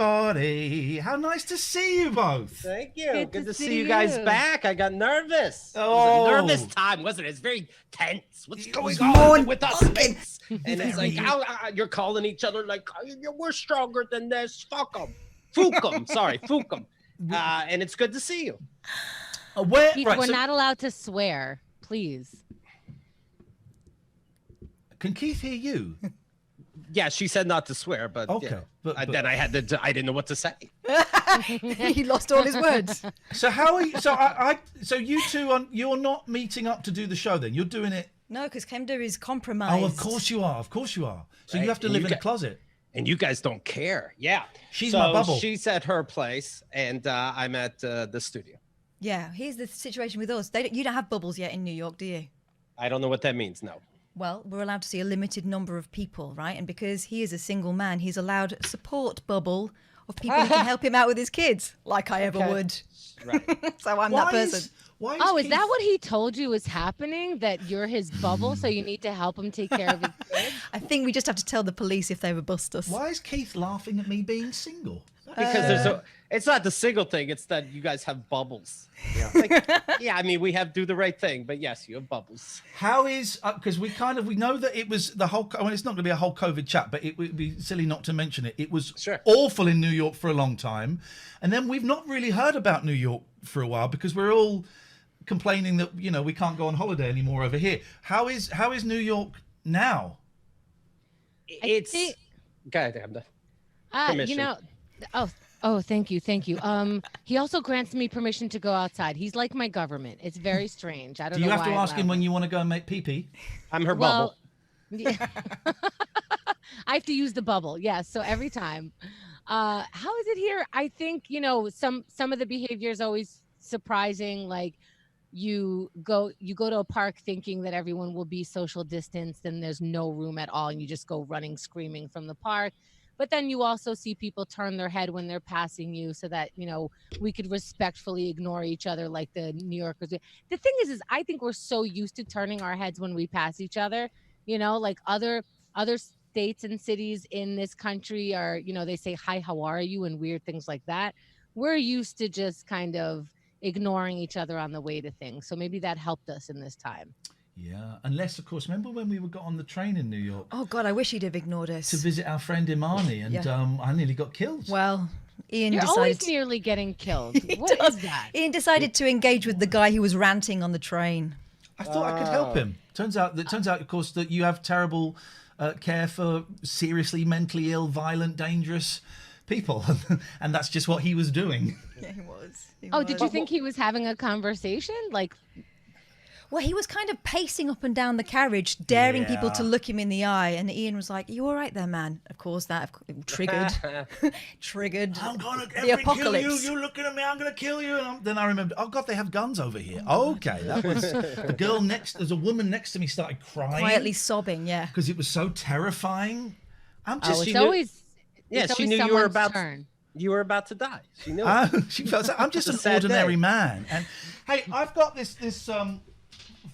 everybody. How nice to see you both. Thank you. Good to see you guys back. I got nervous. Oh. It was a nervous time, wasn't it? It's very tense. What's going on with us, mates? And it's like, you're calling each other like, we're stronger than this. Fuck them. Fook them. Sorry, fook them. And it's good to see you. We're not allowed to swear, please. Can Keith hear you? Yeah, she said not to swear, but okay. You know, but then I had to. I didn't know what to say. He lost all his words. So how are you? So you two you're not meeting up to do the show then? You're doing it. No, because Kemda is compromised. Oh, of course you are. Of course you are. So Right. you have to live in a closet. And you guys don't care. Yeah. She's my bubble. She's at her place, and I'm at the studio. Yeah, here's the situation with us. You don't have bubbles yet in New York, do you? I don't know what that means. No. Well, we're allowed to see a limited number of people, right? And because he is a single man, he's allowed a support bubble of people who can help him out with his kids, like I ever would. Right. So I'm that person. Is that what he told you was happening? That you're his bubble, so you need to help him take care of his kids? I think we just have to tell the police if they ever bust us. Why is Keith laughing at me being single? Because it's not the single thing. It's that you guys have bubbles. Yeah. I mean, we have do the right thing, but yes, you have bubbles. How is because we know that it was the whole. Well, it's not going to be a whole COVID chat, but it would be silly not to mention it. It was awful in New York for a long time, and then we've not really heard about New York for a while because we're all complaining that we can't go on holiday anymore over here. How is New York now? It's go ahead, Amanda. Permission. Oh, thank you. He also grants me permission to go outside. He's like my government. It's very strange. I don't know. Do you have to ask him when you want to go and make pee-pee? I'm her bubble. Yeah. I have to use the bubble. Yeah. So every time. How is it here? I think, some of the behavior is always surprising. Like you go to a park thinking that everyone will be social distanced and there's no room at all. And you just go running, screaming from the park. But then you also see people turn their head when they're passing you so that, we could respectfully ignore each other like the New Yorkers. The thing is I think we're so used to turning our heads when we pass each other, like other states and cities in this country are, they say, hi, how are you? And weird things like that. We're used to just kind of ignoring each other on the way to things. So maybe that helped us in this time. Yeah, unless, of course, remember when we got on the train in New York? Oh, God, I wish he'd have ignored us. To visit our friend Imani, and I nearly got killed. Well, Iain You're decided... always nearly getting killed. What is that? Iain decided to engage with the guy who was ranting on the train. I thought I could help him. Turns out, of course, that you have terrible care for seriously mentally ill, violent, dangerous people. And that's just what he was doing. Yeah, he was. Did you think he was having a conversation? Well, he was kind of pacing up and down the carriage, daring people to look him in the eye. And Iain was like, you all right there, man? Of course, that triggered I'm going to the apocalypse. Kill you. You're looking at me. I'm going to kill you. And then I remembered, oh, God, they have guns over here. Okay. That was the girl there's a woman next to me started crying. Quietly sobbing, yeah. Because it was so terrifying. She knew you were about you were about to die. She knew it. She felt I'm just an ordinary man. And hey, I've got this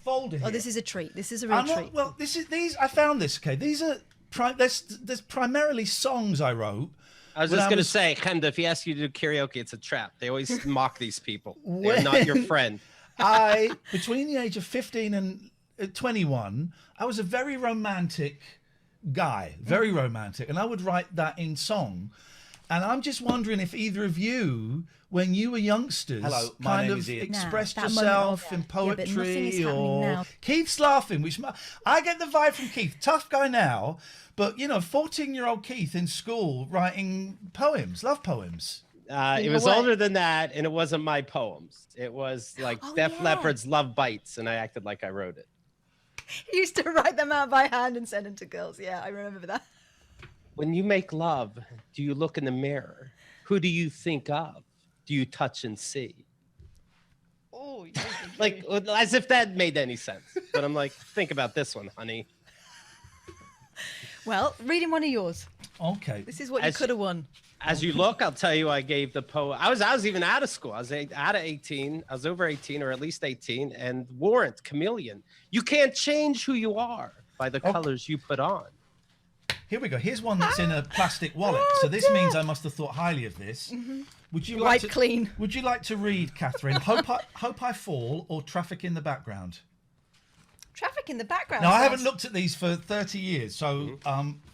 folder here. Oh, this is a treat. This is a real treat. Well, I found this. Okay, these are there's primarily songs I wrote. I was just going to say, Kemda, if he asks you to do karaoke, it's a trap. They always mock these people. They're not your friend. Between the age of 15 and 21, I was a very romantic guy, very romantic, and I would write that in song. And I'm just wondering if either of you, when you were youngsters, kind of expressed yourself in poetry or... Keith's laughing, which I get the vibe from Keith. Tough guy now, but 14-year-old Keith in school writing poems, love poems. It was older than that, and it wasn't my poems. It was like Def Leppard's Love Bites, and I acted like I wrote it. He used to write them out by hand and send them to girls. Yeah, I remember that. When you make love, do you look in the mirror? Who do you think of? Do you touch and see? Oh, like as if that made any sense. But I'm like, think about this one, honey. Well, reading one of yours. Okay. This is what you could have won. As you look, I'll tell you, I gave the poem. I was even out of school. I was out of 18. I was over 18, or at least 18. And Warrant, Chameleon. You can't change who you are by the colors you put on. Here we go. Here's one that's in a plastic wallet. So this means I must have thought highly of this. Would you like Wipe clean. Would you like to read, Catherine? Hope I Fall or Traffic in the Background? Traffic in the background. Now I haven't looked at these for 30 years, so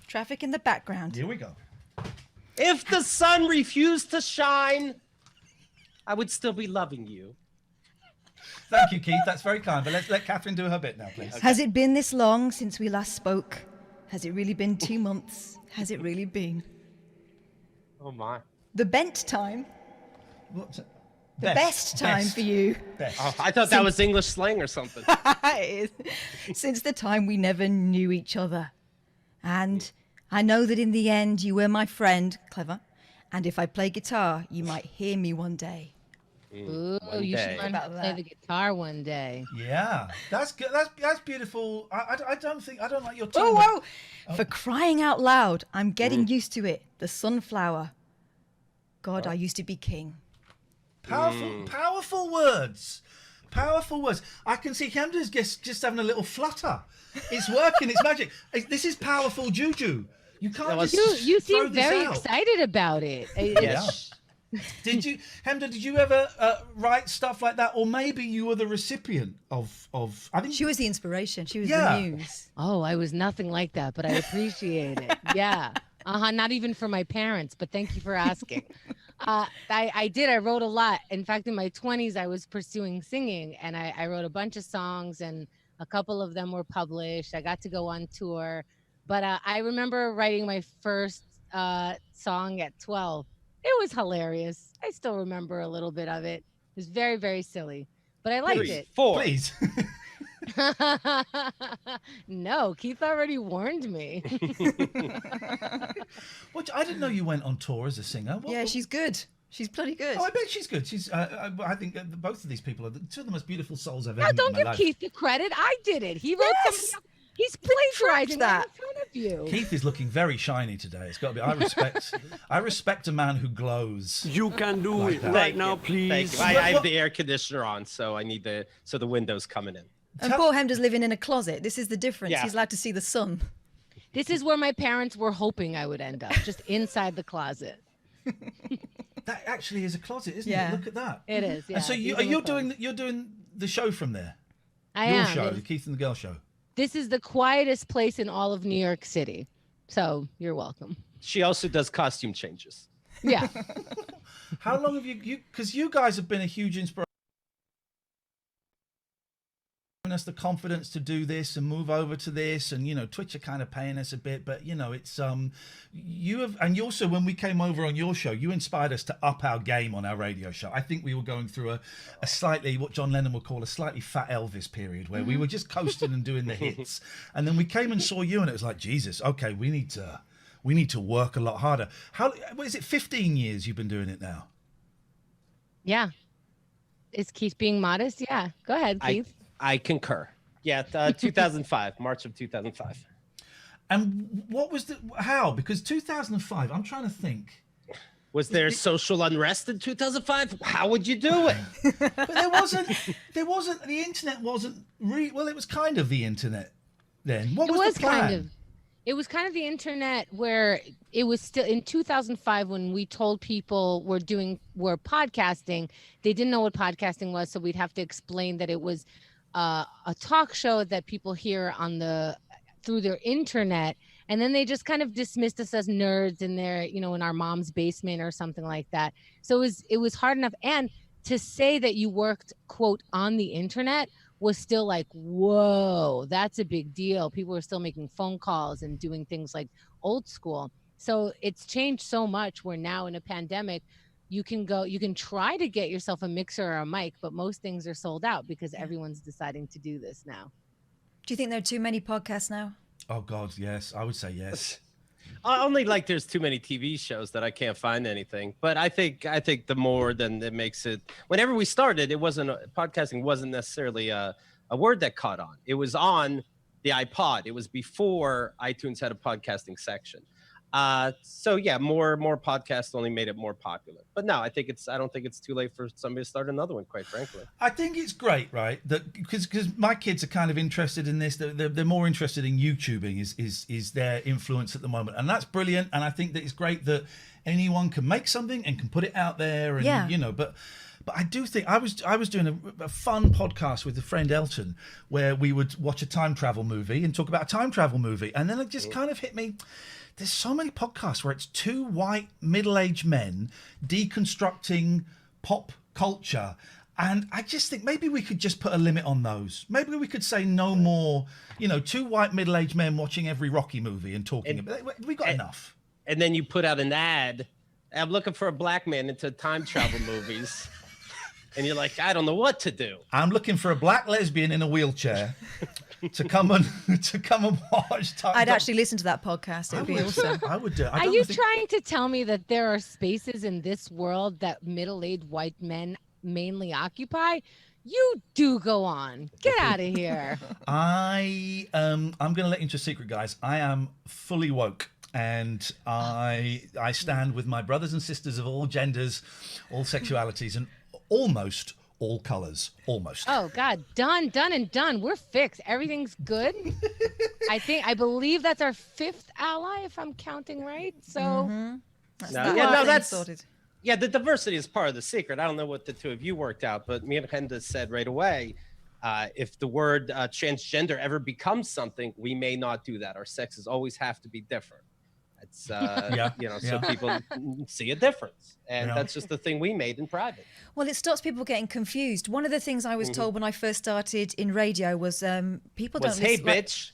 Traffic in the background. here we go. If the sun refused to shine, I would still be loving you. Thank you, Keith. That's very kind. But let's let Catherine do her bit now, please. Has it been this long since we last spoke? Has it really been 2 months? Has it really been? Oh my. The bent time. What's it? The best time for you. Best. Oh, I thought that was English slang or something. It is. Since the time we never knew each other. And I know that in the end you were my friend, clever. And if I play guitar, you might hear me one day. Ooh, One you day. should learn how to play the guitar one day. Yeah, that's good. That's beautiful. I don't like your tone. Whoa, but- whoa! For crying out loud, I'm getting used to it. The sunflower. God, I used to be king. Powerful words. Powerful words. I can see Camden's just having a little flutter. It's working. It's magic. This is powerful juju. You can't just You throw seem this very out. excited about it. Yeah. Did you, Hemda? Did you ever write stuff like that, or maybe you were the recipient of? I think She was the inspiration. She was Yeah. the muse. Oh, I was nothing like that, but I appreciate it. Yeah. Not even for my parents, but thank you for asking. I did. I wrote a lot. In fact, in my 20s, I was pursuing singing, and I wrote a bunch of songs, and a couple of them were published. I got to go on tour. But I remember writing my first song at 12. It was hilarious. I still remember a little bit of it. It was very, very silly, but I liked it. please. No, Keith already warned me. I didn't know you went on tour as a singer. Yeah, she's good. She's bloody good. Oh, I bet she's good. She's. I think both of these people are two of the most beautiful souls I've ever Now, met don't in my give life. Keith the credit. I did it. He wrote Yes. something else. He's plagiarizing that. in front of you. Keith is looking very shiny today. It's got to be. I respect a man who glows. You can do Like it that. right now, Thank please. you. I have the air conditioner on, so I need the window's coming in. And poor Hemda's living in a closet. This is the difference. Yeah. He's allowed to see the sun. This is where my parents were hoping I would end up, just inside the closet. That actually is a closet, isn't Yeah. it? Look at that. It is. Yeah. And so even you're with those. doing the show from there. I Your am. show, the Keith and the Girl show. This is the quietest place in all of New York City. So you're welcome. She also does costume changes. Yeah. How long have you? Because you guys have been a huge inspiration. Giving us the confidence to do this and move over to this, and Twitch are kind of paying us a bit, but it's you have, and you also, when we came over on your show, you inspired us to up our game on our radio show. I think we were going through a slightly, what John Lennon would call a slightly fat Elvis period, where we were just coasting and doing the hits, and then we came and saw you, and it was like, Jesus, okay, we need to work a lot harder. What is it? 15 years you've been doing it now. Yeah. Is Keith being modest? Yeah. Go ahead, Keith. I concur. Yeah, 2005, March of 2005. And what was how? Because 2005, I'm trying to think. Was there social unrest in 2005? How would you do it? But the internet wasn't well, it was kind of the internet then. What was the plan? It was kind of the internet, where it was still in 2005 when we told people we're podcasting. They didn't know what podcasting was, so we'd have to explain that it was a talk show that people hear through their internet, and then they just kind of dismissed us as nerds in their, in our mom's basement or something like that. So it was hard enough, and to say that you worked, quote, on the internet was still like, whoa, that's a big deal. People were still making phone calls and doing things like old school. So it's changed so much, where now in a pandemic, you can try to get yourself a mixer or a mic, but most things are sold out because everyone's deciding to do this now. Do you think there are too many podcasts now? Oh God, yes. I would say yes. Only like there's too many TV shows that I can't find anything. But I think the more than it makes it. Whenever we started, podcasting wasn't necessarily a word that caught on. It was on the iPod. It was before iTunes had a podcasting section. So yeah, more podcasts only made it more popular. But no, I don't think it's too late for somebody to start another one, quite frankly. I think it's great, right? That because my kids are kind of interested in this. They're more interested in YouTubing is their influence at the moment, and that's brilliant. And I think that it's great that anyone can make something and can put it out there. And you know, but I do think I was doing a fun podcast with a friend Elton, where we would watch a time travel movie and talk about a time travel movie, and then it just kind of hit me. There's so many podcasts where it's two white middle-aged men deconstructing pop culture, and I just think maybe we could just put a limit on those. Maybe we could say no more. You know, two white middle-aged men watching every Rocky movie and talking about it. We got enough. And then you put out an ad. I'm looking for a black man into time travel movies. And you're like, I don't know what to do. I'm looking for a black lesbian in a wheelchair to come and watch. I'd actually listen to that podcast. It'd be awesome. I would do. Are you trying to tell me that there are spaces in this world that middle-aged white men mainly occupy? You do go on. Get out of here. I'm going to let you into a secret, guys. I am fully woke. And I stand with my brothers and sisters of all genders, all sexualities, and almost all colors. Almost. Oh God, done and done. We're fixed. Everything's good. I believe that's our fifth ally, if I'm counting right. So that's sorted. Yeah, the diversity is part of the secret. I don't know what the two of you worked out, but me and Henda said right away, if the word transgender ever becomes something, we may not do that. Our sexes always have to be different. It's so people see a difference, and that's just the thing we made in private. Well, it stops people getting confused. One of the things I was told when I first started in radio was people don't listen. Hey, bitch.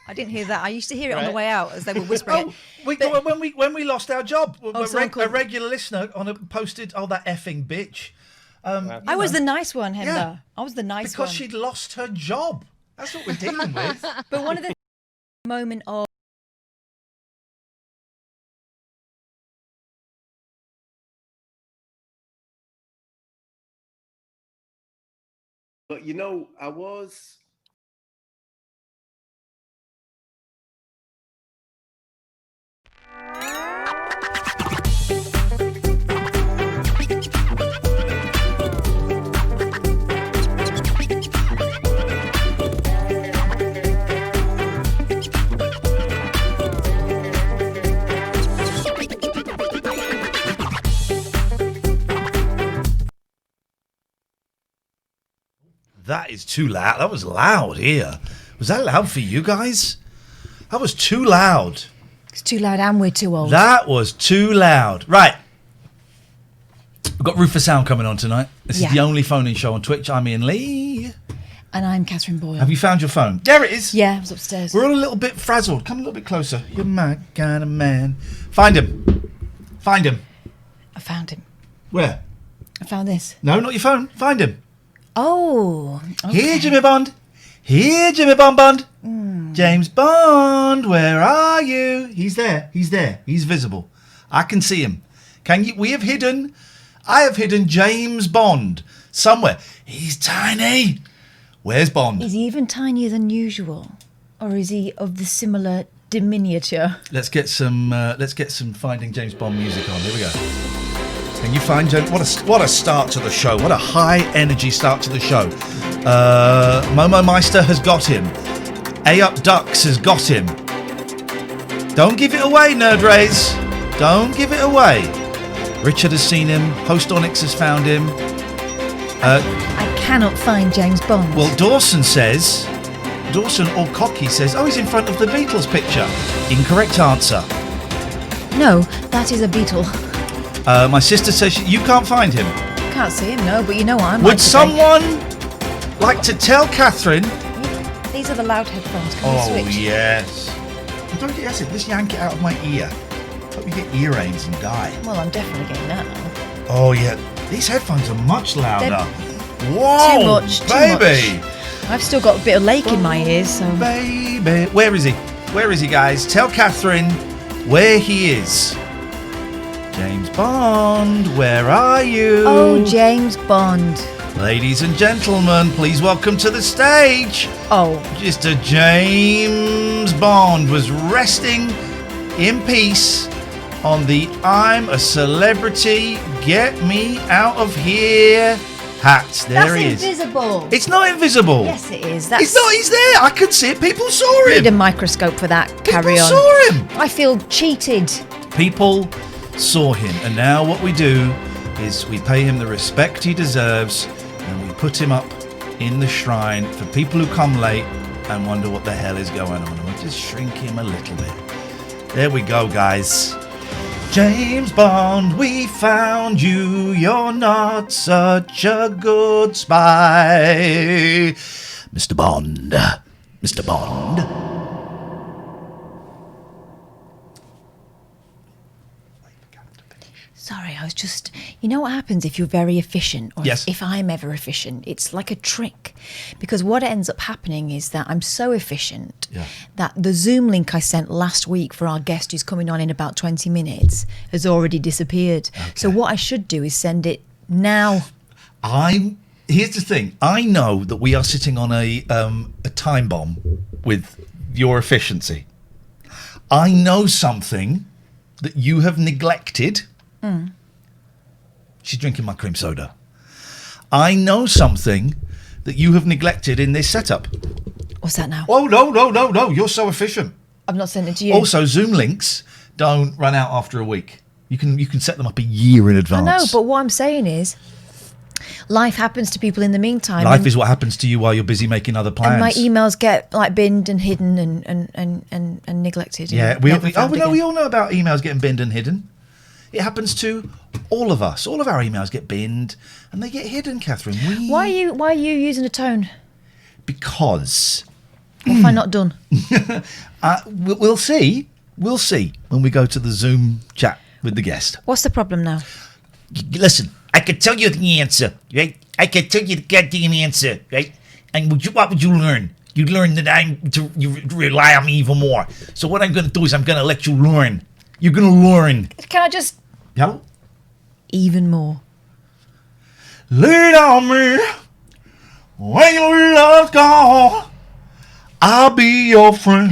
I didn't hear that. I used to hear it on the way out as they were whispering. When we lost our job, a regular listener posted, "Oh, that effing bitch." I was the nice one, Henda. Yeah. I was the nice one because she'd lost her job. That's what we're dealing with. But one of the moment of. But I was. That is too loud. That was loud here. Was that loud for you guys? That was too loud. It's too loud and we're too old. That was too loud. Right. We've got Rufus Hound coming on tonight. This is the only phone-in show on Twitch. I'm Iain Lee. And I'm Katherine Boyle. Have you found your phone? There it is. Yeah, it was upstairs. We're all a little bit frazzled. Come a little bit closer. You're my kind of man. Find him. Find him. I found him. Where? I found this. No, not your phone. Find him. Oh. Okay. Here, Jimmy Bond. Here, Jimmy Bond. James Bond, where are you? He's there. He's there. He's visible. I can see him. I have hidden James Bond somewhere. He's tiny. Where's Bond? Is he even tinier than usual? Or is he of the similar diminuture? Let's get some Finding James Bond music on. Here we go. Can you find James? What a start to the show. What a high energy start to the show. Momo Meister has got him. A-Up Ducks has got him. Don't give it away, Nerd Rays. Don't give it away. Richard has seen him. Host Onyx has found him. I cannot find James Bond. Well, Dawson or Cocky says, oh, he's in front of the Beatles picture. Incorrect answer. No, that is a beetle. My sister says you can't find him. Can't see him, no, but you know what I'm Would someone like to tell Katherine? These are the loud headphones. Can we switch? Yes. Don't get acid. Just yank it out of my ear. Hope you get earaches and die. Well, I'm definitely getting that now. Oh yeah, these headphones are much louder. Whoa, too much, baby. I've still got a bit of lake in my ears, so. Baby, where is he? Where is he, guys? Tell Katherine where he is. James Bond, where are you? Oh, James Bond. Ladies and gentlemen, please welcome to the stage. Oh. Mr. James Bond was resting in peace on the I'm a Celebrity, Get Me Out of Here hat. There he is. That's invisible. It's not invisible. Yes, it is. It's not. He's there. I could see it. People saw Need a him. microscope for that. Carry People on. saw him. I feel cheated. People saw him, and now what we do is we pay him the respect he deserves, and we put him up in the shrine for people who come late and wonder what the hell is going on. We'll just shrink him a little bit. There we go, guys. James Bond, we found you. You're not such a good spy. Mr. Bond. Mr. Bond. Sorry, I was just... You know what happens if you're very efficient? Or Yes. if I'm ever efficient? It's like a trick. Because what ends up happening is that I'm so efficient that the Zoom link I sent last week for our guest who's coming on in about 20 minutes has already disappeared. Okay. So what I should do is send it now. Here's the thing. I know that we are sitting on a time bomb with your efficiency. I know something that you have neglected. She's drinking my cream soda. I know something that you have neglected in this setup. What's that now? Oh, no. You're so efficient. I've not sent it to you. Also, Zoom links don't run out after a week. You can set them up a year in I advance. know, but what I'm saying is life happens to people in the meantime. Life is what happens to you while you're busy making other plans. And my emails get like binned and hidden and neglected. Yeah, and we never found again. all know about emails getting binned and hidden. It happens to all of us. All of our emails get binned and they get hidden, Catherine. Why are you using a tone? Because What have I not done? we'll see. We'll see when we go to the Zoom chat with the guest. What's the problem now? Listen, I could tell you the answer, right? I could tell you the goddamn answer, right? And what would you learn? You'd learn that you rely on me even more. So what I'm going to do is I'm going to let you learn. You're going to learn. Can I just... Yeah? Even more. Lean on me when your love's gone. I'll be your friend.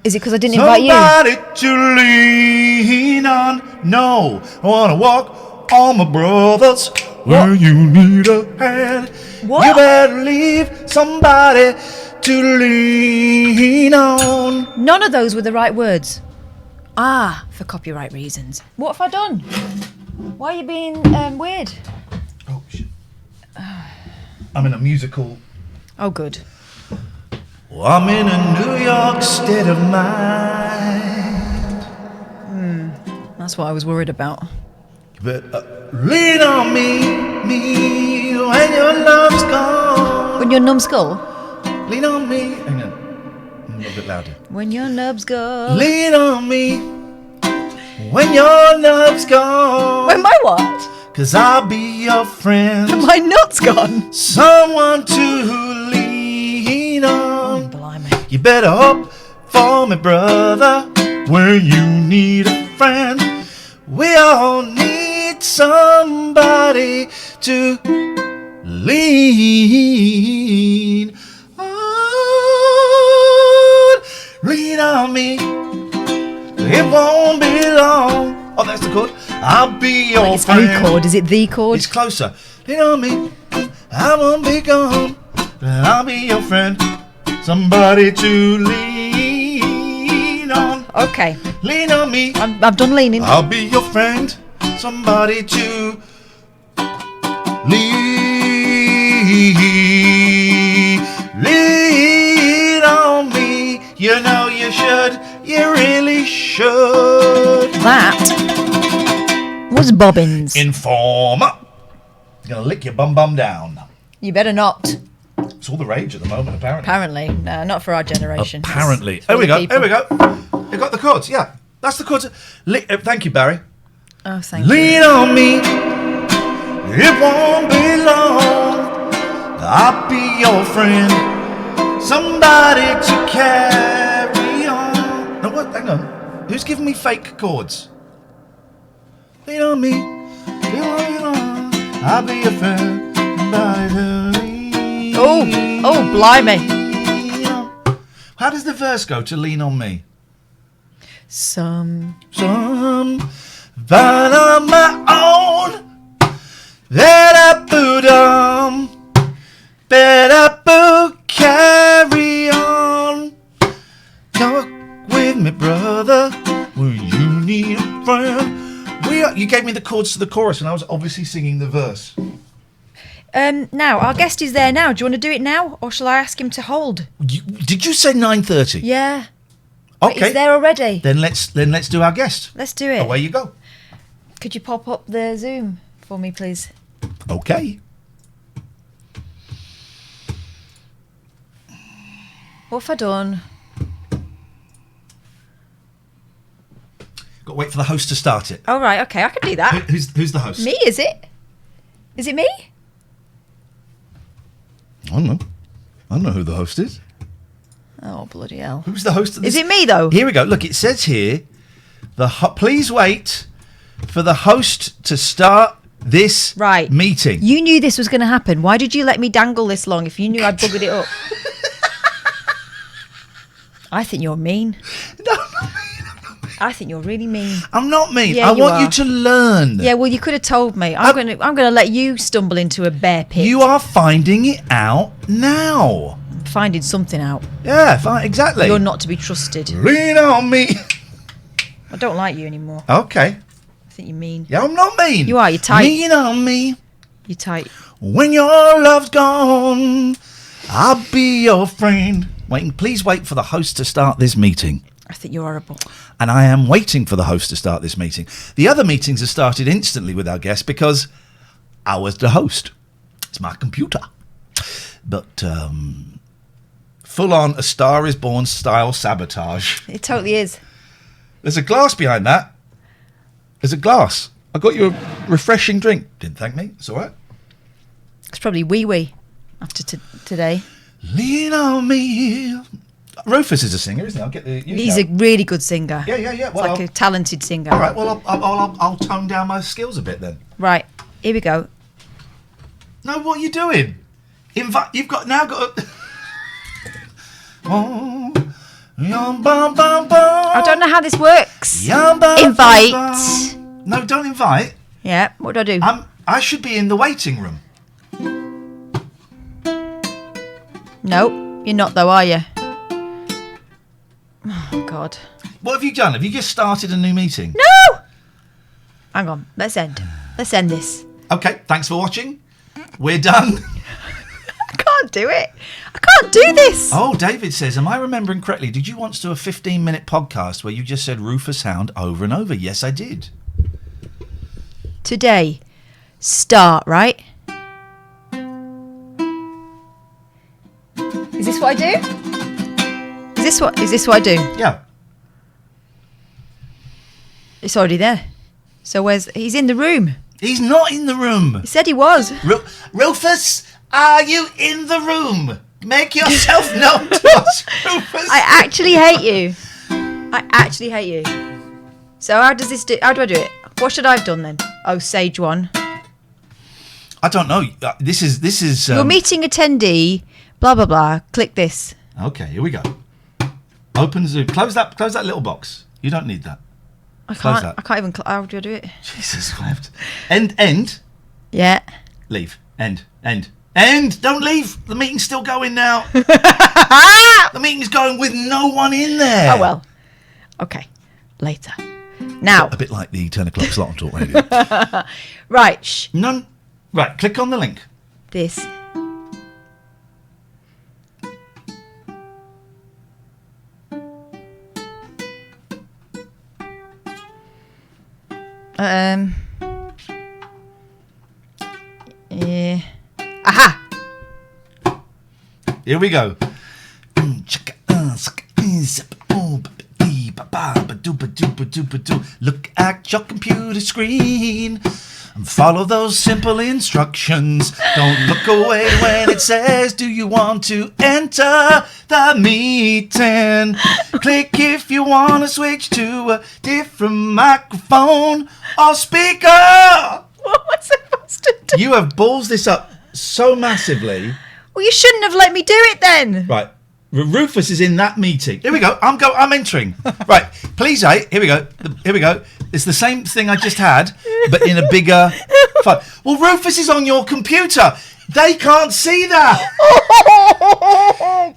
Is it because I didn't invite you? Somebody to lean on. No, I want to walk on my brothers where you need a hand. What? You better leave somebody to lean on. None of those were the right words. For copyright reasons. What have I done? Why are you being weird? Oh, shit. I'm in a musical. Oh, good. Oh, I'm in a New York state of mind. That's what I was worried about. But lean on me when your love's gone. When your numbskull? Lean on me. Hang on. A little bit louder. When your nubs go. Lean on me when your love's gone. When my what? 'Cause I'll be your friend. My nut's gone. Someone to lean on. Blimey. You better hope for me, brother, when you need a friend. We all need somebody to lean on. Lean on me. It won't be long. Oh, that's the chord. I'll be your It's friend. a chord. Is it the chord? It's closer. Lean on me. I won't be gone. I'll be your friend. Somebody to lean on. Okay. Lean on me. I've done leaning. I'll be your friend. Somebody to lean on me. You know you should. You really should. That was Bobbins. Informer. Gonna lick your bum down. You better not. It's all the rage at the moment, apparently. Apparently. No, not for our generation. Apparently. It's for Here we the go. people. Here we go. You got the chords. Yeah, that's the chords. Thank you, Barry. Oh, thank you. Lean on me. It won't be long. I'll be your friend. Somebody to carry on. No, what? Hang on. Who's giving me fake chords? Lean on me. It won't be long. I'll be your friend. Somebody to lean Oh, blimey. on. How does the verse go to lean on me? Some. But on my own. Better carry on. Talk with me, brother, when you need a friend. You gave me the chords to the chorus, and I was obviously singing the verse. Now, our guest is there now. Do you want to do it now, or shall I ask him to hold? Did you say 9:30? Yeah. Okay. He's there already. Then let's do our guest. Let's do it. Away you go. Could you pop up the Zoom for me, please? Okay. What have I done? Got to wait for the host to start it. Oh, right, okay, I can do that. Who's the host? Me, is it? Is it me? I don't know. I don't know who the host is. Oh, bloody hell. Who's the host of this? Is it me, though? Here we go. Look, it says here, please wait for the host to start this meeting. You knew this was going to happen. Why did you let me dangle this long if you knew I'd buggered it up? I think you're mean. No, I think you're really mean. I'm not mean. Yeah, I want you to learn. Yeah, well, you could have told me. I'm gonna let you stumble into a bear pit. You are finding it out now. Finding something out. Yeah, fine, exactly. You're not to be trusted. Lean on me. I don't like you anymore. Okay. I think you're mean. Yeah, I'm not mean. You are. You're tight. Lean on me. You're tight. When your love's gone, I'll be your friend. Please wait for the host to start this meeting. I think you're horrible. And I am waiting for the host to start this meeting. The other meetings have started instantly with our guest because I was the host. It's my computer. But full on A Star Is Born style sabotage. It totally is. There's a glass behind that. There's a glass. I got you a refreshing drink. Didn't thank me. It's all right. It's probably wee-wee after today. Lean on me. Rufus is a singer, isn't he? I'll get the. He's a really good singer. Yeah. Well, like a talented singer. All right. Well, I'll tone down my skills a bit then. Right. Here we go. No, what are you doing? You've got. Oh, I don't know how this works. Invite. No, don't invite. Yeah. What do I do? I should be in the waiting room. No, you're not though, are you? Oh, God. What have you done? Have you just started a new meeting? No! Hang on. Let's end this. Okay, thanks for watching. We're done. I can't do it. I can't do this. Oh, David says, am I remembering correctly? Did you once do a 15-minute podcast where you just said Rufus Hound over and over? Yes, I did. Today. Start, right? Is this what I do? Is this what I do? Yeah. It's already there. So he's in the room. He's not in the room. He said he was. Rufus, are you in the room? Make yourself known to us, Rufus. I actually hate you. So how do I do it? What should I have done then? Oh, Sage 1. I don't know. This is. Your meeting attendee. Blah blah blah. Click this. Okay, here we go. Open Zoom. Close that little box. You don't need that. I can't even. How do I do it? Jesus Christ. End. Yeah. Leave. End. Don't leave. The meeting's still going now. The meeting's going with no one in there. Oh well. Okay. Later. Now. A bit like the 10 o'clock slot on Talk Radio. Right. Shh. None. Right. Click on the link. This. Yeah. Aha! Here we go. Look at your computer screen and follow those simple instructions. Don't look away when it says, do you want to enter the meeting? Click if you want to switch to a different microphone or speaker. What was I supposed to do? You have balls this up so massively. Well, you shouldn't have let me do it then. Right. Rufus is in that meeting. Here we go. I'm entering. Right. Please, here we go. Here we go. It's the same thing I just had, but in a bigger file. Well, Rufus is on your computer. They can't see that.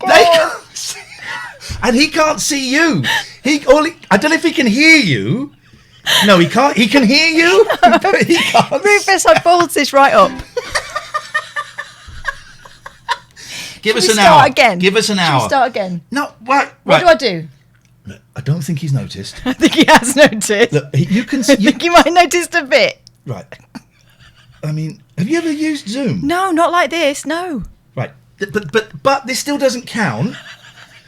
They can't see. And he can't see you. I don't know if he can hear you. No, he can't. He can hear you, but he can't. Rufus, I balled this right up. Give us Should an we start hour. again? Give us an hour. Should we start again? No, right. What do I do? I don't think he's noticed. I think he has noticed. Look, you can. I think he might have noticed a bit. Right. I mean, have you ever used Zoom? No, not like this. No. Right. But this still doesn't count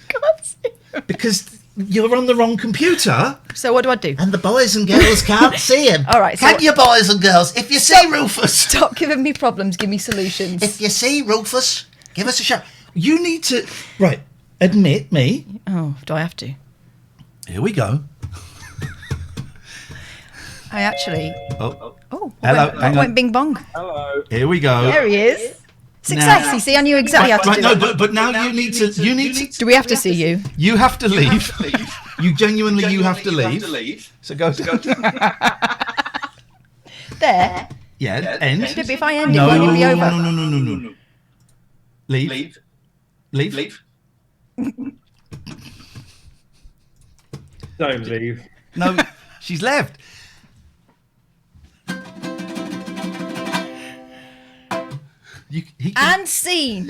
Can't see. because you're on the wrong computer. So what do I do? And the boys and girls can't see him. All right. So Can you, boys and girls? If you see Rufus, stop giving me problems. Give me solutions. if you see Rufus, give us a shout. You need to admit me. Oh, do I have to? Here we go. I actually. Oh, Oh, Hello, hang on. went bing bong. Hello. here we go. There he is. Success. You see, I knew exactly how to do it. But now you need to. Do we have to see you? You have to leave. You genuinely have to leave. So go. There. Yeah. End. But if I end No, it, won't it be over? no. Leave. Don't leave. No, she's left. And scene.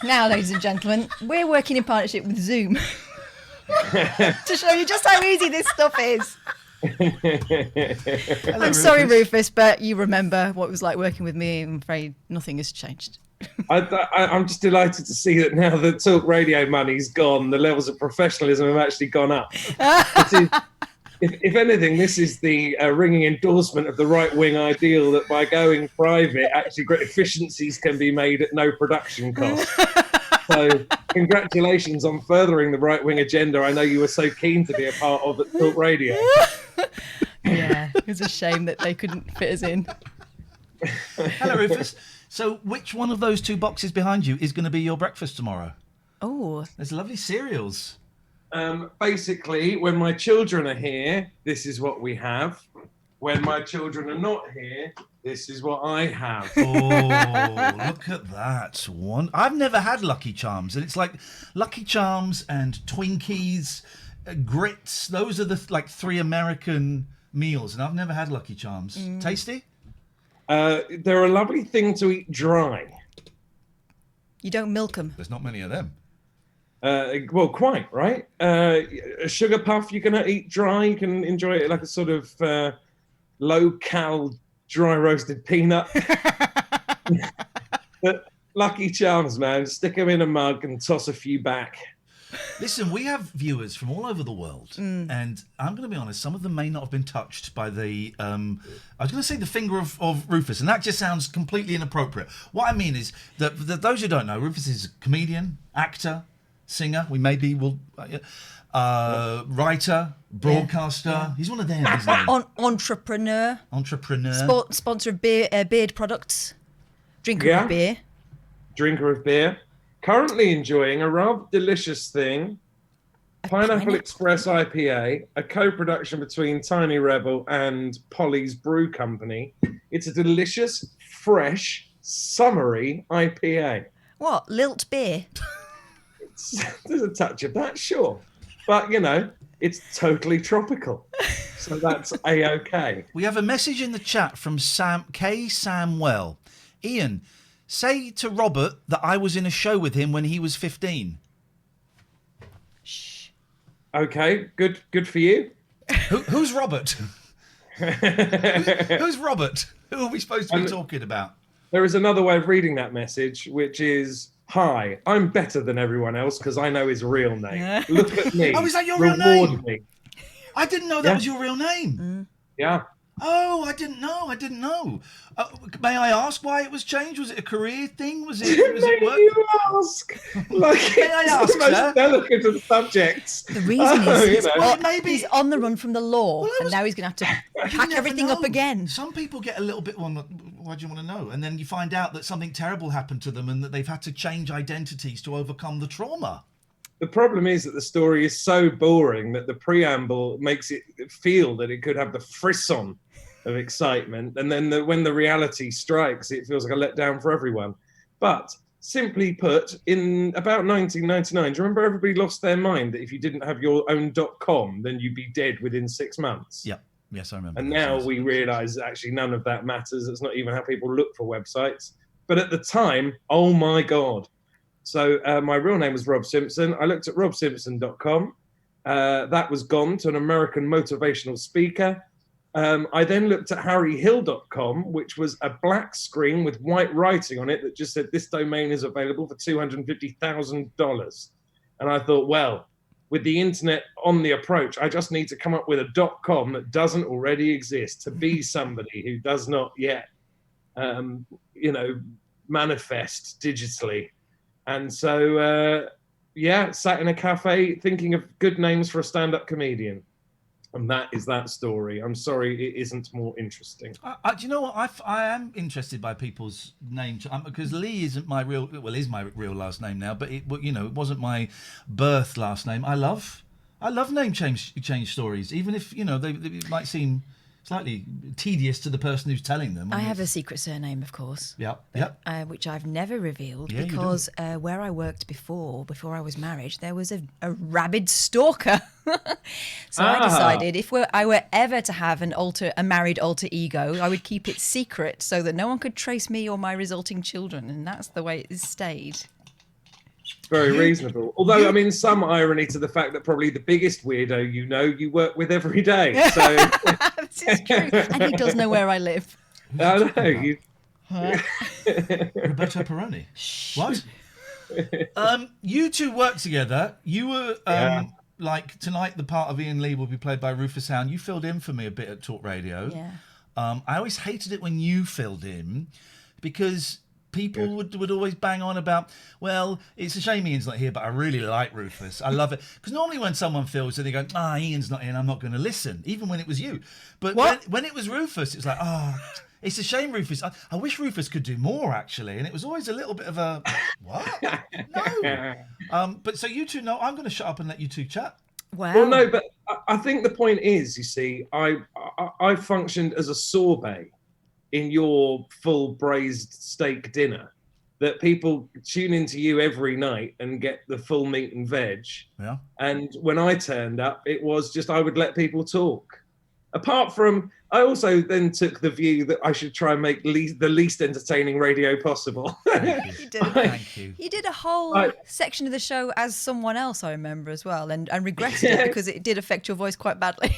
Now, ladies and gentlemen, we're working in partnership with Zoom to show you just how easy this stuff is. Hello, I'm sorry, Rufus, but you remember what it was like working with me. I'm afraid nothing has changed. I'm just delighted to see that now that talk radio money's gone, the levels of professionalism have actually gone up. If anything, this is the ringing endorsement of the right-wing ideal that by going private, actually great efficiencies can be made at no production cost. So congratulations on furthering the right-wing agenda I know you were so keen to be a part of at Talk Radio. Yeah, it was a shame that they couldn't fit us in. Hello, Rufus. So which one of those two boxes behind you is going to be your breakfast tomorrow? Oh. There's lovely cereals. Basically, when my children are here, this is what we have. When my children are not here, this is what I have. Oh, look at that one. I've never had Lucky Charms, and it's like Lucky Charms and Twinkies, grits. Those are the three American meals, and I've never had Lucky Charms. Tasty? They're a lovely thing to eat dry. You don't milk them. There's not many of them. Well, quite, right? A sugar puff you can eat dry. You can enjoy it like a sort of low-cal, dry-roasted peanut. But Lucky Charms, man. Stick them in a mug and toss a few back. Listen, we have viewers from all over the world, and I'm going to be honest, some of them may not have been touched by the, I was going to say the finger of Rufus, and that just sounds completely inappropriate. What I mean is that those who don't know, Rufus is a comedian, actor, singer, writer, broadcaster. Yeah. He's one of them, isn't he? Entrepreneur. Sponsor of beard products. Drinker of beer. Drinker of beer. Currently enjoying a rather delicious thing. Pineapple Express IPA, a co-production between Tiny Rebel and Polly's Brew Company. It's a delicious, fresh, summery IPA. What? Lilt beer? There's a touch of that, sure. But, it's totally tropical. So that's A-OK. We have a message in the chat from Sam Samwell. Ian, say to Robert that I was in a show with him when he was 15. Shh. Okay, good for you. Who's Robert? Who's Robert? Who are we supposed to be talking about? There is another way of reading that message, which is, hi, I'm better than everyone else because I know his real name. Look at me. Oh, is that your real name? Me. I didn't know that was your real name. Yeah. Oh, I didn't know. May I ask why it was changed? Was it a career thing? Was it work? You ask? Like, May I it's ask, the most sir? delicate of subjects. The reason is maybe he's on the run from the law, Well, and now he's going to have to you pack never everything up know. again. Some people get a little bit, why do you want to know? And then you find out that something terrible happened to them and that they've had to change identities to overcome the trauma. The problem is that the story is so boring that the preamble makes it feel that it could have the frisson of excitement, and then when the reality strikes, it feels like a letdown for everyone. But simply put, in about 1999, do you remember everybody lost their mind that if you didn't have your own .com, then you'd be dead within 6 months? Yep. Yes, I remember. And now we realise actually none of that matters. It's not even how people look for websites. But at the time, oh my God. So my real name was Rob Simpson. I looked at robsimpson.com. That was gone to an American motivational speaker. I then looked at harryhill.com, which was a black screen with white writing on it that just said, this domain is available for $250,000. And I thought, well, with the internet on the approach, I just need to come up with a .com that doesn't already exist to be somebody who does not yet, manifest digitally. And so, sat in a cafe thinking of good names for a stand-up comedian. And that is that story. I'm sorry it isn't more interesting. Do you know what? I am interested by people's names because Lee isn't my real, is my real last name now, but it wasn't my birth last name. I love name change stories, even if, they might seem slightly tedious to the person who's telling them. I have a secret surname, of course. Yep. Which I've never revealed because where I worked before I was married, there was a rabid stalker. So I decided if I were ever to have a married alter ego, I would keep it secret so that no one could trace me or my resulting children, and that's the way it stayed. Very reasonable. Although, some irony to the fact that probably the biggest weirdo you work with every day. So This is true. And he does know where I live. I know. Roberto Peroni. What? You two work together. You were like tonight. The part of Ian Lee will be played by Rufus Hound. You filled in for me a bit at Talk Radio. Yeah. I always hated it when you filled in because people would always bang on about, well, it's a shame Ian's not here, but I really like Rufus. I love it. Because normally when someone fills, they go, Ian's not in, I'm not going to listen, even when it was you. But when it was Rufus, it's like, it's a shame Rufus. I wish Rufus could do more, actually. And it was always a little bit of a, what? No. But so you two know, I'm going to shut up and let you two chat. Wow. Well, no, but I think the point is, you see, I functioned as a sorbet in your full braised steak dinner, that people tune into you every night and get the full meat and veg. Yeah. And when I turned up, it was just I would let people talk. Apart from, I also then took the view that I should try and make the least entertaining radio possible. Thank you. You did a whole section of the show as someone else, I remember, as well, and regretted it because it did affect your voice quite badly.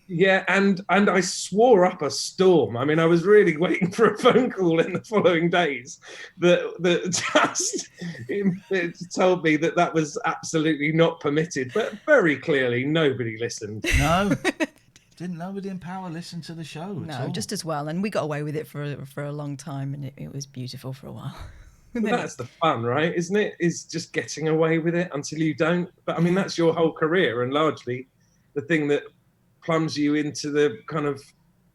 Yeah, and I swore up a storm. I was really waiting for a phone call in the following days that just it told me that was absolutely not permitted. But very clearly, nobody listened. No, didn't nobody in power listen to the show? No, just as well. And we got away with it for a long time, and it was beautiful for a while. Well, that's the fun, right? Isn't it? Is just getting away with it until you don't. But that's your whole career, and largely the thing that plunge you into the kind of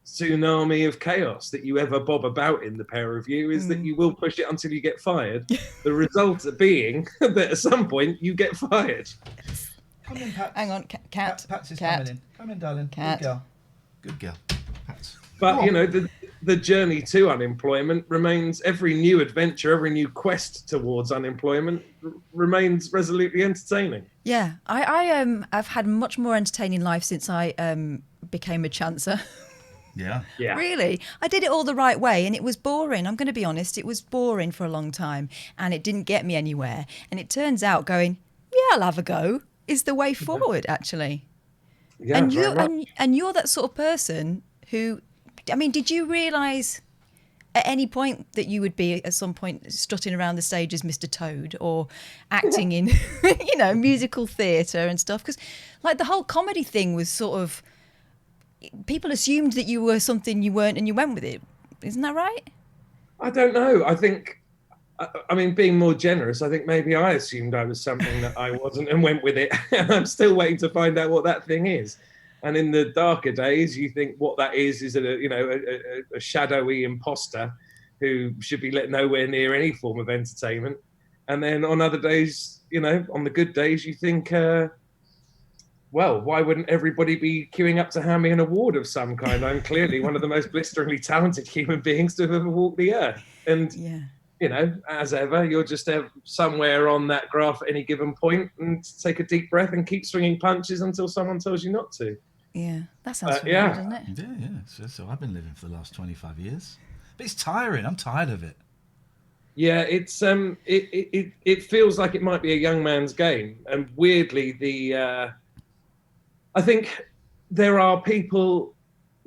tsunami of chaos that you ever bob about in, the pair of you, is that you will push it until you get fired. The result being that at some point you get fired. Come in, Pat. Hang on, cat. Pat's is cat. coming in. Come in, darling. Cat. Good girl. Pat. But, the journey to unemployment remains, every new adventure, every new quest towards unemployment remains resolutely entertaining. Yeah, I've had much more entertaining life since I became a chancer. Yeah. Really, I did it all the right way, and it was boring. I'm going to be honest, it was boring for a long time, and it didn't get me anywhere. And it turns out going, I'll have a go is the way forward, actually. Yeah, and you're that sort of person who, did you realise at any point that you would be at some point strutting around the stage as Mr. Toad or acting in, musical theatre and stuff? Because the whole comedy thing was sort of people assumed that you were something you weren't, and you went with it. Isn't that right? I don't know. I think, I mean, being more generous, I think maybe I assumed I was something that I wasn't and went with it. And I'm still waiting to find out what that thing is. And in the darker days, you think what that is a shadowy imposter who should be let nowhere near any form of entertainment. And then on other days, on the good days, you think, well, why wouldn't everybody be queuing up to hand me an award of some kind? I'm clearly one of the most blisteringly talented human beings to have ever walked the earth. And, as ever, you're just somewhere on that graph at any given point, and take a deep breath and keep swinging punches until someone tells you not to. Yeah, that sounds familiar, doesn't it? Yeah. So I've been living for the last 25 years. But it's tiring. I'm tired of it. Yeah, it's it feels like it might be a young man's game. And weirdly, I think there are people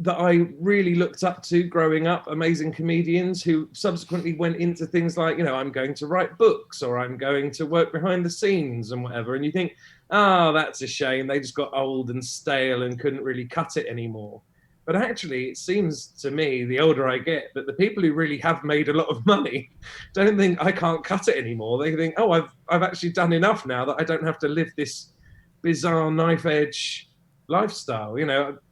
that I really looked up to growing up, amazing comedians who subsequently went into things like, I'm going to write books, or I'm going to work behind the scenes and whatever. And you think, that's a shame. They just got old and stale and couldn't really cut it anymore. But actually, it seems to me, the older I get, that the people who really have made a lot of money don't think I can't cut it anymore. They think, I've actually done enough now that I don't have to live this bizarre knife edge lifestyle.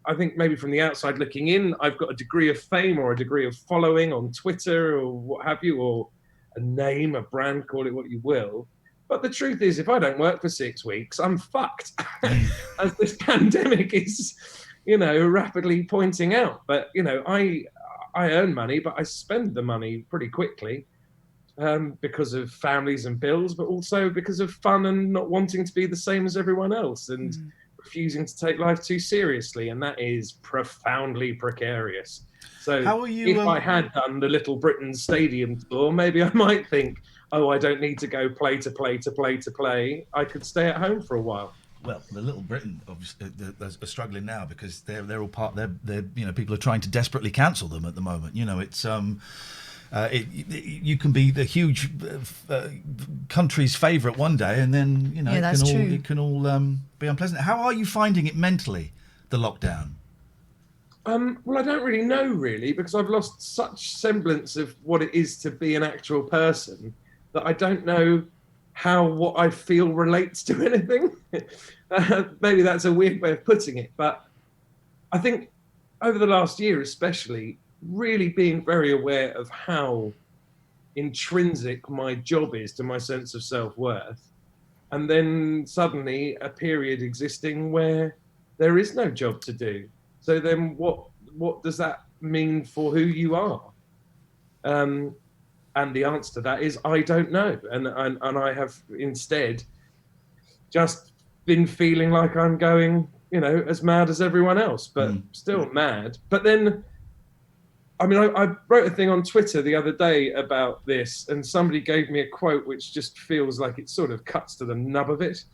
I think maybe from the outside looking in, I've got a degree of fame or a degree of following on Twitter or what have you, or a name, a brand, call it what you will. But the truth is, if I don't work for 6 weeks, I'm fucked. As this pandemic is, rapidly pointing out. But, I earn money, but I spend the money pretty quickly because of families and bills, but also because of fun and not wanting to be the same as everyone else, and refusing to take life too seriously. And that is profoundly precarious. So if I had done the Little Britain Stadium tour, maybe I might think, I don't need to go play to play. I could stay at home for a while. Well, the Little Britain obviously are struggling now because they're all part. They're people are trying to desperately cancel them at the moment. It's you can be the huge country's favourite one day, and then it can all be unpleasant. How are you finding it mentally, the lockdown? Well, I don't really know, because I've lost such semblance of what it is to be an actual person that I don't know how what I feel relates to anything. Maybe that's a weird way of putting it, but I think over the last year especially, really being very aware of how intrinsic my job is to my sense of self-worth, and then suddenly a period existing where there is no job to do. So then what does that mean for who you are? And the answer to that is, I don't know. And I have instead just been feeling like I'm going, as mad as everyone else, but still mad. But then, I wrote a thing on Twitter the other day about this, and somebody gave me a quote which just feels like it sort of cuts to the nub of it,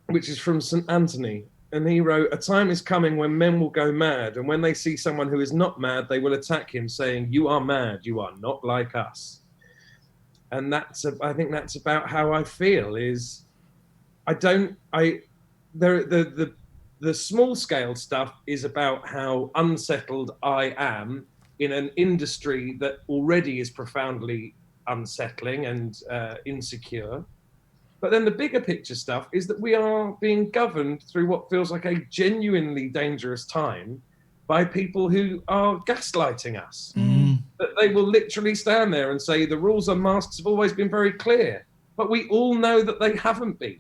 which is from St. Anthony. And he wrote, "A time is coming when men will go mad, and when they see someone who is not mad, they will attack him, saying, 'You are mad, you are not like us.'" And I think that's about how I feel. Is the small scale stuff is about how unsettled I am in an industry that already is profoundly unsettling and insecure. But then the bigger picture stuff is that we are being governed through what feels like a genuinely dangerous time by people who are gaslighting us. That they will literally stand there and say the rules on masks have always been very clear, but we all know that they haven't been.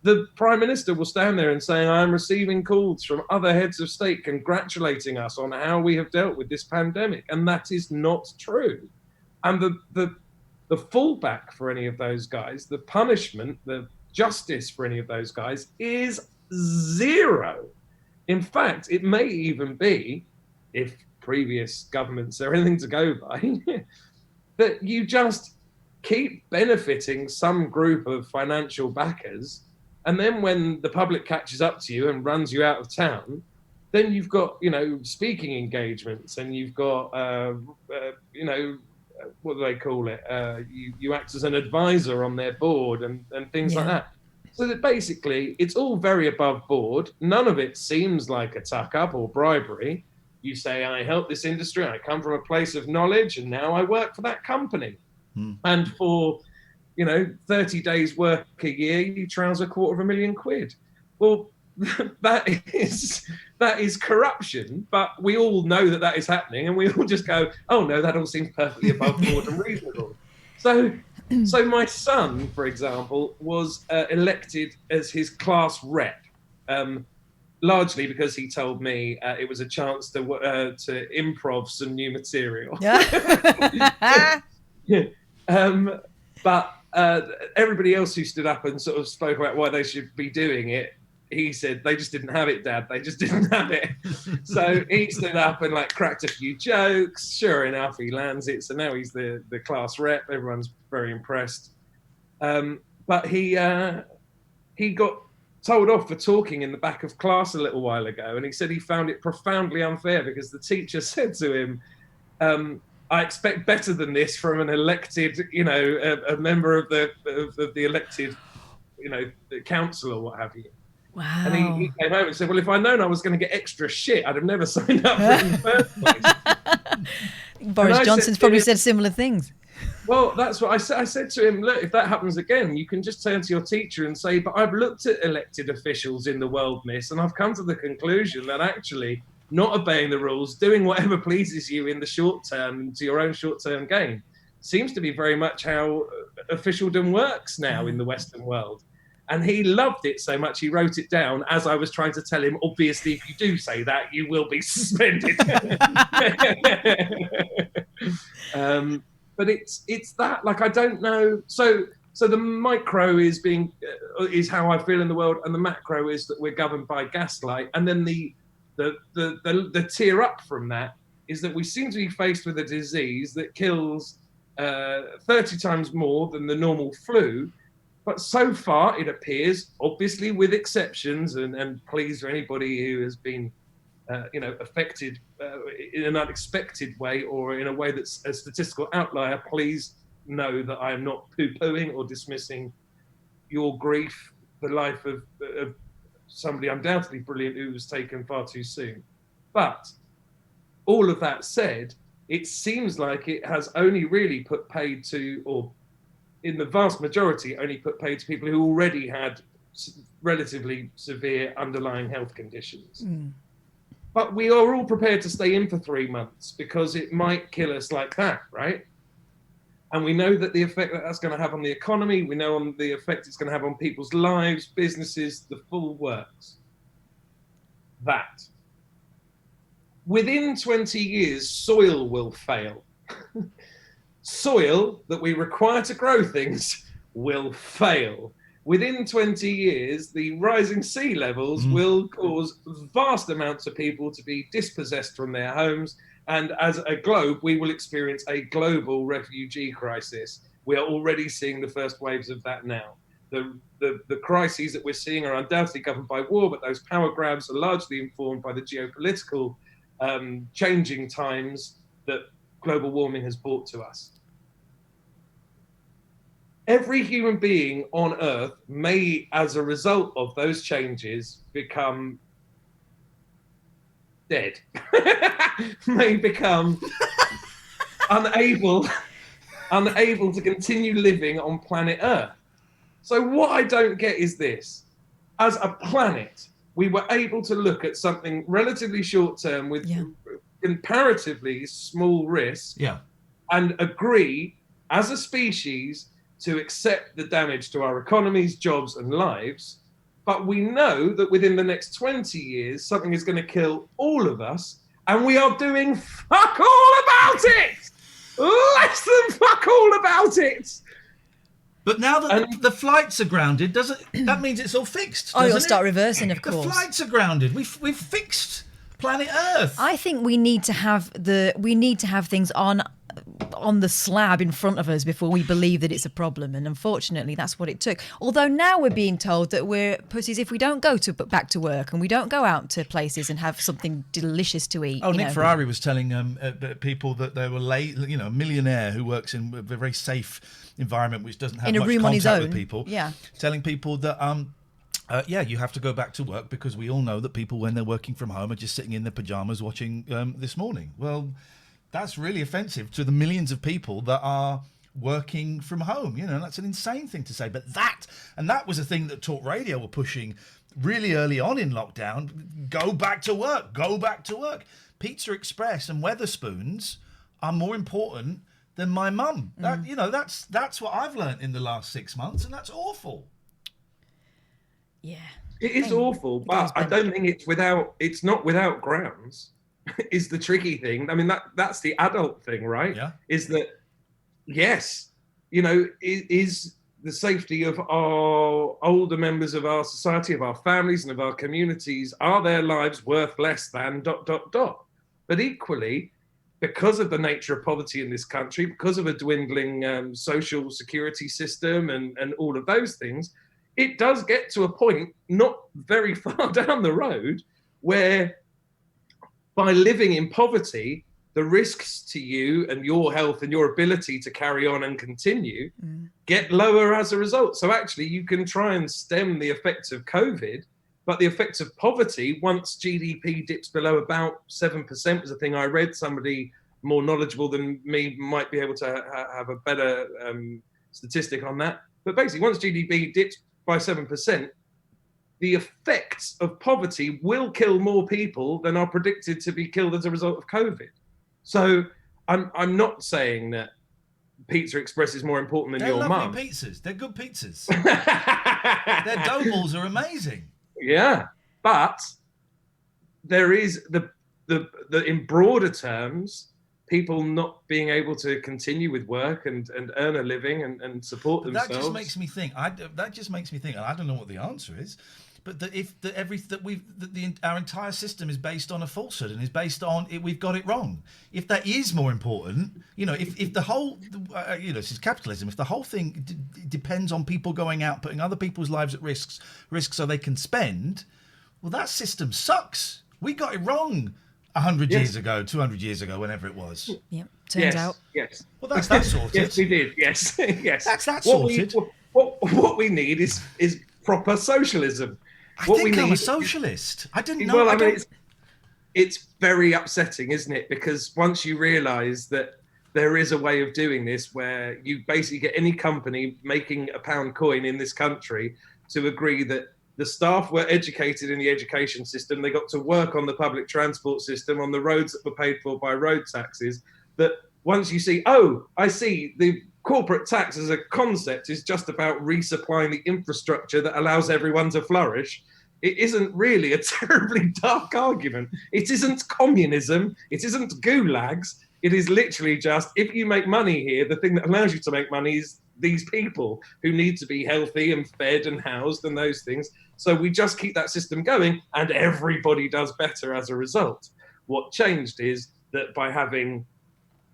The Prime Minister will stand there and say, "I am receiving calls from other heads of state congratulating us on how we have dealt with this pandemic," and that is not true. And the fallback for any of those guys, the punishment, the justice for any of those guys is zero. In fact, it may even be, if previous governments are anything to go by, that you just keep benefiting some group of financial backers, and then when the public catches up to you and runs you out of town, then you've got, speaking engagements, and you've got, what do they call it? You act as an advisor on their board and things like that. So that basically, it's all very above board. None of it seems like a tuck up or bribery. You say, I help this industry, I come from a place of knowledge, and now I work for that company. And for, 30 days work a year, you trouser £250,000. Well, that is corruption, but we all know that is happening, and we all just go, oh no, that all seems perfectly above board and reasonable. So my son, for example, was elected as his class rep, largely because he told me it was a chance to improv some new material. But everybody else who stood up and sort of spoke about why they should be doing it, he said, they just didn't have it, Dad. They just didn't have it. So he stood up and cracked a few jokes. Sure enough, he lands it. So now he's the class rep. Everyone's very impressed. But he got told off for talking in the back of class a little while ago. And he said he found it profoundly unfair because the teacher said to him, I expect better than this from an elected, a member of the elected, the council or what have you. Wow. And he came home and said, well, if I'd known I was going to get extra shit, I'd have never signed up for it in the first place. Boris Johnson's probably said similar things. Well, that's what I said. I said to him, look, if that happens again, you can just turn to your teacher and say, but I've looked at elected officials in the world, miss, and I've come to the conclusion that actually not obeying the rules, doing whatever pleases you in the short term to your own short-term gain, seems to be very much how officialdom works now in the Western world. And he loved it so much, he wrote it down as I was trying to tell him, obviously, if you do say that, you will be suspended. But it's that, I don't know. So the micro is how I feel in the world, and the macro is that we're governed by gaslight. And then the tier up from that is that we seem to be faced with a disease that kills 30 times more than the normal flu. But so far, it appears, obviously with exceptions, and please, for anybody who has been, affected in an unexpected way or in a way that's a statistical outlier, please know that I am not poo-pooing or dismissing your grief, the life of somebody undoubtedly brilliant who was taken far too soon. But all of that said, it seems like it has only really put paid to, or in the vast majority, only put paid to people who already had relatively severe underlying health conditions. But we are all prepared to stay in for 3 months because it might kill us like that, right? And we know that the effect that that's going to have on the economy, we know on the effect it's going to have on people's lives, businesses, the full works. That. Within 20 years, soil will fail. Soil that we require to grow things will fail. Within 20 years, the rising sea levels will cause vast amounts of people to be dispossessed from their homes. And as a globe, we will experience a global refugee crisis. We are already seeing the first waves of that now. The crises that we're seeing are undoubtedly governed by war, but those power grabs are largely informed by the geopolitical changing times that global warming has brought to us. Every human being on Earth may, as a result of those changes, become dead. May become unable to continue living on planet Earth. So what I don't get is this. As a planet, we were able to look at something relatively short-term with comparatively small risk and agree as a species to accept the damage to our economies, jobs, and lives. But we know that within the next 20 years, something is going to kill all of us, and we are doing fuck all about it! Less than fuck all about it! But now that the flights are grounded, that means it's all fixed? Oh, you'll start reversing, of course. The flights are grounded. We've fixed planet Earth. I think we need to have things on on the slab in front of us before we believe that it's a problem. And unfortunately, that's what it took. Although now we're being told that we're pussies if we don't go back to work and we don't go out to places and have something delicious to eat. Oh, Nick Ferrari was telling people that they were late, a millionaire who works in a very safe environment which doesn't have in a much room on his contact own. with people. Yeah. Telling people that you have to go back to work because we all know that people, when they're working from home, are just sitting in their pajamas watching This Morning. Well, that's really offensive to the millions of people that are working from home. That's an insane thing to say. But that was a thing that Talk Radio were pushing really early on in lockdown. Go back to work. Go back to work. Pizza Express and Weatherspoons are more important than my mum. That's what I've learnt in the last 6 months, and that's awful. Yeah. It is awful, but I don't think it's not without grounds. Is the tricky thing. I mean, that's the adult thing, right? Yeah. Is that, yes, is the safety of our older members of our society, of our families and of our communities, are their lives worth less than ... But equally, because of the nature of poverty in this country, because of a dwindling social security system and all of those things, it does get to a point not very far down the road where by living in poverty, the risks to you and your health and your ability to carry on and continue get lower as a result. So actually you can try and stem the effects of COVID, but the effects of poverty, once GDP dips below about 7%, was a thing I read. Somebody more knowledgeable than me might be able to have a better statistic on that. But basically, once GDP dips by 7%, the effects of poverty will kill more people than are predicted to be killed as a result of COVID. So I'm not saying that Pizza Express is more important than your mum. They're lovely pizzas. They're good pizzas. Their dough balls are amazing. Yeah, but there is the in broader terms, people not being able to continue with work and earn a living and support themselves. That just makes me think. And I don't know what the answer is, but our entire system is based on a falsehood and is based on it. We've got it wrong. If that is more important, if the whole, this is capitalism. If the whole thing depends on people going out, putting other people's lives at risk so they can spend, well, that system sucks. We got it wrong 100 years ago, 200 years ago, whenever it was. Yeah, turns out. Yes. Well, that's sorted. Yes, we did. Yes, yes. That's sorted. What we need is proper socialism. I'm a socialist. I didn't know. Well, I mean, it's very upsetting, isn't it? Because once you realise that there is a way of doing this where you basically get any company making a pound coin in this country to agree that the staff were educated in the education system, they got to work on the public transport system, on the roads that were paid for by road taxes, that once you see, I see the corporate tax as a concept is just about resupplying the infrastructure that allows everyone to flourish, it isn't really a terribly dark argument. It isn't communism. It isn't gulags. It is literally just, if you make money here, the thing that allows you to make money is these people who need to be healthy and fed and housed and those things. So we just keep that system going and everybody does better as a result. What changed is that by having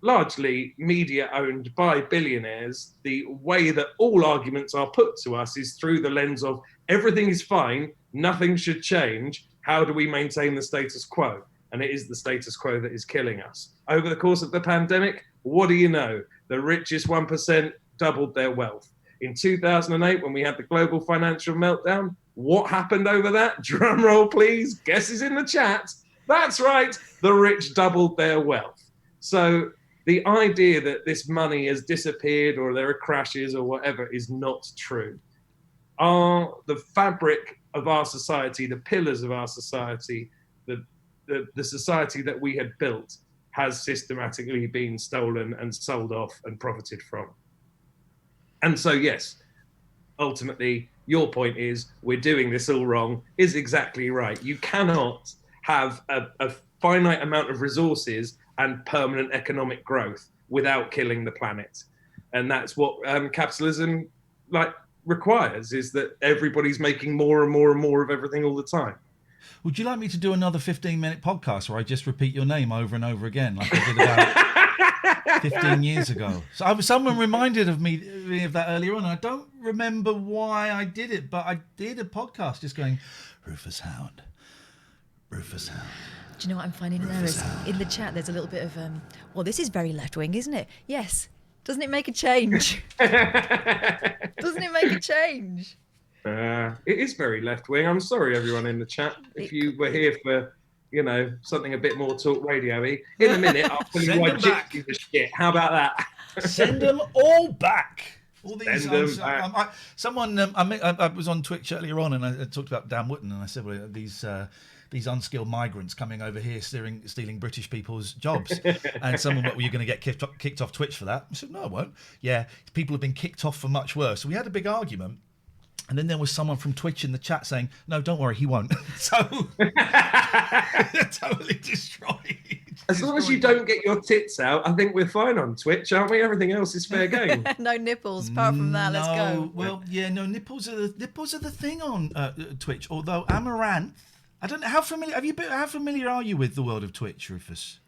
largely media owned by billionaires, the way that all arguments are put to us is through the lens of everything is fine, nothing should change, how do we maintain the status quo? And it is the status quo that is killing us. Over the course of the pandemic, what do you know? The richest 1% doubled their wealth. In 2008, when we had the global financial meltdown, what happened over that? Drum roll, please. Guess is in the chat. That's right. The rich doubled their wealth. So the idea that this money has disappeared or there are crashes or whatever is not true. The fabric of our society, the pillars of our society, the society that we had built has systematically been stolen and sold off and profited from. And so, yes, ultimately, your point is we're doing this all wrong is exactly right. You cannot have a finite amount of resources and permanent economic growth without killing the planet. And that's what capitalism requires, is that everybody's making more and more and more of everything all the time. Would you like me to do another 15-minute podcast where I just repeat your name over and over again, like I did about 15 years ago. So someone reminded me of that earlier on. I don't remember why I did it, but I did a podcast just going, Rufus Hound. Rufus Hound. Do you know what I'm finding in there is in the chat there's a little bit of well, this is very left wing, isn't it? Yes. Doesn't it make a change? Doesn't it make a change? It is very left wing. I'm sorry, everyone in the chat. If you were here for, something a bit more talk radio-y, in a minute I'll tell you why gypsies are shit. How about that? Send them all back. All these. Send them back. I was on Twitch earlier on, and I talked about Dan Wootton, and I said, well, these unskilled migrants coming over here stealing British people's jobs. And someone went, well, you're going to get kicked off Twitch for that. I said, no, I won't. Yeah, people have been kicked off for much worse. So we had a big argument. And then there was someone from Twitch in the chat saying, no, don't worry, he won't. So totally destroyed. As long as you don't get your tits out, I think we're fine on Twitch, aren't we? Everything else is fair game. No nipples. Apart from that, let's go. Well, yeah, no, nipples are the thing on Twitch. Although Amaranth, I don't know how familiar are you with the world of Twitch, Rufus?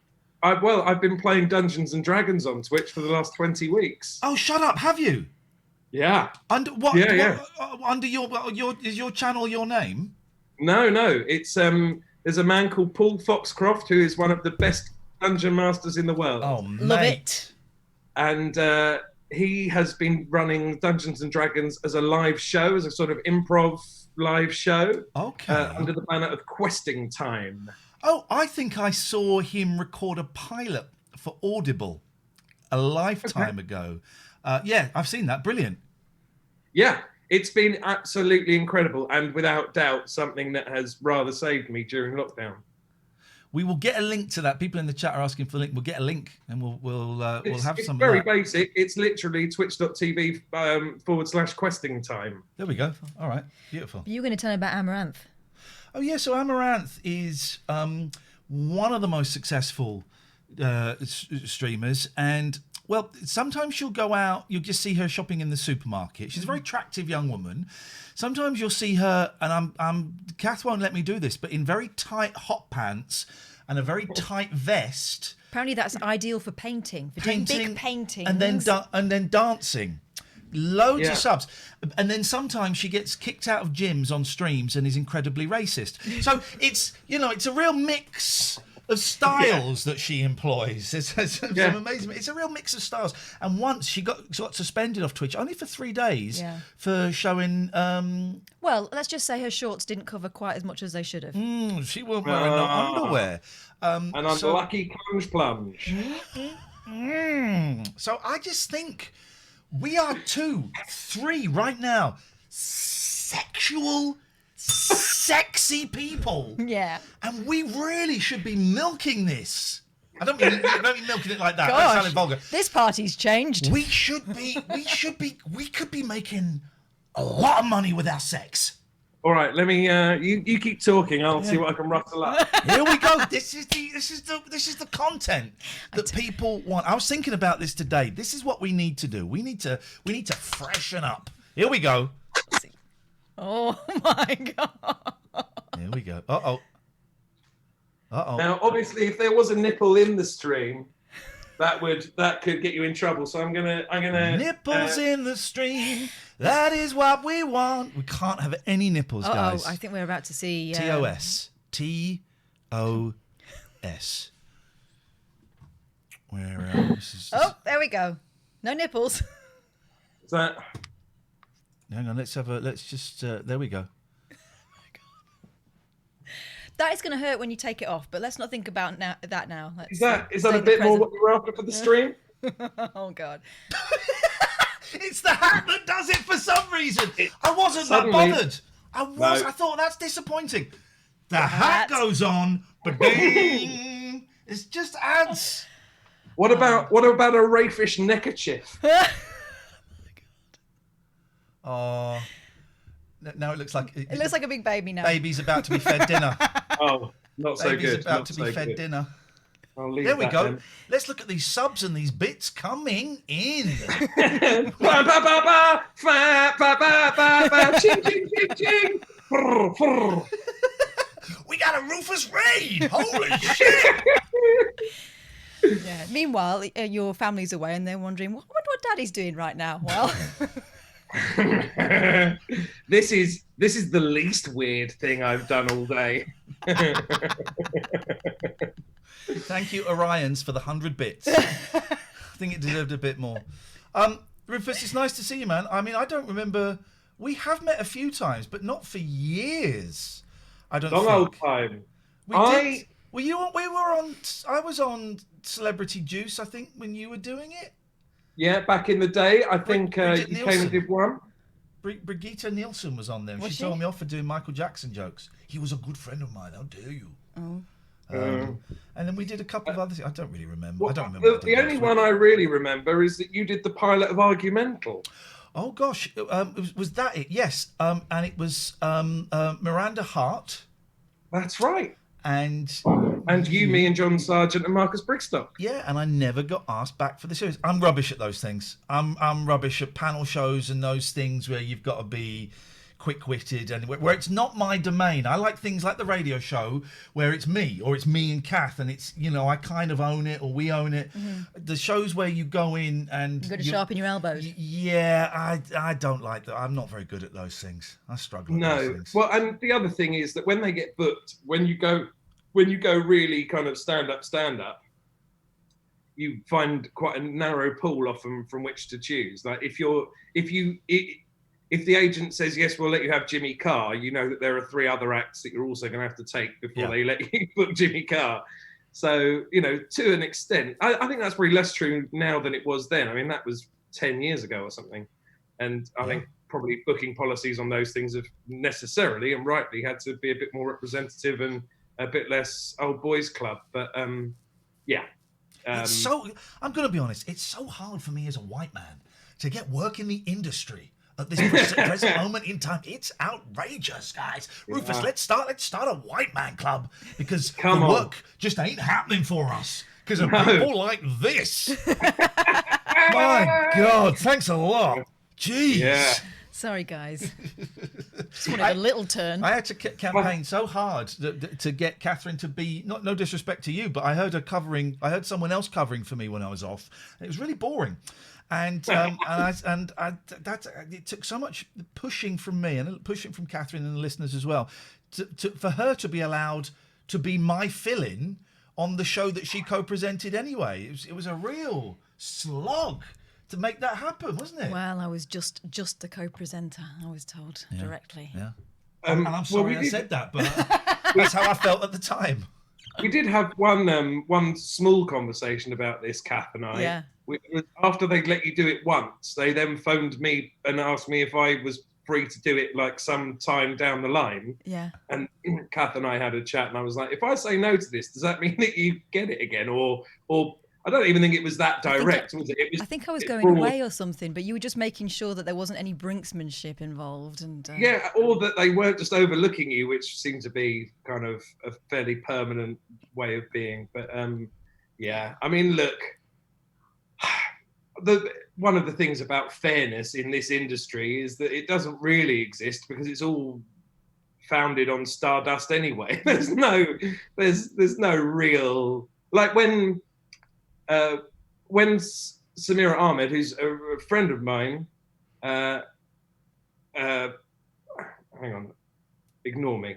I've been playing Dungeons and Dragons on Twitch for the last 20 weeks. Oh, shut up! Have you? Yeah. Under what? Yeah. Under your is your channel your name? No. It's there's a man called Paul Foxcroft who is one of the best dungeon masters in the world. Oh, love it. And he has been running Dungeons and Dragons as a live show, as a sort of improv live show. Okay. Under the banner of Questing Time. Oh, I think I saw him record a pilot for Audible a lifetime ago. Yeah, I've seen that. Brilliant. Yeah, it's been absolutely incredible, and without doubt, something that has rather saved me during lockdown. We will get a link to that. People in the chat are asking for a link. We'll get a link, and we'll have some. It's very basic. It's literally twitch.tv/questing time. There we go. All right, beautiful. You're going to tell me about Amaranth. Oh yeah, so Amaranth is one of the most successful streamers, and well, sometimes she'll go out, you'll just see her shopping in the supermarket. She's a very attractive young woman. Sometimes you'll see her, and Kath won't let me do this, but in very tight hot pants and a very tight vest. Apparently that's ideal for painting, doing big paintings. And then dancing. Loads of subs. And then sometimes she gets kicked out of gyms on streams and is incredibly racist. So it's a real mix of styles that she employs. It's some amazing. It's a real mix of styles. And once she got suspended off Twitch only for 3 days for showing. Well, let's just say her shorts didn't cover quite as much as they should have. She wasn't wearing no underwear. An unlucky plunge. So I just think we are 2, 3 right now. Sexy people. Yeah. And we really should be milking this. I don't mean milking it like that. Gosh, that sounded vulgar. This party's changed. We could be making a lot of money with our sex. All right, let me you keep talking, I'll see what I can rustle up. Here we go. This is the content that people want. I was thinking about this today. This is what we need to do. We need to freshen up. Here we go. Oh my god. Here we go. Uh-oh. Now, obviously, if there was a nipple in the stream, that could get you in trouble. So I'm gonna nipples in the stream. That is what we want. We can't have any nipples, guys. I think we're about to see TOS. Where else? Oh, there we go. No nipples. Is that? Hang on, let's just there we go. That is going to hurt when you take it off, but let's not think about that now. Is that a bit more what you were after for the stream? Oh god. It's the hat that does it for some reason. I wasn't that bothered. I thought that's disappointing. The hat goes on, but ding. It's just ads. What about a rayfish neckerchief? Oh, now it looks like it looks like a big baby now. Baby's about to be fed dinner. Oh, not so good. Baby's about to be fed dinner. There we go. Then. Let's look at these subs and these bits coming in. Ching, ching, ching, ching. We got a Rufus raid. Holy shit. Yeah. Meanwhile, your family's away and they're wondering, what Daddy's doing right now? Well, this is the least weird thing I've done all day. Thank you, Orions, for the 100 bits. I think it deserved a bit more. Rufus, it's nice to see you, man. I mean, I don't remember. We have met a few times, but not for years. I don't Long think. old time. We were on. I was on Celebrity Juice, I think, when you were doing it. Yeah, back in the day, I think you came and did one. Brigitte Nielsen was on there. Was She told me off for doing Michael Jackson jokes. He was a good friend of mine. How dare you? oh. And then we did a couple of other things. I don't really remember. Well, I don't remember. the only one I really remember is that you did the pilot of Argumental. Oh gosh, was that it? Yes, and it was Miranda Hart. That's right. And you, me, and John Sargent and Marcus Brigstock. Yeah, and I never got asked back for the series. I'm rubbish at those things. I'm rubbish at panel shows and those things where you've got to be quick-witted and where it's not my domain. I like things like the radio show where it's me or it's me and Kath and it's, I kind of own it or we own it. Mm-hmm. The shows where you go in and you've got to sharpen your elbows. Yeah, I don't like that. I'm not very good at those things. I struggle at those things. Well, and the other thing is that when they get booked, when you go really kind of stand up, you find quite a narrow pool often from which to choose. Like if the agent says, yes, we'll let you have Jimmy Carr, you know that there are 3 other acts that you're also going to have to take before they let you book Jimmy Carr. So, to an extent, I think that's probably less true now than it was then. I mean, that was 10 years ago or something. And I think probably booking policies on those things have necessarily and rightly had to be a bit more representative and a bit less old boys club. But, yeah. It's I'm going to be honest, it's so hard for me as a white man to get work in the industry. At this present moment in time, it's outrageous, guys. Rufus, let's start a white man club because work just ain't happening for us because of people like this. My God, thanks a lot. Jeez. Yeah. Sorry, guys. Just wanted a little turn. I had to campaign so hard to get Katherine to be no disrespect to you, but I heard someone else covering for me when I was off. It was really boring. And it took so much pushing from me and pushing from Katherine and the listeners as well, for her to be allowed to be my fill-in on the show that she co-presented anyway. It was a real slog to make that happen, wasn't it? Well, I was just the co-presenter, I was told directly. Yeah. And I'm sorry I said that, but that's how I felt at the time. We did have one small conversation about this, Kath and I. Yeah. After they'd let you do it once, they then phoned me and asked me if I was free to do it like some time down the line. Yeah. And Kath and I had a chat and I was like, if I say no to this, does that mean that you get it again? Or I don't even think it was that direct, was it? I think I was going away or something, but you were just making sure that there wasn't any brinksmanship involved. And yeah, or that they weren't just overlooking you, which seemed to be kind of a fairly permanent way of being. But yeah, I mean, look, one of the things about fairness in this industry is that it doesn't really exist because it's all founded on stardust anyway. There's no real, like when Samira Ahmed, who's a friend of mine, hang on, ignore me.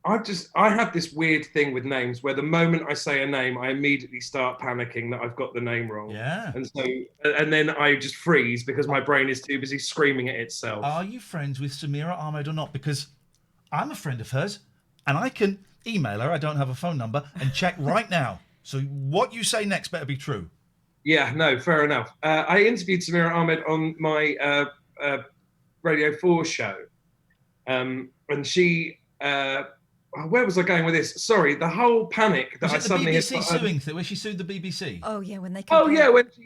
I have this weird thing with names where the moment I say a name, I immediately start panicking that I've got the name wrong. Yeah. And then I just freeze because my brain is too busy screaming at itself. Are you friends with Samira Ahmed or not? Because I'm a friend of hers and I can email her. I don't have a phone number and check right now. So what you say next better be true. Yeah, no, fair enough. I interviewed Samira Ahmed on my Radio 4 show. And she... where was I going with this? Sorry, the whole panic that I suddenly... Was it the BBC suing thing, where she sued the BBC? Oh, yeah, when they...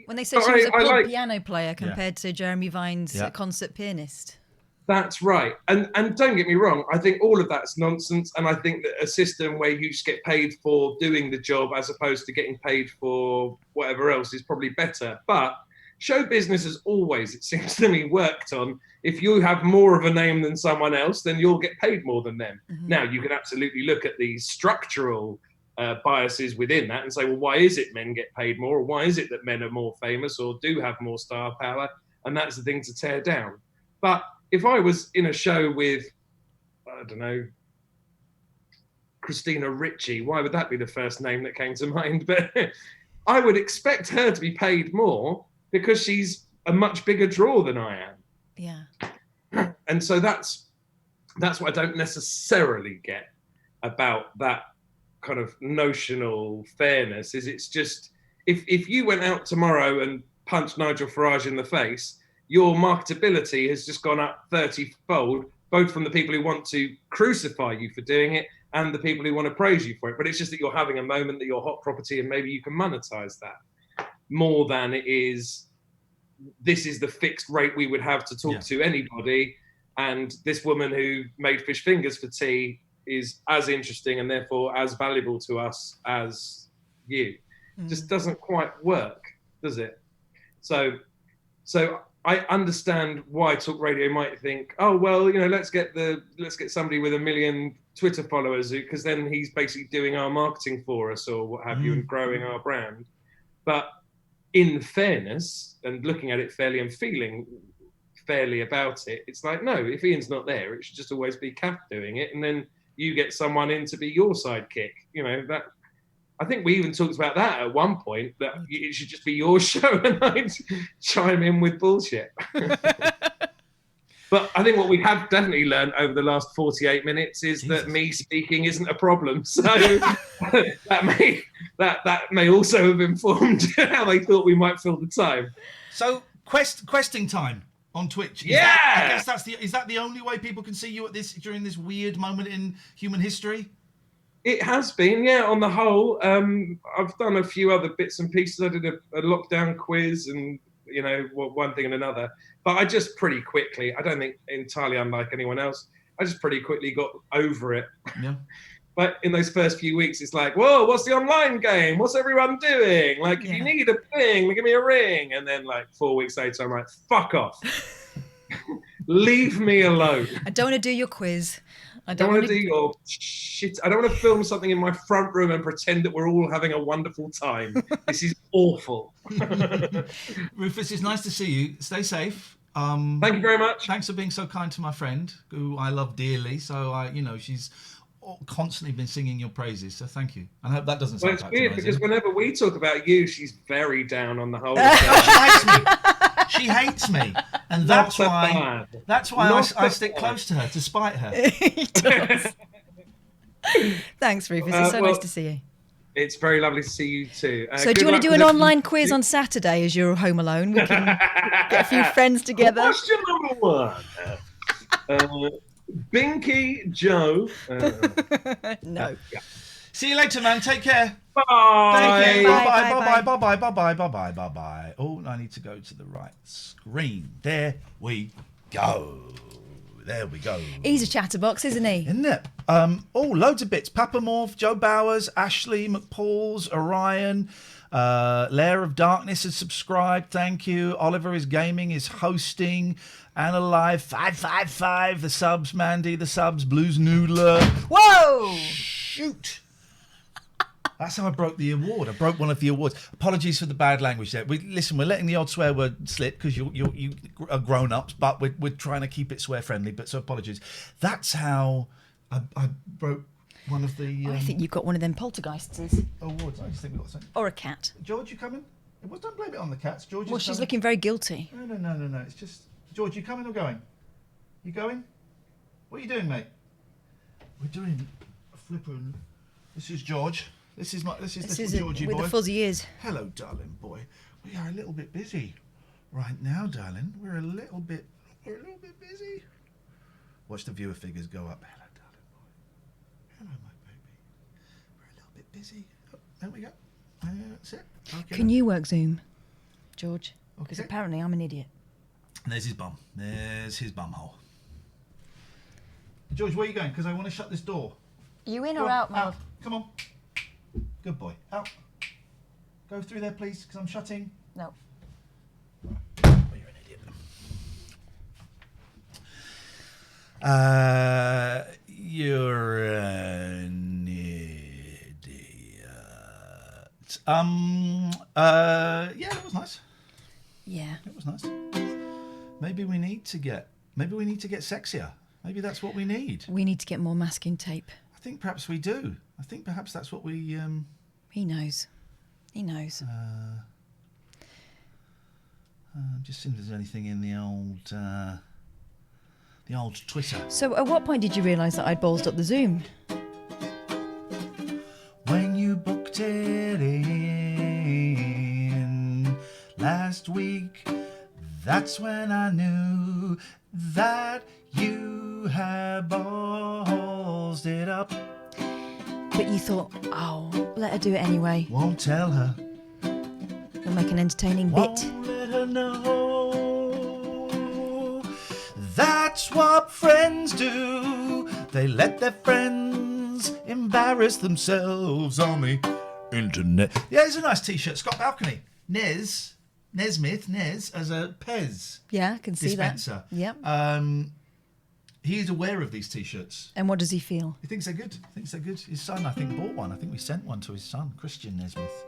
when they said she was a pub piano player compared to Jeremy Vine's concert pianist. That's right. And don't get me wrong, I think all of that's nonsense. And I think that a system where you just get paid for doing the job as opposed to getting paid for whatever else is probably better. But show business has always, it seems to me, worked on if you have more of a name than someone else, then you'll get paid more than them. Mm-hmm. Now, you can absolutely look at the structural biases within that and say, well, why is it men get paid more? Or why is it that men are more famous or do have more star power? And that's the thing to tear down. But if I was in a show with, I don't know, Christina Ricci, why would that be the first name that came to mind? But I would expect her to be paid more because she's a much bigger draw than I am. Yeah. And so that's what I don't necessarily get about that kind of notional fairness. Is it's just, if you went out tomorrow and punched Nigel Farage in the face, your marketability has just gone up 30-fold, both from the people who want to crucify you for doing it and the people who want to praise you for it. But it's just that you're having a moment, that you're hot property, and maybe you can monetize that more than it is, this is the fixed rate we would have to talk to anybody. And this woman who made fish fingers for tea is as interesting and therefore as valuable to us as you. Just doesn't quite work, does it? So I understand why talk radio might think, oh well, let's get somebody with 1 million Twitter followers, because then he's basically doing our marketing for us or what have you, and growing our brand. But in fairness, and looking at it fairly and feeling fairly about it, it's like, no, if Ian's not there, it should just always be Kath doing it, and then you get someone in to be your sidekick. That. I think we even talked about that at one point, that it should just be your show and I'd chime in with bullshit. But I think what we have definitely learned over the last 48 minutes is that me speaking isn't a problem. So that may also have informed how they thought we might fill the time. So questing time on Twitch. I guess is that the only way people can see you during this weird moment in human history? It has been, on the whole. I've done a few other bits and pieces. I did a lockdown quiz and, one thing and another. But I just pretty quickly, I don't think entirely unlike anyone else, I just pretty quickly got over it. Yeah. But in those first few weeks, it's like, whoa, what's the online game? What's everyone doing? Like, if you need a thing, give me a ring. And then 4 weeks later, I'm like, fuck off. Leave me alone. I don't want to do your quiz. I don't want to do your shit. I don't want to film something in my front room and pretend that we're all having a wonderful time. This is awful. Rufus, it's nice to see you. Stay safe. Thank you very much. Thanks for being so kind to my friend, who I love dearly. So she's constantly been singing your praises. So thank you. I hope that doesn't sound it's weird because whenever we talk about you, she's very down on the whole. She hates me, and that's why I stick close to her to spite her. He does. Thanks, Rufus. It's so nice to see you. It's very lovely to see you too. So do you want to do an online quiz on Saturday as you're home alone? We can get a few friends together. Question number 1. Binky Joe. No. Yeah. See you later, man. Take care. Bye. Thank you. Bye. Oh, I need to go to the right screen. There we go. He's a chatterbox, isn't he? Isn't it? Loads of bits. Papamorph, Joe Bowers, Ashley McPauls, Orion, Lair of Darkness has subscribed. Thank you. Oliver is Gaming is hosting. Anna Live 555. The subs, Mandy. The subs, Blues Noodler. Whoa! Shoot. That's how I broke the award. I broke one of the awards. Apologies for the bad language there. We're letting the odd swear word slip because you are grown-ups, but we're trying to keep it swear-friendly. But so apologies. That's how I broke one of the... I think you've got one of them poltergeists. Awards. I just think we've got something. Or a cat. George, you coming? Don't blame it on the cats. George is she's looking very guilty. No. It's just... George, you coming or going? You going? What are you doing, mate? We're doing a flipper. This is George. This is little Georgie boy. With the fuzzy ears. Hello, darling boy. We are a little bit busy right now, darling. We're a little bit busy. Watch the viewer figures go up. Hello, darling boy. Hello, my baby. We're a little bit busy. Oh, there we go. That's it. Okay. Can you work Zoom, George? Because apparently I'm an idiot. There's his bum. There's his bum hole. George, where are you going? Because I want to shut this door. You in or out, Mal? Come on. Good boy. Out. Go through there, please, because I'm shutting. No. Oh, you're an idiot. You're an idiot. Yeah, that was nice. Yeah. It was nice. Maybe we need to get sexier. Maybe that's what we need. We need to get more masking tape. I think perhaps we do. I think perhaps that's what we. He knows. He knows. Just seeing if there's anything in the old Twitter. So, at what point did you realise that I'd ballsed up the Zoom? When you booked it in last week, that's when I knew that you had ballsed it up. But you thought, oh, let her do it anyway. Won't tell her. We'll make an entertaining bit. Won't let her know. That's what friends do. They let their friends embarrass themselves on the internet. Yeah, it's a nice T-shirt. Scott Balcony. Nez as a Pez Yeah, I can see dispenser. that. Yep. He is aware of these T-shirts. And what does he feel? He thinks they're good. His son, I think, bought one. I think we sent one to his son, Christian Nesmith.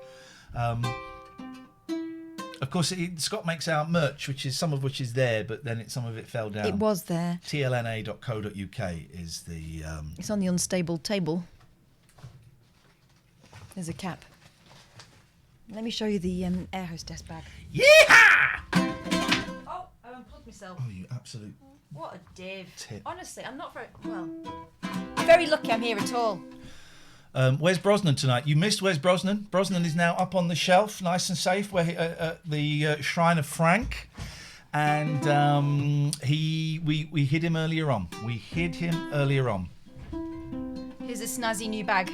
Of course, Scott makes our merch, some of which is there, but then some of it fell down. It was there. tlna.co.uk is the... It's on the unstable table. There's a cap. Let me show you the air hostess bag. Yeehaw! Oh, I unplugged myself. Oh, you absolute... What a div. Tip. Honestly, I'm not very lucky I'm here at all. Where's Brosnan tonight? You missed Where's Brosnan? Brosnan is now up on the shelf, nice and safe, where at the Shrine of Frank. And we hid him earlier on. Here's a snazzy new bag.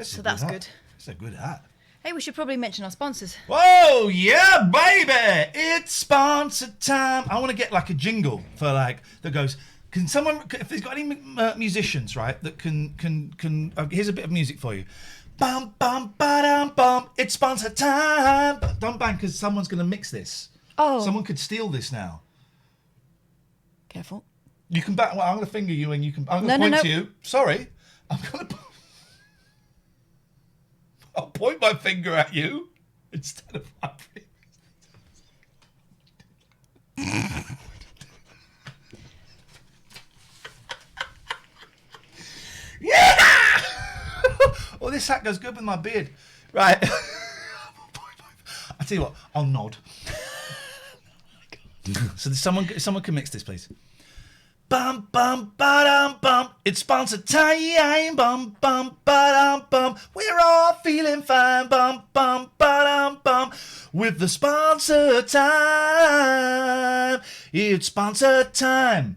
So that's good. That's a good hat. Hey, we should probably mention our sponsors. Whoa, yeah, baby! It's sponsor time. I want to get like a jingle for like that goes. Can someone, if there's got any musicians, right, that can here's a bit of music for you. Bum bum ba dum bum. It's sponsor time. Don't bang, because someone's gonna mix this. Oh. Someone could steal this now. Careful. You can back. Well, I'm gonna finger you, and you can. I'm gonna point to you. Sorry, I'm gonna. I'll point my finger at you instead of my finger. Yeah! Oh, this hat goes good with my beard. Right. I tell you what, I'll nod. So someone can mix this, please. Bum bum ba dum bum. It's sponsor time. Bum bum ba dum bum. We're all feeling fine. Bum bum ba dum bum. With the sponsor time. It's sponsor time.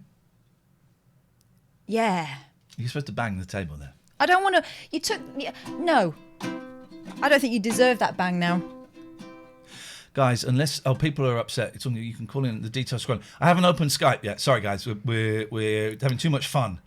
Yeah. You're supposed to bang the table there. I don't want to. No. I don't think you deserve that bang now. Guys, unless people are upset, it's only you can call in the details scrolling. I haven't opened Skype yet. Sorry, guys, we're having too much fun.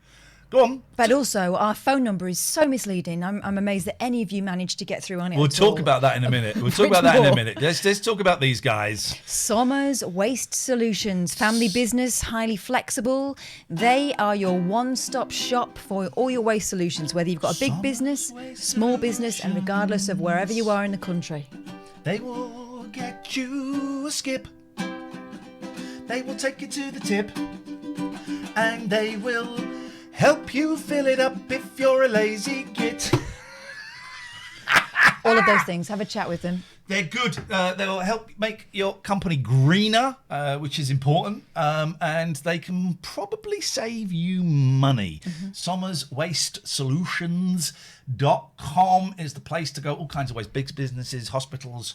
Go on. But also, our phone number is so misleading. I'm amazed that any of you managed to get through on it. We'll talk about that in a minute. Let's talk about these guys. Somers Waste Solutions, family business, highly flexible. They are your one-stop shop for all your waste solutions, whether you've got a big business, small business, and regardless of wherever you are in the country. They will get you a skip. They will take you to the tip. And they will help you fill it up if you're a lazy git. All of those things. Have a chat with them. They're good. They'll help make your company greener, which is important. And they can probably save you money. Mm-hmm. SommersWasteSolutions.com is the place to go. All kinds of ways. Big businesses, hospitals,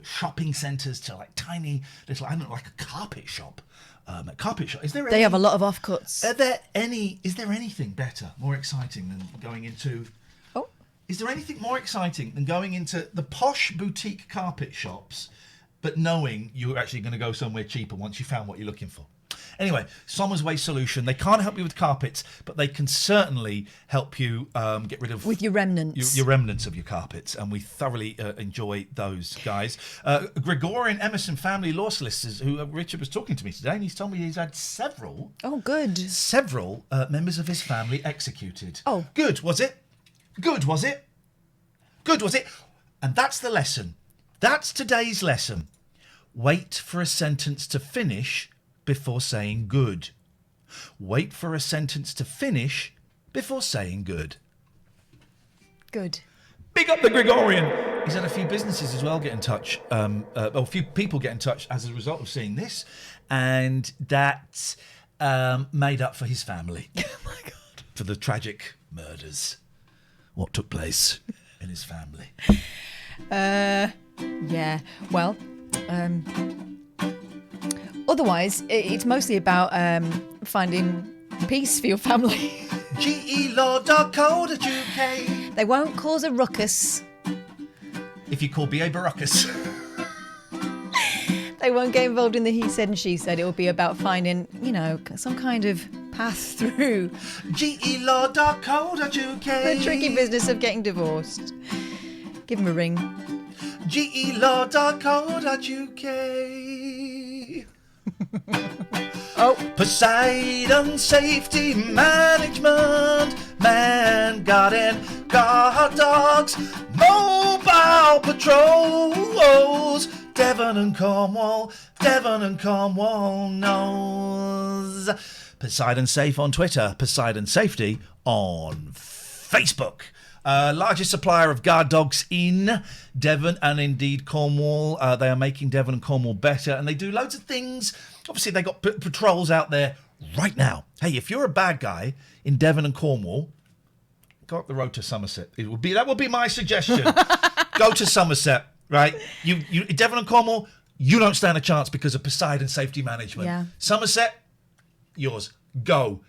shopping centres to like tiny little, I don't know, like a carpet shop. Is there? They have a lot of offcuts. Is there anything better, more exciting than going into? Oh, is there anything more exciting than going into the posh boutique carpet shops, but knowing you're actually going to go somewhere cheaper once you found what you're looking for? Anyway, Sommer's Way Solution. They can't help you with carpets, but they can certainly help you get rid of... With your remnants. Your remnants of your carpets, and we thoroughly enjoy those guys. Gregorian Emerson family law solicitors, who Richard was talking to me today, and he's told me he's had several... Oh, good. Several members of his family executed. Oh. Good, was it? Good, was it? Good, was it? And that's the lesson. That's today's lesson. Wait for a sentence to finish before saying good. Wait for a sentence to finish before saying good. Good. Big up the Gregorian. He's had a few businesses as well get in touch, a few people get in touch as a result of seeing this, and that made up for his family. Oh my God. For the tragic murders. What took place in his family. Yeah, well, otherwise, it's mostly about finding peace for your family. GElaw.co.uk. They won't cause a ruckus. If you call BA Baracus. They won't get involved in the he said and she said. It will be about finding, some kind of path through GElaw.co.uk. the tricky business of getting divorced. Give them a ring. GElaw.co.uk. Oh. Poseidon Safety Management, Man Garden, Guard Dogs, Mobile Patrols, Devon and Cornwall knows. Poseidon Safe on Twitter, Poseidon Safety on Facebook. Largest supplier of guard dogs in Devon and indeed Cornwall. They are making Devon and Cornwall better, and they do loads of things. Obviously, they got patrols out there right now. Hey, if you're a bad guy in Devon and Cornwall, go up the road to Somerset. That would be my suggestion. Go to Somerset, right? You Devon and Cornwall, you don't stand a chance because of Poseidon Safety Management. Yeah. Somerset, yours. Go.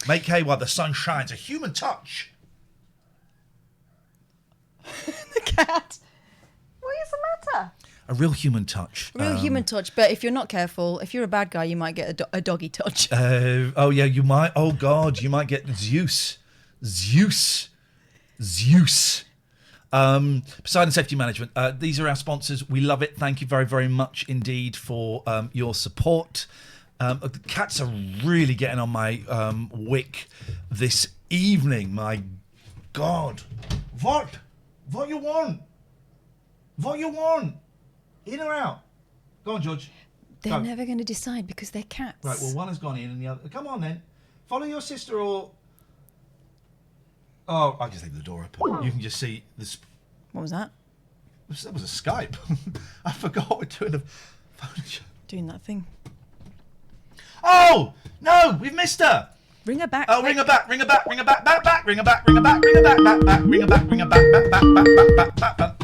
Make hay while the sun shines. A human touch. The cat. What is the matter? A real human touch. Human touch, but if you're not careful, if you're a bad guy, you might get a doggy touch. Oh yeah, you might. Oh God, you might get Zeus. Poseidon Safety Management. These are our sponsors. We love it. Thank you very, very much indeed for your support. The cats are really getting on my wick this evening. My God, what you want? In or out? Go on, George. They're never going to decide because they're cats. Right, well, one has gone in and the other... Come on, then. Follow your sister or... Oh, I just leave the door open. You can just see this... What was that? That was a Skype. I forgot we're doing a phone show. Doing that thing. Oh! No! We've missed her! Ring her back. Oh, ring her back, back, back, ring her back, back, back, ring her back, ring her back, back.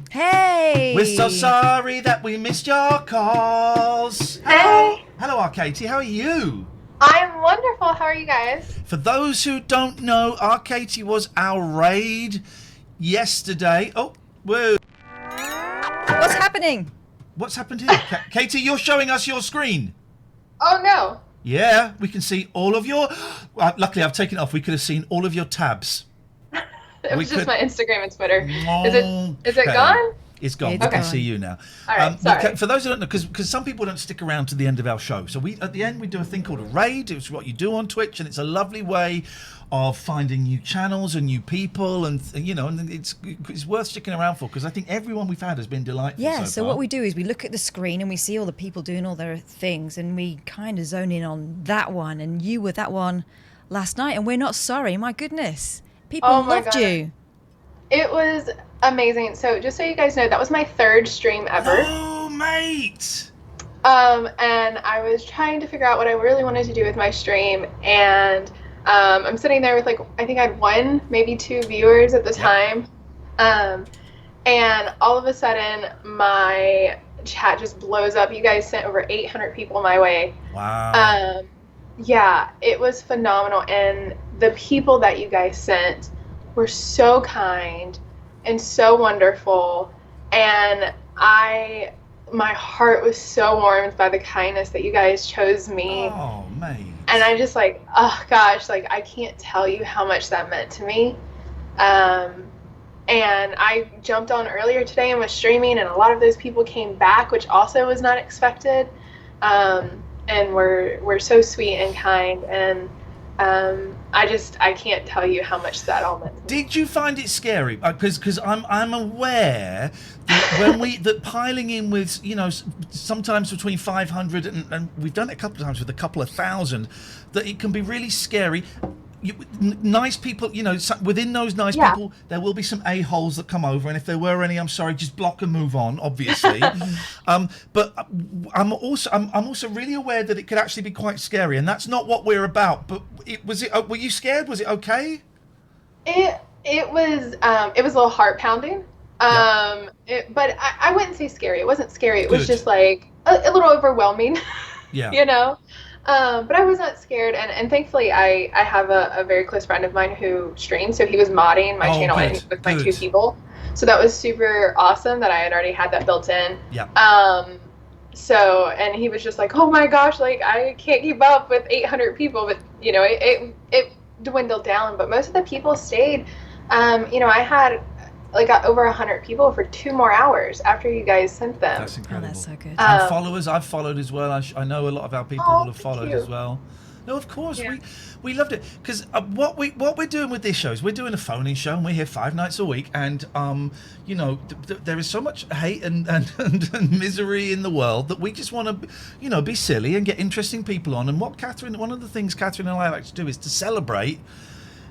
Hey! We're so sorry that we missed your calls. Hey! Hello, Arkatie. How are you? I'm wonderful. How are you guys? For those who don't know, Arkatie was our raid yesterday. Oh, whoa. What's happening? What's happened here? Katie, you're showing us your screen. Oh, no. Yeah, we can see all of your... luckily, I've taken it off. We could have seen all of your tabs. It was just my Instagram and Twitter. Is it gone? It's gone. It's We can gone. see you now. All right, sorry. For those who don't know, because some people don't stick around to the end of our show. So at the end, we do a thing called a raid. It's what you do on Twitch, and it's a lovely way of finding new channels and new people, and it's worth sticking around for, because I think everyone we've had has been delightful. Yeah, so what far. we do is we look at the screen and we see all the people doing all their things, and we kind of zone in on that one, and you were that one last night, and we're not sorry. My goodness. People Oh my loved God. you. It was amazing. So just so you guys know, that was my third stream ever. Oh, mate! And I was trying to figure out what I really wanted to do with my stream, and I'm sitting there with I think I had 1, maybe 2 viewers at the time. And all of a sudden my chat just blows up. You guys sent over 800 people my way. Wow. Yeah, it was phenomenal. And the people that you guys sent were so kind and so wonderful. And I my heart was so warmed by the kindness that you guys chose me. Oh, mate. And I just like, oh gosh, like I can't tell you how much that meant to me. And I jumped on earlier today and was streaming, and a lot of those people came back, which also was not expected. And were so sweet and kind, and I can't tell you how much that all meant to me. Did you find it scary? Because I'm aware that that piling in with, you know, sometimes between 500 and we've done it a couple of times with a couple of thousand, that it can be really scary. Nice people, you know, within those nice people, there will be some a-holes that come over, and if there were any, I'm sorry, just block and move on, obviously. But I'm also really aware that it could actually be quite scary, and that's not what we're about. But were you scared? Was it okay? It was a little heart pounding. But I wouldn't say scary. It wasn't scary. It was just like a little overwhelming. Yeah. You know. But I was not scared, and thankfully I have a very close friend of mine who streams, so he was modding my channel with my 2 people. So that was super awesome that I had already had that built in. Yeah. So, and he was just like, oh my gosh, like I can't keep up with 800 people, but you know, it dwindled down, but most of the people stayed. You know, I had got over 100 people for 2 more hours after you guys sent them. That's incredible. Oh, that's so good. And followers, I've followed as well. I know a lot of our people will have followed as well. No, of course, we loved it, because what we're doing with this show is we're doing a phone-in show, and we're here 5 nights a week, and you know, there is so much hate and misery in the world that we just want to, you know, be silly and get interesting people on. And one of the things Katherine and I like to do is to celebrate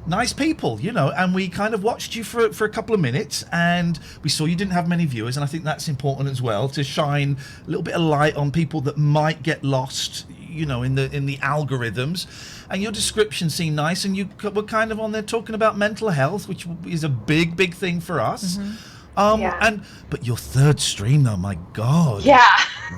nice people, you know, and we kind of watched you for a couple of minutes, and we saw you didn't have many viewers, and I think that's important as well, to shine a little bit of light on people that might get lost, you know, in the algorithms. And your description seemed nice, and you were kind of on there talking about mental health, which is a big thing for us. But your 3rd stream though, my God. Yeah.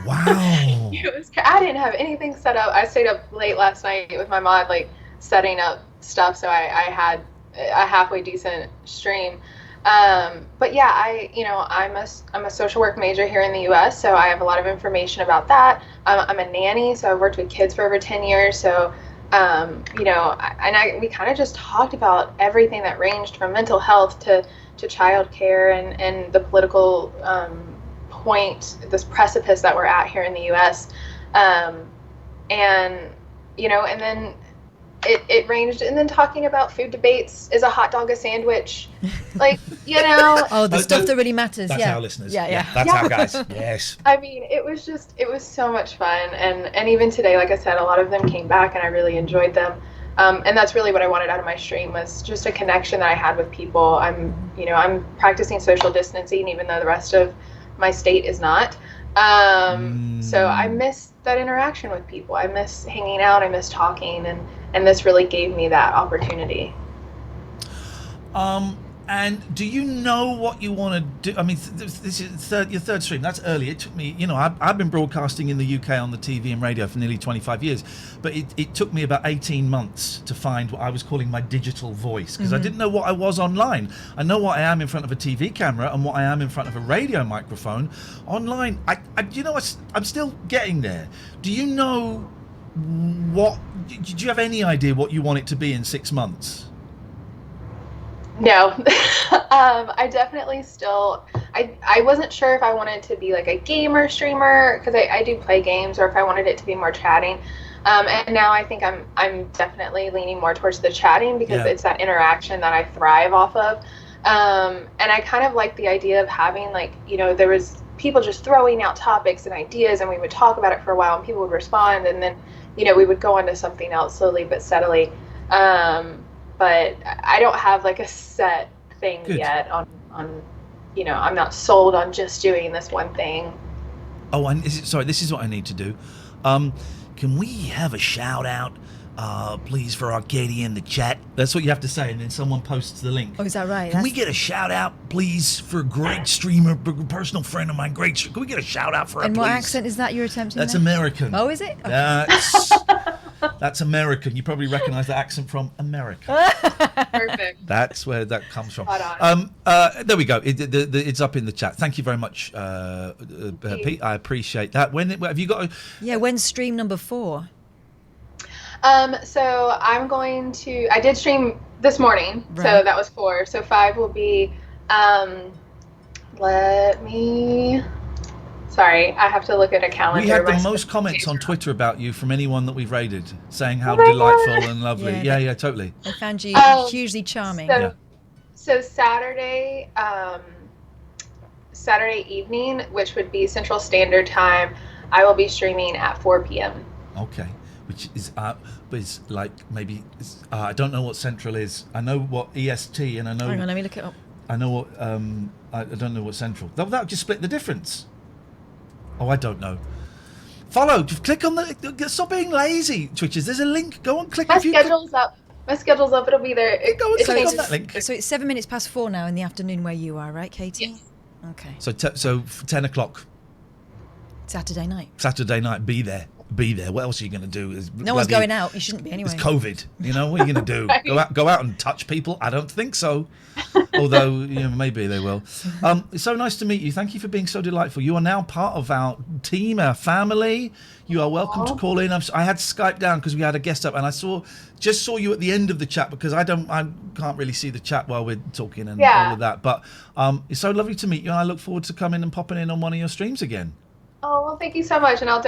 Wow. I didn't have anything set up. I stayed up late last night with my mod, like setting up stuff, so I had a halfway decent stream. But yeah, I'm a social work major here in the U.S., so I have a lot of information about that. I'm a nanny, so I've worked with kids for over 10 years. So, you know, we kind of just talked about everything that ranged from mental health to childcare and the political point, this precipice that we're at here in the U.S. And you know, and then it ranged, and then talking about food debates. Is a hot dog a sandwich? Like, you know. Oh, the stuff that really matters. That's our listeners. Yeah. That's our guys. Yes. I mean, it was so much fun, and even today, like I said, a lot of them came back, and I really enjoyed them. And that's really what I wanted out of my stream, was just a connection that I had with people. I'm practicing social distancing, even though the rest of my state is not. So I miss that interaction with people. I miss hanging out. I miss talking, and this really gave me that opportunity. And do you know what you want to do? I mean, this is your 3rd stream. That's early. It took me, you know, I've been broadcasting in the UK on the TV and radio for nearly 25 years, but it took me about 18 months to find what I was calling my digital voice, because I didn't know what I was online. I know what I am in front of a TV camera and what I am in front of a radio microphone. Online, I'm still getting there. Do you know did you have any idea what you want it to be in 6 months? No. I definitely still, I wasn't sure if I wanted to be like a gamer streamer, because I do play games, or if I wanted it to be more chatting. And now I think I'm definitely leaning more towards the chatting, because it's that interaction that I thrive off of. And I kind of like the idea of having, like, you know, there was people just throwing out topics and ideas, and we would talk about it for a while, and people would respond, and then, you know, we would go on to something else slowly but steadily. But I don't have like a set thing yet on, you know, I'm not sold on just doing this one thing. Oh, and sorry, this is what I need to do. Can we have a shout out, please, for Arcadia in the chat? That's what you have to say, and then someone posts the link. Oh, is that right? Can we get a shout out, please, for a great streamer, personal friend of mine, Can we get a shout out for her, And please? what accent is that you're attempting? That's there? American. Oh, is it? Okay. That's That's American. You probably recognise that accent from America. Perfect. That's where that comes from. Spot on. There we go. It's up in the chat. Thank you very much, Pete. I appreciate that. When have you got? Yeah, when's stream number 4? So I'm going to. I did stream this morning, so Right. that was 4. So 5 will be. Let me. Sorry, I have to look at a calendar. We had the My most comments on Twitter about you from anyone that we've raided, saying how Oh my delightful God. and lovely. Yeah, Yeah, totally. I found you Oh, hugely charming. So, Yeah. so Saturday evening, which would be Central Standard Time, I will be streaming at 4 p.m. Okay, which is like maybe I don't know what Central is. I know what EST, and I know. Hang on, let me look it up. I know what I don't know what Central. That would just split the difference. Oh, I don't know. Follow. Just click on the. Stop being lazy, Twitches. There's a link. Go and click. My if you schedule's up. My schedule's up. It'll be there. Go and It click on changes. that link. So it's 7 minutes past 4 now in the afternoon where you are, right, Katie? Yes. Okay. So 10 o'clock Saturday night. Saturday night. Be there. What else are you going to do? No one's going out. You shouldn't be anyway. It's COVID. You know what are you going to do? Right. Go out and touch people? I don't think so. Although maybe they will. It's so nice to meet you. Thank you for being so delightful. You are now part of our team, our family. You are welcome to call in. I had Skype down because we had a guest up, and I just saw you at the end of the chat because I can't really see the chat while we're talking and all of that. But it's so lovely to meet you, and I look forward to coming and popping in on one of your streams again. Oh, well, thank you so much. And I'm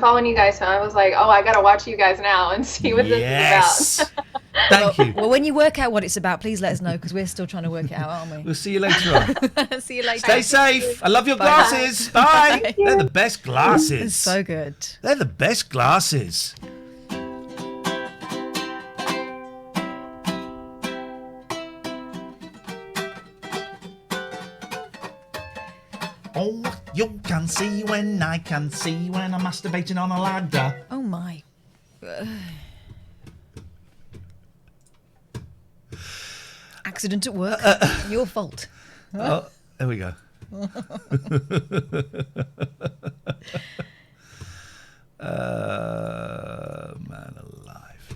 following you guys, so I was like, I got to watch you guys now and see what this is about. Thank you. Well, when you work out what it's about, please let us know because we're still trying to work it out, aren't we? We'll see you later on. See you later. Stay safe. I love your glasses. Bye. They're the best glasses. It's so good. They're the best glasses. Oh, you can see when I can see when I'm masturbating on a ladder. Oh my. Accident at work. Your fault. Oh, there we go. Man alive.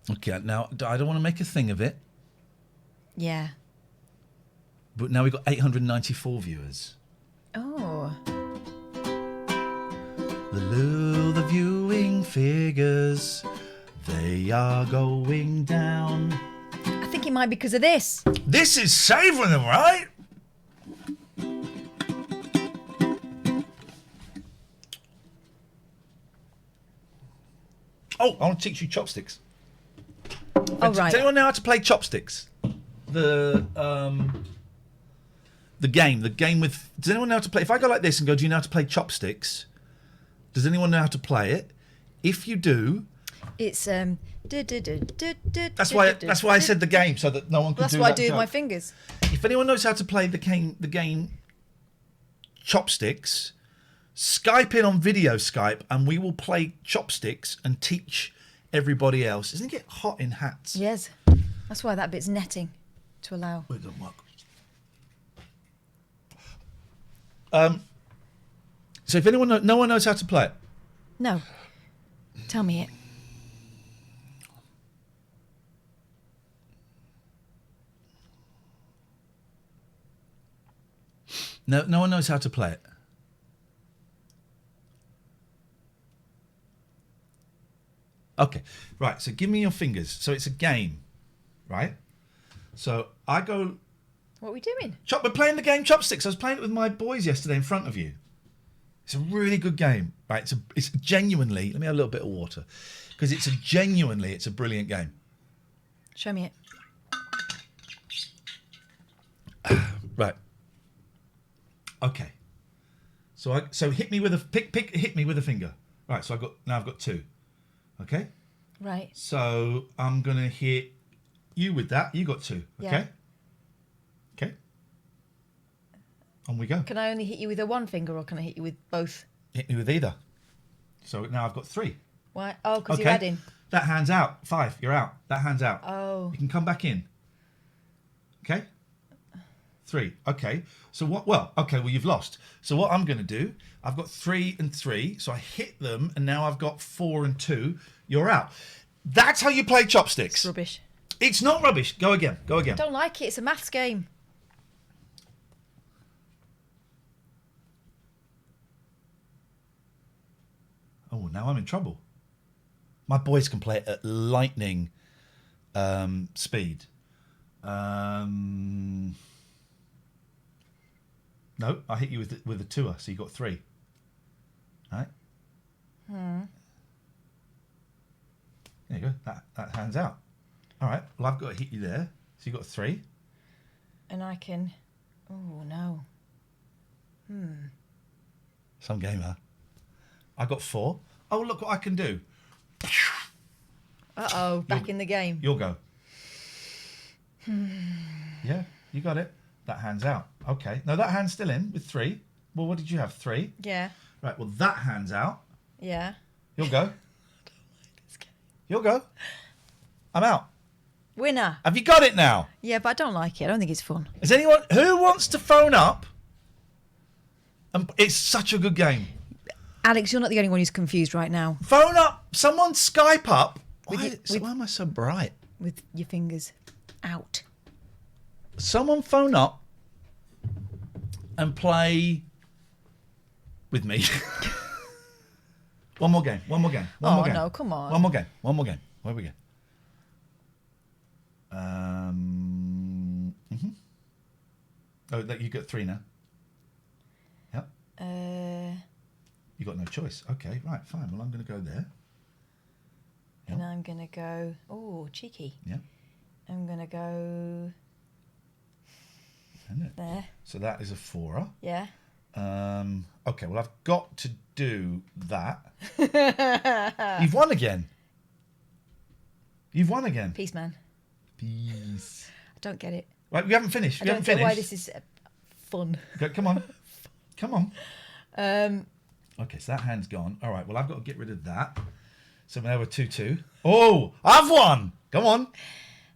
Okay, now I don't want to make a thing of it, Yeah. but now we've got 894 viewers. Oh. The viewing figures, they are going down. I think it might be because of this. This is saving them, right? Oh, I want to teach you chopsticks. Oh, right. Does anyone know how to play chopsticks? The game with. Does anyone know how to play? If I go like this and go, do you know how to play chopsticks? Does anyone know how to play it? If you do, It's that's why I said the game so that no one could That's do what I that do with joke. my fingers. If anyone knows how to play the game chopsticks, Skype in on video Skype, and we will play chopsticks and teach everybody else. Doesn't it get hot in hats? Yes. That's why that bit's netting to allow. It doesn't work. So if no one knows how to play it. No. Tell me it. No one knows how to play it. Okay, right. So give me your fingers. So it's a game, right? So I go. What are we doing? We're playing the game Chopsticks. I was playing it with my boys yesterday in front of you. It's a really good game, right? It's genuinely. Let me have a little bit of water, because it's a brilliant game. Show me it. Right. Okay. So hit me with a hit me with a finger. Right. So I've got two. Okay. Right. So I'm gonna hit you with that. You got two. Okay. Yeah. Okay. On we go. Can I only hit you with a one finger or can I hit you with both? Hit me with either. So now I've got three. Why? Oh, because Okay. you're adding. That hand's out. 5. You're out. That hand's out. Oh. You can come back in. Okay. 3. Okay. So what? Well, okay. Well, you've lost. So what I'm going to do? I've got 3 and 3. So I hit them, and now I've got 4 and 2. You're out. That's how you play chopsticks. It's rubbish. It's not rubbish. Go again. Go again. I don't like it. It's a maths game. Oh, now I'm in trouble. My boys can play it at lightning speed. No, I hit you with a 2-er, so you got 3. All right. There you go. That hands out. All right. Well, I've got to hit you there, so you got 3. And I can. Oh no. Some game, huh? I got 4. Oh, look what I can do. Uh-oh, back in the game. You'll go. Yeah, you got it. That hand's out. Okay. No, that hand's still in with 3. Well, what did you have? 3? Yeah. Right, well, that hand's out. Yeah. You'll go. You'll go. I'm out. Winner. Have you got it now? Yeah, but I don't like it. I don't think it's fun. Is anyone who wants to phone up? It's such a good game. Alex, you're not the only one who's confused right now. Phone up. Someone Skype up. Why am I so bright? With your fingers out. Someone phone up and play with me. One more game. One more game. One more game. No, come on. One more game. One more game. Where we go? Oh, you got 3 now. Yep. You got no choice. Okay, right, fine. Well, I'm going to go there. And I'm going to go... Oh, cheeky. Yeah. I'm going to go... There. So that is a 4-er. Yeah. Okay, well, I've got to do that. You've won again. You've won again. Peace, man. Peace. I don't get it. Right, we haven't finished. I We don't haven't get why finished. this is fun. Okay, come on. Come on. Okay, so that hand's gone. All right, well, I've got to get rid of that. So now we're 2-2. Oh, I've won. Come on.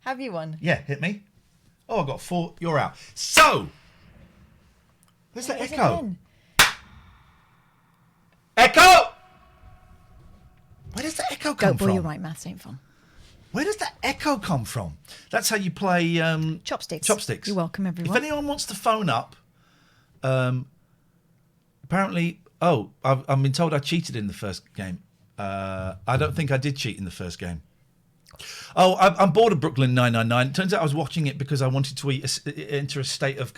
Have you won? Yeah, hit me. Oh, I got 4. You're out. So, where's the echo? Again. Echo! Where does the echo come Don't from? boy, you're right. Maths ain't fun. Where does the echo come from? That's how you play Chopsticks. Chopsticks. You're welcome, everyone. If anyone wants to phone up, apparently, I've been told I cheated in the first game. I don't think I did cheat in the first game. Oh, I'm bored of Brooklyn 999. It turns out I was watching it because I wanted to enter a state of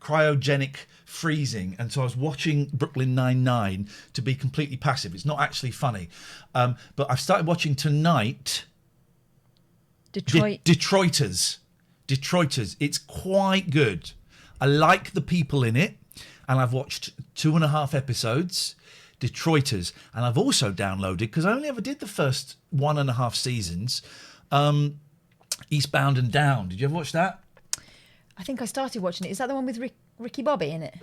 cryogenic freezing. And so I was watching Brooklyn Nine-Nine to be completely passive. It's not actually funny. But I've started watching tonight... Detroiters. It's quite good. I like the people in it. And I've watched 2.5 episodes... Detroiters, and I've also downloaded, because I only ever did the first 1.5 seasons, Eastbound and Down. Did you ever watch that? I think I started watching it. Is that the one with Ricky Bobby in it?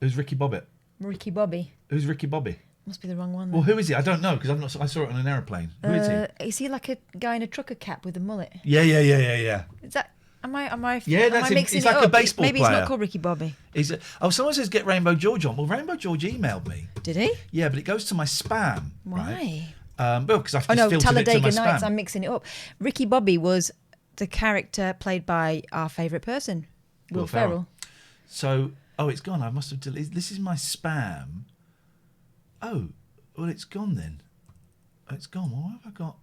Who's Ricky Bobbitt? Ricky Bobby. Who's Ricky Bobby? Must be the wrong one. Well, who is he? I don't know, because I saw it on an aeroplane. Who is he? Is he like a guy in a trucker cap with a mullet? Yeah. Is that? Am I? Yeah, that's him. Mixing He's it like up? a baseball Maybe player. it's not called Ricky Bobby. Someone says get Rainbow George on. Well, Rainbow George emailed me. Did he? Yeah, but it goes to my spam. Why? Right? Well, because I've just filtered Talladega it to my Nights. spam. I'm mixing it up. Ricky Bobby was the character played by our favourite person, Will Ferrell. So, it's gone. I must have deleted. This is my spam. Oh, well, it's gone then. It's gone. Well, what have I got?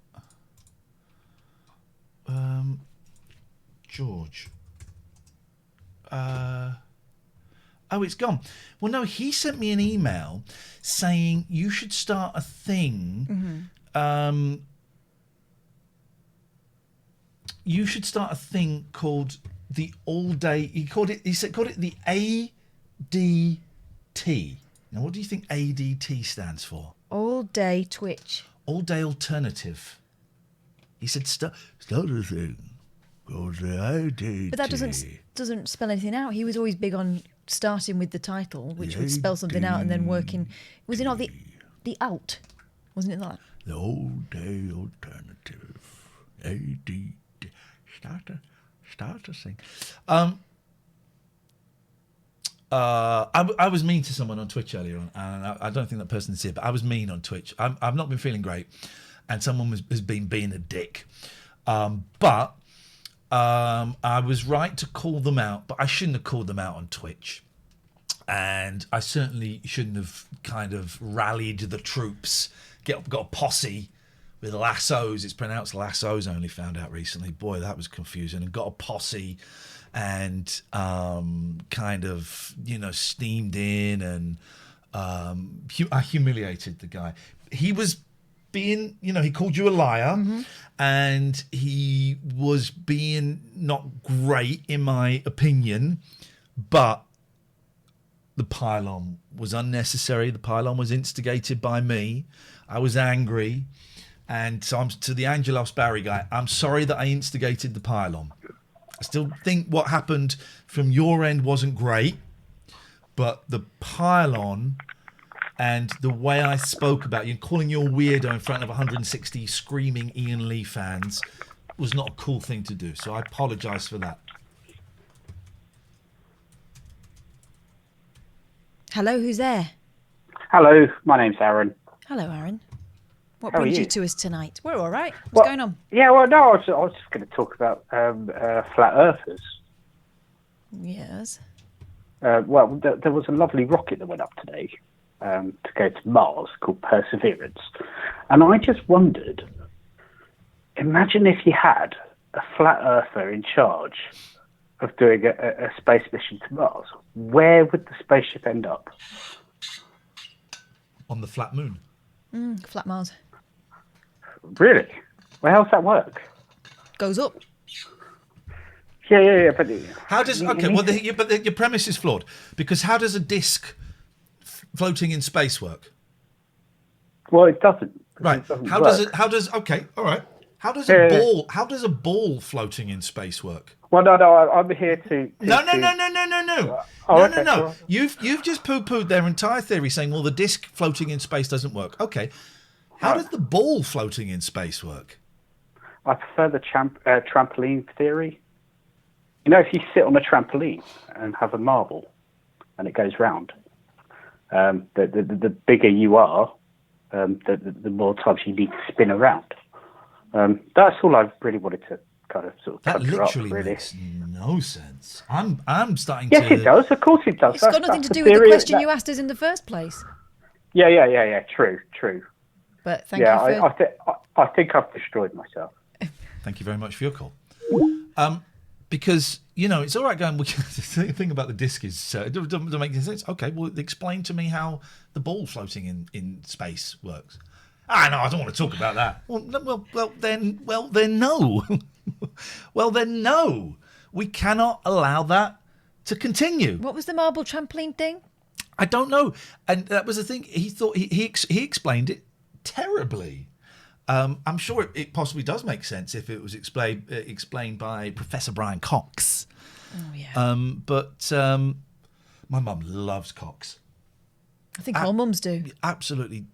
George. It's gone. Well, no, he sent me an email saying you should start a thing. You should start a thing called the all day. He called it the ADT. Now, what do you think ADT stands for? All Day Twitch. All Day Alternative. He said start a thing. But that doesn't spell anything out. He was always big on starting with the title, which would spell something out, and then working. Was it not the alt? Wasn't it that? The All Day Alternative. ADT. Start to sing. I was mean to someone on Twitch earlier on, and I don't think that person is here, but I was mean on Twitch. I've not been feeling great, and someone has been being a dick. But I was right to call them out, but I shouldn't have called them out on Twitch. And I certainly shouldn't have kind of rallied the troops, got a posse with lassos. It's pronounced lassos, I only found out recently. Boy, that was confusing. And got a posse and kind of, steamed in, and I humiliated the guy. He was being, he called you a liar, and he was being not great, in my opinion, but the pylon was unnecessary. The pylon was instigated by me. I was angry. And so I'm to the Angelos Barry guy, I'm sorry that I instigated the pylon. I still think what happened from your end wasn't great, but the pylon and the way I spoke about you, calling you a weirdo in front of 160 screaming Ian Lee fans, was not a cool thing to do. So I apologise for that. Hello, who's there? Hello, my name's Aaron. Hello, Aaron. What How are brings you you? to us tonight? We're all right. What's going on? Yeah, well, no, I was just going to talk about flat earthers. Yes. There was a lovely rocket that went up today to go to Mars called Perseverance. And I just wondered, imagine if you had a flat earther in charge of doing a space mission to Mars. Where would the spaceship end up? On the flat moon. Flat Mars. Really? Well, how's that work? Goes up. Yeah, but... How does... Okay, well, your premise is flawed, because how does a disc floating in space work? Well, it doesn't. Right. It doesn't How work. does it... How does... Okay, all right. How does a ball... How does a ball floating in space work? Well, no, I'm here to... No. Oh, okay, No. well. You've just poo-pooed their entire theory, saying, well, the disc floating in space doesn't work. Okay. How does the ball floating in space work? I prefer the trampoline theory. You know, if you sit on a trampoline and have a marble and it goes round, the bigger you are, the more times you need to spin around. That's all I really wanted to kind of sort of That conjure literally up, really. makes no sense. I'm starting Yes, to... it does. Of course it does. It's got nothing to do with the question you asked us in the first place. Yeah. True. But thank you for... I think I've destroyed myself. Thank you very much for your call. Because, it's all right going, the thing about the disc is, it doesn't make any sense. Okay, well, explain to me how the ball floating in space works. No, I don't want to talk about that. Well, then no. Well, then no. We cannot allow that to continue. What was the marble trampoline thing? I don't know. And that was the thing. He thought he explained it terribly. I'm sure it possibly does make sense if it was explained by Professor Brian Cox. Oh, yeah. But my mum loves Cox. I think all mums do. Absolutely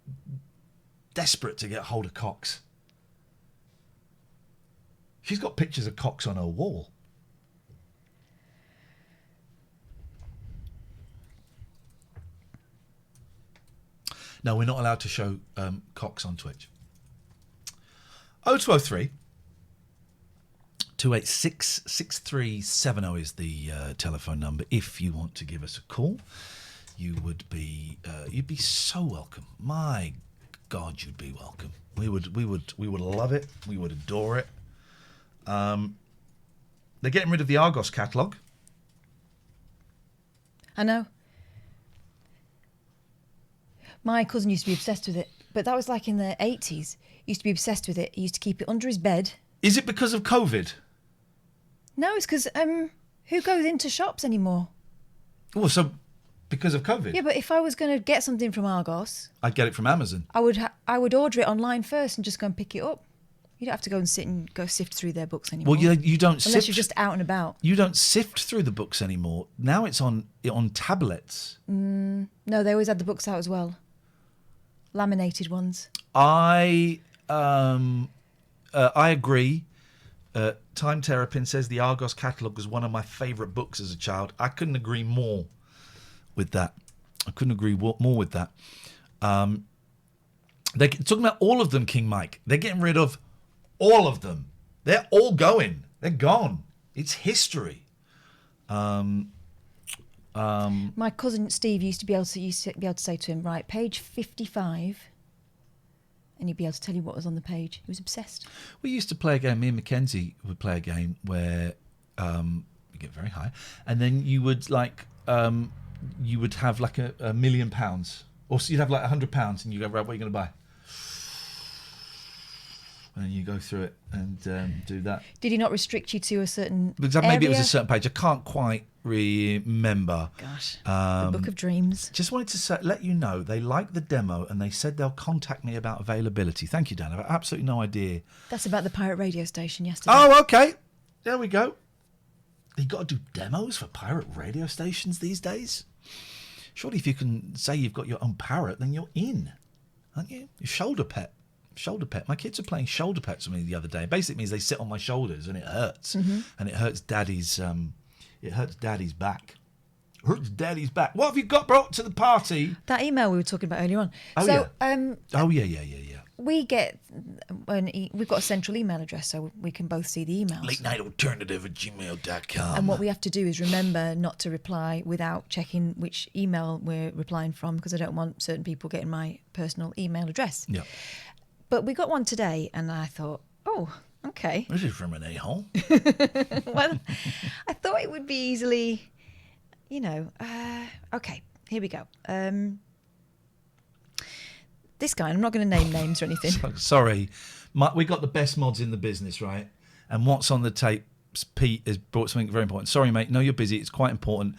desperate to get hold of Cox. She's got pictures of Cox on her wall. No, we're not allowed to show Cox on Twitch. 0203 286 6370 is the telephone number. If you want to give us a call, you would be you'd be so welcome. My God, you'd be welcome. We would love it. We would adore it. They're getting rid of the Argos catalogue. I know. My cousin used to be obsessed with it, but that was like in the 80s. He used to be obsessed with it. He used to keep it under his bed. Is it because of COVID? No, it's because who goes into shops anymore? Oh, so because of COVID? Yeah, but if I was going to get something from Argos, I'd get it from Amazon. I would order it online first and just go and pick it up. You don't have to go and sit and go sift through their books anymore. Well, you don't unless you're just out and about. You don't sift through the books anymore. Now it's on tablets. No, they always had the books out as well. Laminated ones. I agree. Time Terrapin says the Argos catalogue was one of my favourite books as a child. I couldn't agree more with that. More with that. They're talking about all of them, King Mike. They're getting rid of all of them. They're all going. They're gone. It's history. My cousin Steve used to be able to say to him, right, page 55, and he'd be able to tell you what was on the page. He was obsessed. We used to play a game. Me and Mackenzie would play a game where you get very high, and then you would you would have like £1 million, or so you'd have like £100, and you go, right, what are you going to buy? And you go through it and do that. Did he not restrict you to a certain Because maybe it was a certain page. I can't quite remember. Gosh, the Book of Dreams. Just wanted to let you know they liked the demo and they said they'll contact me about availability. Thank you, Dan. I've absolutely no idea. That's about the pirate radio station yesterday. Oh, okay. There we go. You got to do demos for pirate radio stations these days? Surely if you can say you've got your own parrot, then you're in, aren't you? Your shoulder pet. My kids are playing shoulder pets with me the other day. It basically means they sit on my shoulders and it hurts. Mm-hmm. And it hurts daddy's back. Hurts daddy's back. What have you got brought to the party? That email we were talking about earlier on. Yeah. Yeah. We've got a central email address so we can both see the emails. LateNightAlternative@gmail.com. And what we have to do is remember not to reply without checking which email we're replying from, because I don't want certain people getting my personal email address. Yeah. But we got one today, and I thought, oh, okay. This is from an a-hole. Well, I thought it would be easily, okay, here we go. This guy, I'm not going to name names or anything. Sorry. We got the best mods in the business, right? And what's on the tape, Pete has brought something very important. Sorry, mate. No, you're busy. It's quite important.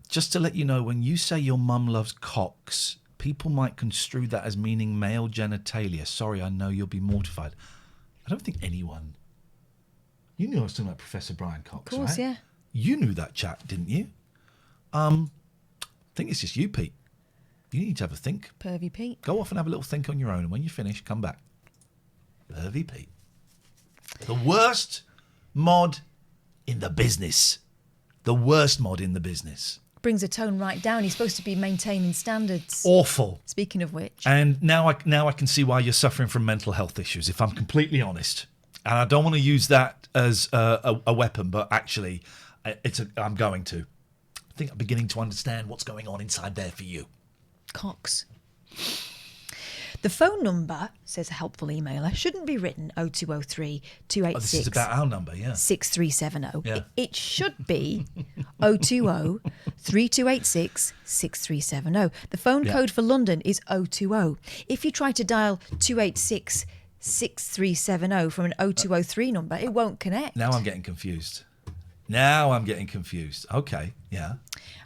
Just to let you know, when you say your mum loves cocks, people might construe that as meaning male genitalia. Sorry, I know you'll be mortified. I don't think anyone... You knew I was talking about Professor Brian Cox, Of course, right? yeah. You knew that chat, didn't you? I think it's just you, Pete. You need to have a think. Pervy Pete. Go off and have a little think on your own, and when you finish, come back. Pervy Pete. The worst mod in the business. The worst mod in the business. Brings a tone right down. He's supposed to be maintaining standards. Awful. Speaking of which. And now I can see why you're suffering from mental health issues, if I'm completely honest. And I don't want to use that as a weapon, but actually, I'm going to. I think I'm beginning to understand what's going on inside there for you. Cox. The phone number, says a helpful emailer, shouldn't be written 0203 286. This is about our number, yeah. 6370. Yeah. It should be 020 3286 6370. The phone code for London is 020. If you try to dial 286 6370 from an 0203 number, it won't connect. Now I'm getting confused. Okay, yeah.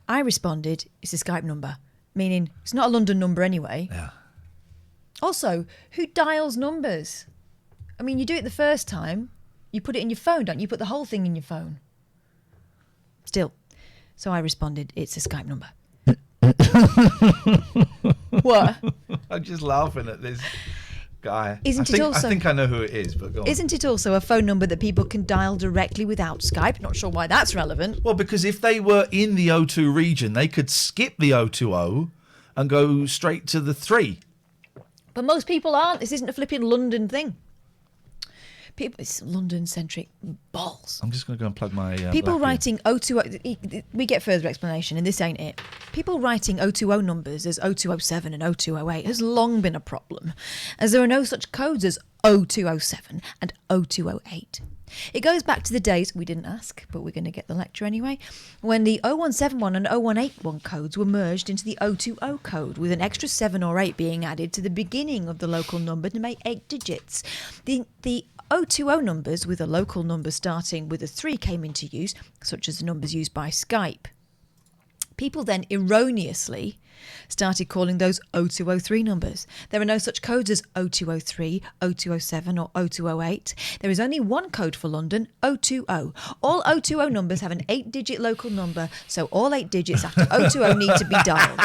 I responded, it's a Skype number, meaning it's not a London number anyway. Yeah. Also, who dials numbers? I mean, you do it the first time, you put it in your phone, don't you? You put the whole thing in your phone. Still. So I responded, it's a Skype number. What? I'm just laughing at this guy. I think I know who it is, but go on. Isn't it also a phone number that people can dial directly without Skype? Not sure why that's relevant. Well, because if they were in the O2 region, they could skip the 020 and go straight to the 3. But most people aren't. This isn't a flipping London thing. It's London-centric balls. I'm just going to go and plug my... people writing 020... We get further explanation, and this ain't it. People writing 020 numbers as 0207 and 0208 has long been a problem, as there are no such codes as 0207 and 0208. It goes back to the days, we didn't ask, but we're going to get the lecture anyway, when the 0171 and 0181 codes were merged into the 020 code, with an extra 7 or 8 being added to the beginning of the local number to make 8 digits. The 020 numbers with a local number starting with a 3 came into use, such as the numbers used by Skype. People then erroneously started calling those 0203 numbers. There are no such codes as 0203, 0207 or 0208. There is only one code for London, 020. All 020 numbers have an 8-digit local number, so all 8 digits after 020 need to be dialed.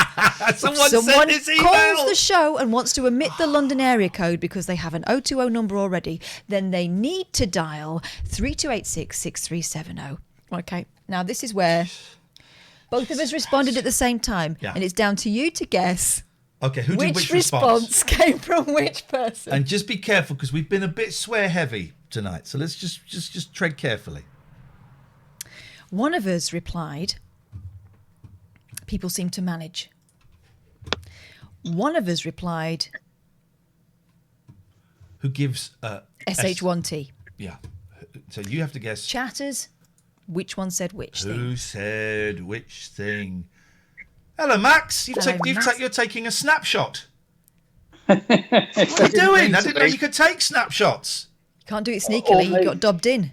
Someone calls the show and wants to omit the London area code because they have an 020 number already, then they need to dial 3286 6370. Okay, now this is where both of us responded at the same time, and it's down to you to guess. Okay, who did which response came from which person? And just be careful because we've been a bit swear heavy tonight, so let's just tread carefully. One of us replied, "People seem to manage." One of us replied, "Who gives SH1T?" Yeah. So you have to guess. Chatters. Which one said which thing? Who said which thing? Hello, Max. You're taking a snapshot. What are you doing? I didn't know you could take snapshots. Can't do it sneakily. You got dobbed in.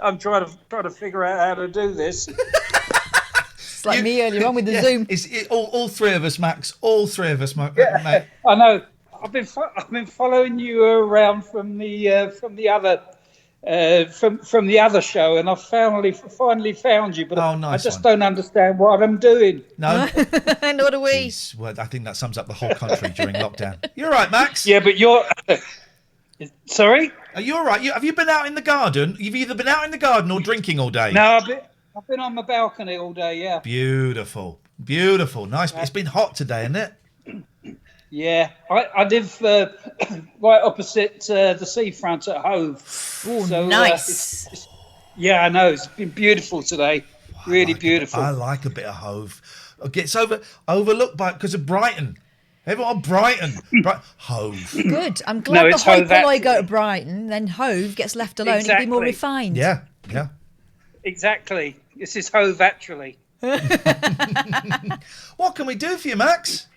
I'm trying to figure out how to do this. It's like me earlier on with the Zoom. It's all three of us, Max. All three of us, mate. I know. I've been following you around from the other. From the other show, and I finally found you, but I just don't understand what I'm doing. No, nor do we. Well, I think that sums up the whole country during lockdown. You're right, Max. Yeah, but you're. Sorry? Are you all right? Have you been out in the garden? You've either been out in the garden or drinking all day. No, I've been on my balcony all day. Yeah. Beautiful, nice. It's been hot today, isn't it? Yeah, I live right opposite the seafront at Hove. Oh, so, nice. Yeah, I know. It's been beautiful today. Really beautiful. I like a bit of Hove. It gets overlooked because of Brighton. Everyone, Brighton. Hove. Good. I'm glad the hoi polloi go to Brighton, then Hove gets left alone. Exactly. It'd be more refined. Yeah. Exactly. This is Hove, actually. What can we do for you, Max?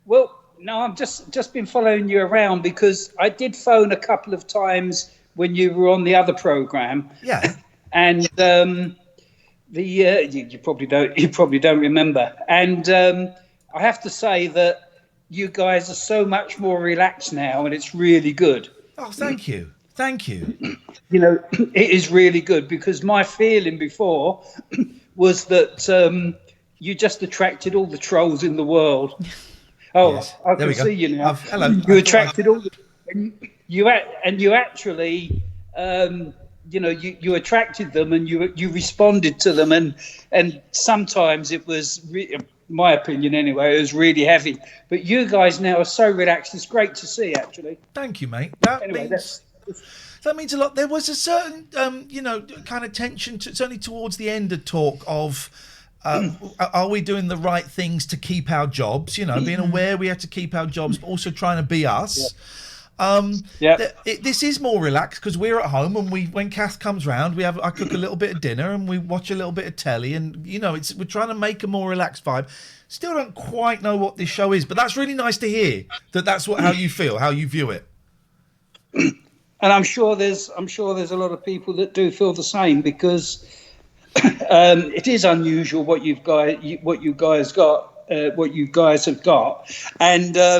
Well, no, I've just been following you around because I did phone a couple of times when you were on the other program. Yeah. And you probably don't remember. And I have to say that you guys are so much more relaxed now, and it's really good. Oh, thank you. You know, it is really good because my feeling before was that you just attracted all the trolls in the world. Oh, yes. I can see you now. Hello. You attracted all the, you actually, you attracted them and you responded to them, and sometimes it was, my opinion anyway, it was really heavy. But you guys now are so relaxed. It's great to see, actually. Thank you, mate. That means a lot. There was a certain, kind of tension, certainly towards the end of talk of. Are we doing the right things to keep our jobs? Being aware we have to keep our jobs, but also trying to be us. This is more relaxed because we're at home, and when Kath comes round, I cook a little bit of dinner and we watch a little bit of telly, and we're trying to make a more relaxed vibe. Still don't quite know what this show is, but that's really nice to hear that's how you feel, how you view it. And I'm sure there's a lot of people that do feel the same because. It is unusual what you guys have got, and I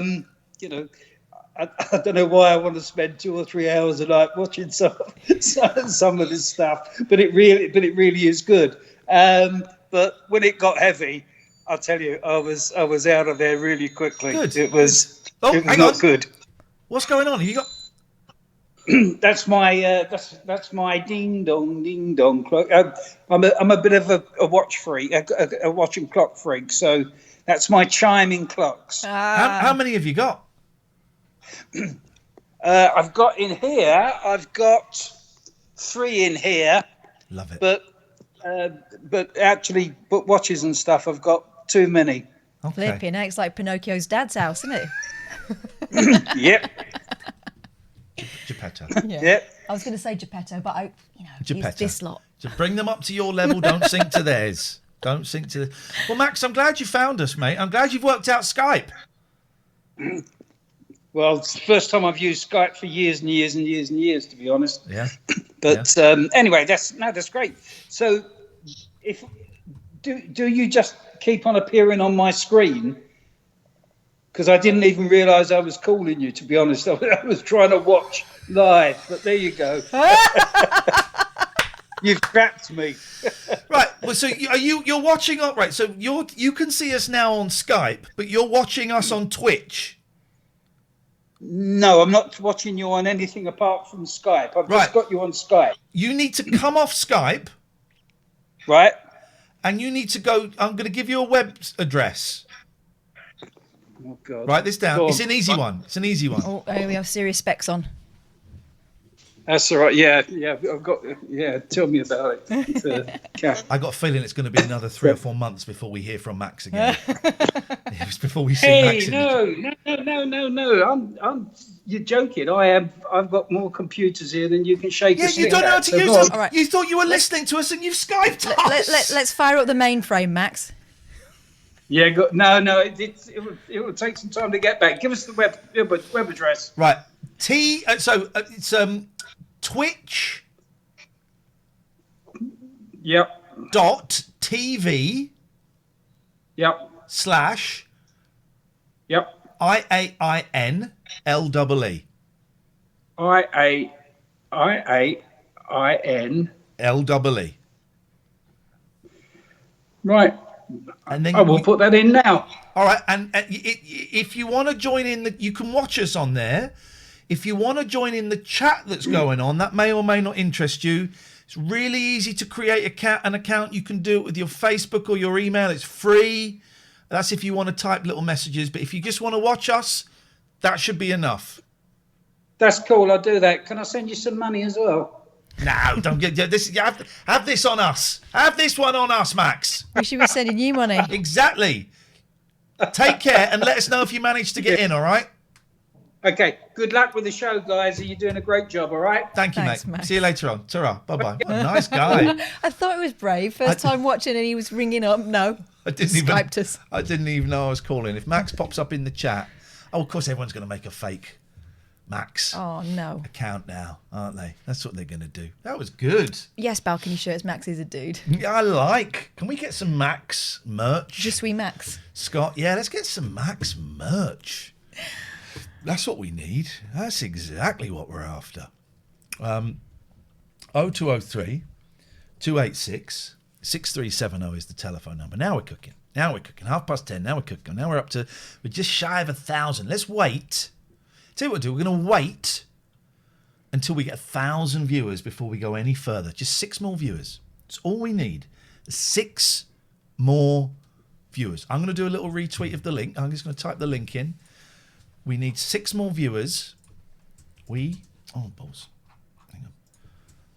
don't know why I want to spend 2 or 3 hours a night watching some of this stuff, but it really is good. But when it got heavy, I'll tell you, I was out of there really quickly. Good. It was not good. What's going on? Have you got? That's my ding dong clock. I'm a bit of a watch freak, a watch and clock freak. So that's my chiming clocks. How many have you got? I've got in here. I've got 3 in here. Love it. But actually, watches and stuff, I've got too many. Okay. Flipping, it's like Pinocchio's dad's house, isn't it? Yep. Geppetto. Yeah. Yep. I was going to say Geppetto, but Geppetto. It's this lot. So bring them up to your level. Don't sink to theirs. Don't sink to. Well, Max, I'm glad you found us, mate. I'm glad you've worked out Skype. Well, it's the first time I've used Skype for years and years and years and years, to be honest. Yeah. But anyway, that's great. So, do you just keep on appearing on my screen? Because I didn't even realise I was calling you. To be honest, I was trying to watch live, but there you go. You've trapped me. Right. Well, so you're watching up, right? So you can see us now on Skype, but you're watching us on Twitch. No, I'm not watching you on anything apart from Skype. I've just got you on Skype. You need to come off Skype. Right. And you need to go. I'm going to give you a web address. Oh God. Write this down. It's an easy one. It's an easy one. Oh, we have serious specs on. That's all right. Yeah. I've got. Yeah. Tell me about it. I got a feeling it's going to be another 3 or 4 months before we hear from Max again. It's before we see Max. Hey, no. You're joking. I've got more computers here than you can shake. Yeah, you don't know how to use them. Right. You thought you were listening to us, and you've Skyped us. Let's fire up the mainframe, Max. Yeah. No. It will take some time to get back. Give us the web address. Right. It's Twitch. Yep. .tv. Yep. / Yep. IAIN LEE. IAIN LEE. Right. And then I will put that in now. All right. And if you want to join in, you can watch us on there. If you want to join in the chat that's going on, that may or may not interest you. It's really easy to create an account. You can do it with your Facebook or your email. It's free. That's if you want to type little messages. But if you just want to watch us, that should be enough. That's cool. I'll do that. Can I send you some money as well? No, don't get this. Have this on us. Have this one on us, Max. We should be sending you money. Exactly. Take care and let us know if you manage to get in, all right? Okay. Good luck with the show, guys. You're doing a great job, all right? Thanks, mate. Max. See you later on. Ta-ra. Bye-bye. Nice guy. I thought it was brave. First time watching and he was ringing up. No. I didn't even know I was calling. If Max pops up in the chat, of course everyone's going to make a fake Max account now, aren't they? That's what they're going to do. That was good. Yes, balcony shirts. Max is a dude. I like. Can we get some Max merch? Je suis Max. Scott, yeah, let's get some Max merch. That's what we need. That's exactly what we're after. 0203 286 6370 is the telephone number. Now we're cooking. 10:30. Now we're cooking. Now we're just shy of 1,000. Let's wait. Tell you what we'll do. We're going to wait until we get 1,000 viewers before we go any further. Just 6 more viewers. That's all we need. 6 more viewers. I'm going to do a little retweet of the link. I'm just going to type the link in. We need 6 more viewers. Balls. Hang on.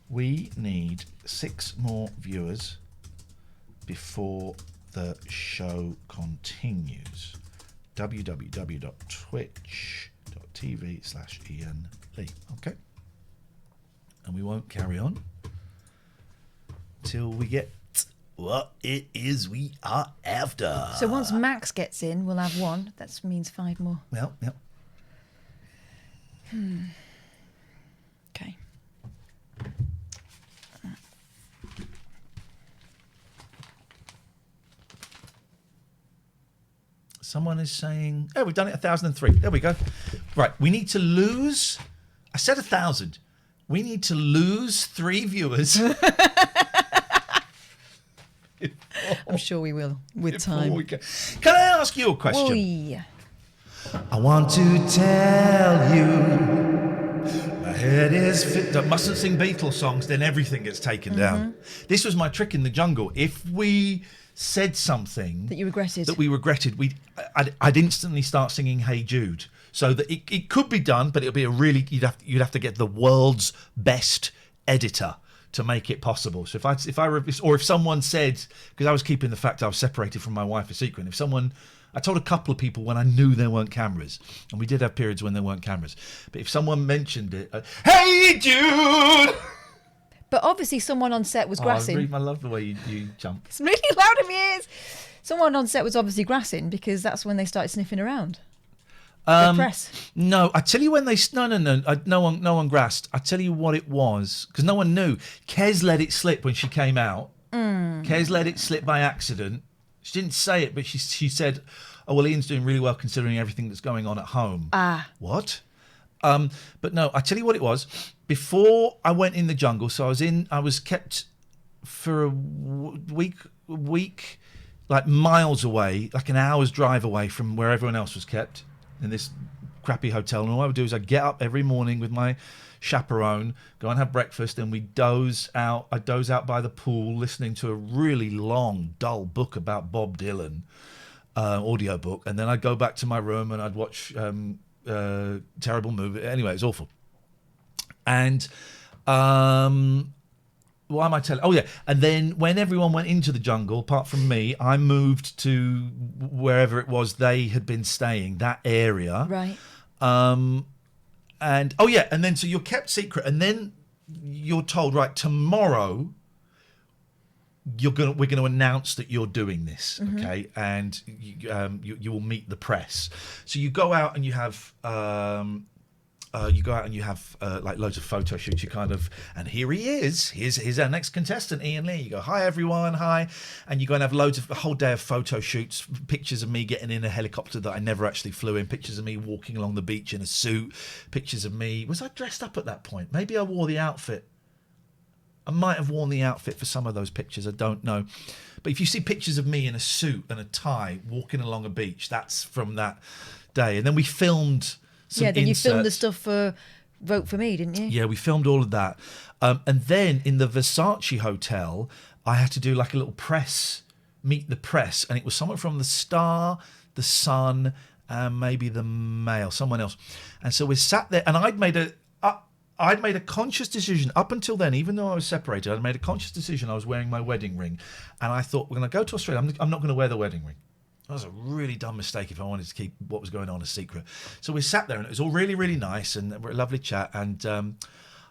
We need 6 more viewers before the show continues. www.twitch.tv/Iain Lee. Okay. And we won't carry on till we get what it is we are after. So once Max gets in, we'll have 1. That means 5 more. Yep. Okay. Someone is saying, oh, we've done it 1,003. There we go. Right, we need to lose, I said 1,000. We need to lose 3 viewers. I'm sure we will with time. Can I ask you a question? Oy. I want to tell you my head is fit. I mustn't sing Beatles songs, then everything gets taken down. This was my trick in the jungle. If we said something that you regretted, I'd instantly start singing Hey Jude, so that it could be done, but it'll be you'd have to get the world's best editor to make it possible. So if someone said, because I was keeping the fact I was separated from my wife a secret, I told a couple of people when I knew there weren't cameras, and we did have periods when there weren't cameras, but if someone mentioned it, Hey Jude! But obviously someone on set was grassing. I love the way you jump. It's really loud in my ears. Someone on set was obviously grassing because that's when they started sniffing around. The press. No, I tell you when no one grassed. I tell you what it was, because no one knew. Kez let it slip when she came out, Kez let it slip by accident. She didn't say it, but she said, "Oh well, Ian's doing really well considering everything that's going on at home." What? But no, I tell you what it was. Before I went in the jungle, so I was kept for a week, like miles away, like an hour's drive away from where everyone else was kept in this crappy hotel. And all I would do is I'd get up every morning with my chaperone, go and have breakfast, and I'd doze out by the pool listening to a really long, dull book about Bob Dylan, audio book, and then I'd go back to my room and I'd watch terrible movie. Anyway, it's awful. And why am I telling? Oh yeah, and then when everyone went into the jungle, apart from me, I moved to wherever it was they had been staying, that area. Right. And oh yeah, and then so you're kept secret, and then you're told, right, tomorrow we're going to announce that you're doing this, okay? And you will meet the press. So you go out and you have like loads of photo shoots. You kind of, and here he is. Here's our next contestant, Iain Lee. You go, hi everyone, hi, and you go and have a whole day of photo shoots. Pictures of me getting in a helicopter that I never actually flew in. Pictures of me walking along the beach in a suit. Pictures of me. Was I dressed up at that point? Maybe I wore the outfit. I might have worn the outfit for some of those pictures. I don't know. But if you see pictures of me in a suit and a tie walking along a beach, that's from that day. And then we filmed some then inserts. you filmed the stuff for Vote For Me, didn't you? Yeah, we filmed all of that. And then in the Versace hotel, I had to do like a little meet the press. And it was someone from the Star, the Sun, and maybe the Mail, someone else. And so we sat there, and I'd made a conscious decision up until then, even though I was separated. I'd made a conscious decision. I was wearing my wedding ring, and I thought, we're going to go to Australia. I'm not going to wear the wedding ring. That was a really dumb mistake if I wanted to keep what was going on a secret. So we sat there, and it was all really, really nice, and a lovely chat. And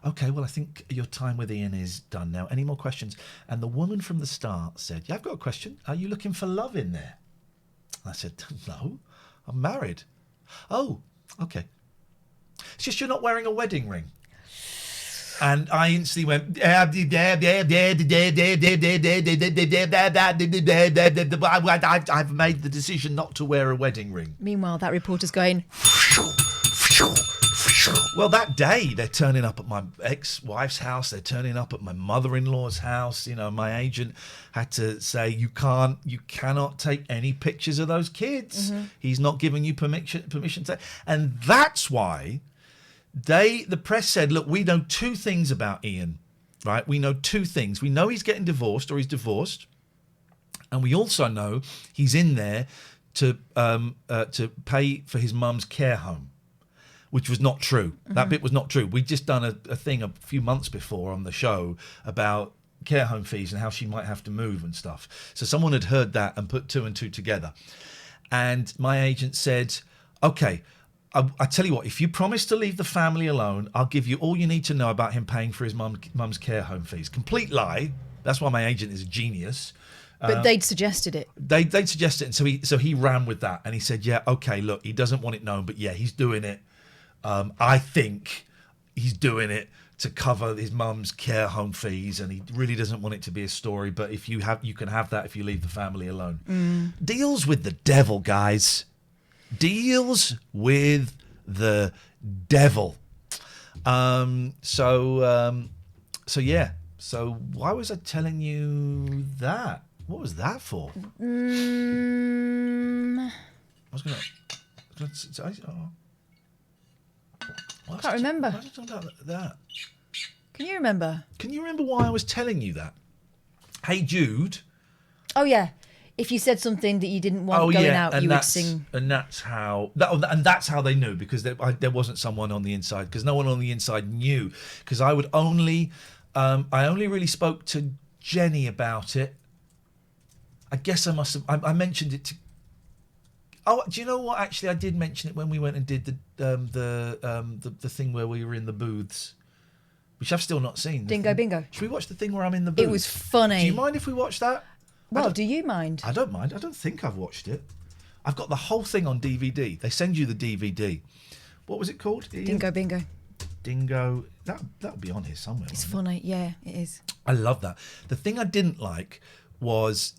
okay, well, I think your time with Ian is done now. Any more questions? And the woman from the start said, "Yeah, I've got a question. Are you looking for love in there?" I said, "No, I'm married." "Oh, okay. It's just you're not wearing a wedding ring." And I instantly went, I've made the decision not to wear a wedding ring. Meanwhile, that reporter's going... Well, that day, they're turning up at my ex-wife's house. They're turning up at my mother-in-law's house. You know, my agent had to say, you cannot take any pictures of those kids. He's not giving you permission to. And that's why... the press said, look, we know two things about Ian, right? We know two things. We know he's getting divorced or he's divorced. And we also know he's in there to pay for his mum's care home, which was not true. That bit was not true. We'd just done a thing a few months before on the show about care home fees and how she might have to move and stuff. So someone had heard that and put two and two together. And my agent said, okay, I tell you what, if you promise to leave the family alone, I'll give you all you need to know about him paying for his mum's care home fees. Complete lie. That's why my agent is a genius. But they'd suggested it. They'd suggested it, and so he ran with that, and he said, yeah, okay, look, he doesn't want it known, but yeah, he's doing it. I think he's doing it to cover his mum's care home fees, and he really doesn't want it to be a story, but if you can have that if you leave the family alone. Deals with the devil, guys. Deals with the devil. So yeah. So why was I telling you that? What was that for? I was gonna I can't remember. Why did I talk about that? Can you remember? Can you remember why I was telling you that? Hey Jude. Oh yeah. If you said something that you didn't want going out, you would sing. And that's how they knew, because there wasn't someone on the inside, because no one on the inside knew. Because I only really spoke to Jenny about it. I guess I must have. I mentioned it to. Oh, do you know what? Actually, I did mention it when we went and did the thing where we were in the booths, which I've still not seen. Dingo Bingo. Should we watch the thing where I'm in the booth? It was funny. Do you mind if we watch that? Well, do you mind? I don't mind. I don't think I've watched it. I've got the whole thing on DVD. They send you the DVD. What was it called? Dingo Bingo. Dingo. That'll be on here somewhere. It's won't funny. Yeah, it is. I love that. The thing I didn't like was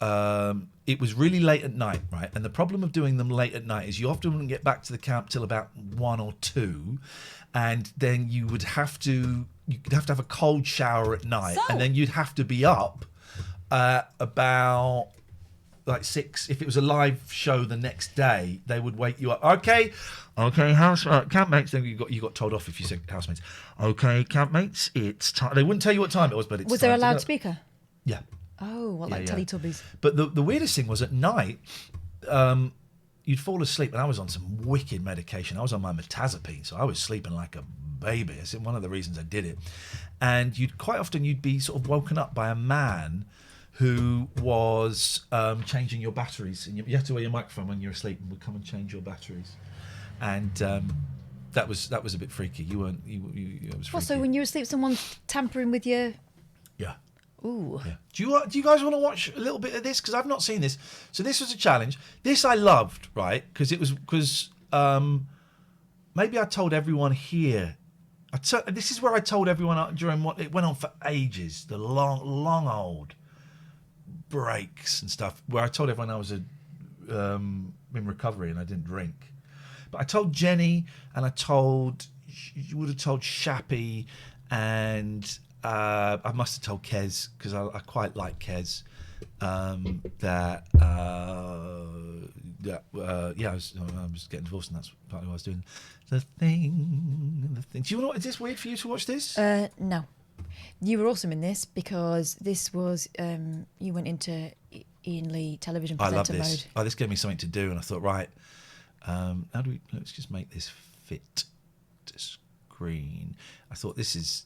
it was really late at night, right? And the problem of doing them late at night is you often wouldn't get back to the camp till about 1 or 2, and then you'd have to have a cold shower at night, and then you'd have to be up about like 6. If it was a live show the next day, they would wake you up. Okay, campmates. Then you got told off if you said housemates. Okay, campmates, it's time. They wouldn't tell you what time it was, but it's Was time there a to get up. loudspeaker? Yeah. Oh, what, like Yeah. Teletubbies? But the weirdest thing was at night, you'd fall asleep, and I was on some wicked medication. I was on my metazapine, so I was sleeping like a baby. It's one of the reasons I did it. And quite often you'd be sort of woken up by a man who was changing your batteries, and you had to wear your microphone when you're asleep, and would come and change your batteries. And that was a bit freaky. You weren't. It was freaky. What, so when you're asleep, someone's tampering with your... Yeah. Ooh. Yeah. Do you guys want to watch a little bit of this? Because I've not seen this. So this was a challenge. This I loved, right? Because maybe I told everyone here. This is where I told everyone during what it went on for ages. The long old breaks and stuff. Where I told everyone I was in recovery and I didn't drink. But I told Jenny, and you would have told Shappy, and I must have told Kez, because I quite like Kez, I was getting divorced, and that's partly what I was doing. The thing. Do you know? Is this weird for you to watch this? No. You were awesome in this because this was you went into Ian Lee television I presenter love this. mode. Oh, this gave me something to do, and I thought, right, let's just make this fit to screen. I thought this is.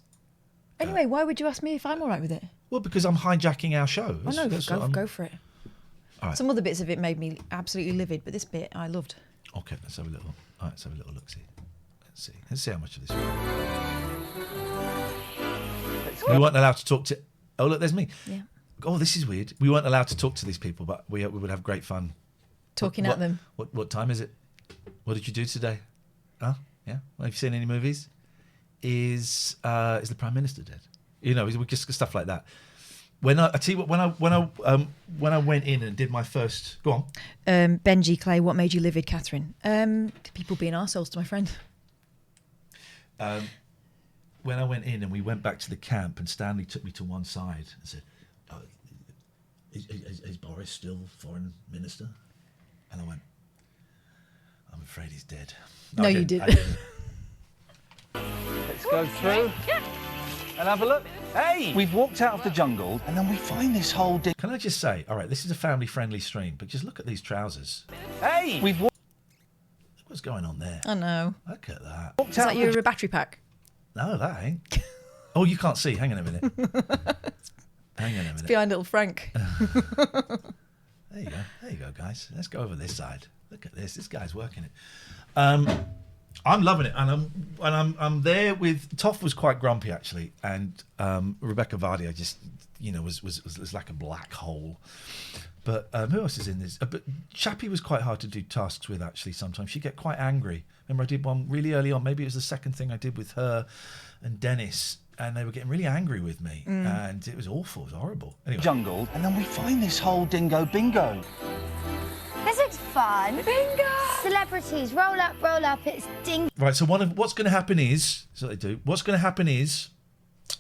Anyway, why would you ask me if I'm all right with it? Well, because I'm hijacking our show. Oh no, go for it. All right. Some other bits of it made me absolutely livid, but this bit I loved. Okay, let's have a little. All right, let's have a little look. See. Let's see how much of this. We weren't allowed to talk to. Oh, look, there's me. Yeah. Oh, this is weird. We weren't allowed to talk to these people, but we would have great fun Talking at them. What time is it? What did you do today? Huh? Yeah. Well, have you seen any movies? Is the Prime Minister dead? You know, just stuff like that. When I tell you what, when I went in and did my first, go on. Benji Clay, what made you livid, Catherine? People being arseholes to my friend. When I went in and we went back to the camp, and Stanley took me to one side and said, is Boris still foreign minister? And I went, I'm afraid he's dead. No, you didn't. Let's go through and have a look. Hey, we've walked out of the jungle, and then we find this whole... Can I just say, all right, this is a family-friendly stream, but just look at these trousers. Hey, we've What's going on there? I know. Look at that. Is that your battery pack? No, that ain't. Oh, you can't see. Hang on a minute. Hang on a minute. It's behind little Frank. There you go. There you go, guys. Let's go over this side. Look at this. This guy's working it. I'm loving it, and I'm there with Toff. Was quite grumpy actually, and Rebecca Vardy, I just was like a black hole. But who else is in this? But Chappie was quite hard to do tasks with actually. Sometimes she'd get quite angry. Remember, I did one really early on. Maybe it was the second thing I did with her and Dennis, and they were getting really angry with me, and it was awful. It was horrible. Anyway. Jungle, and then we find this whole dingo bingo. This looks fun. Bingo! Celebrities, roll up, it's ding. Right, so what's going to happen is, so they do, what's going to happen is,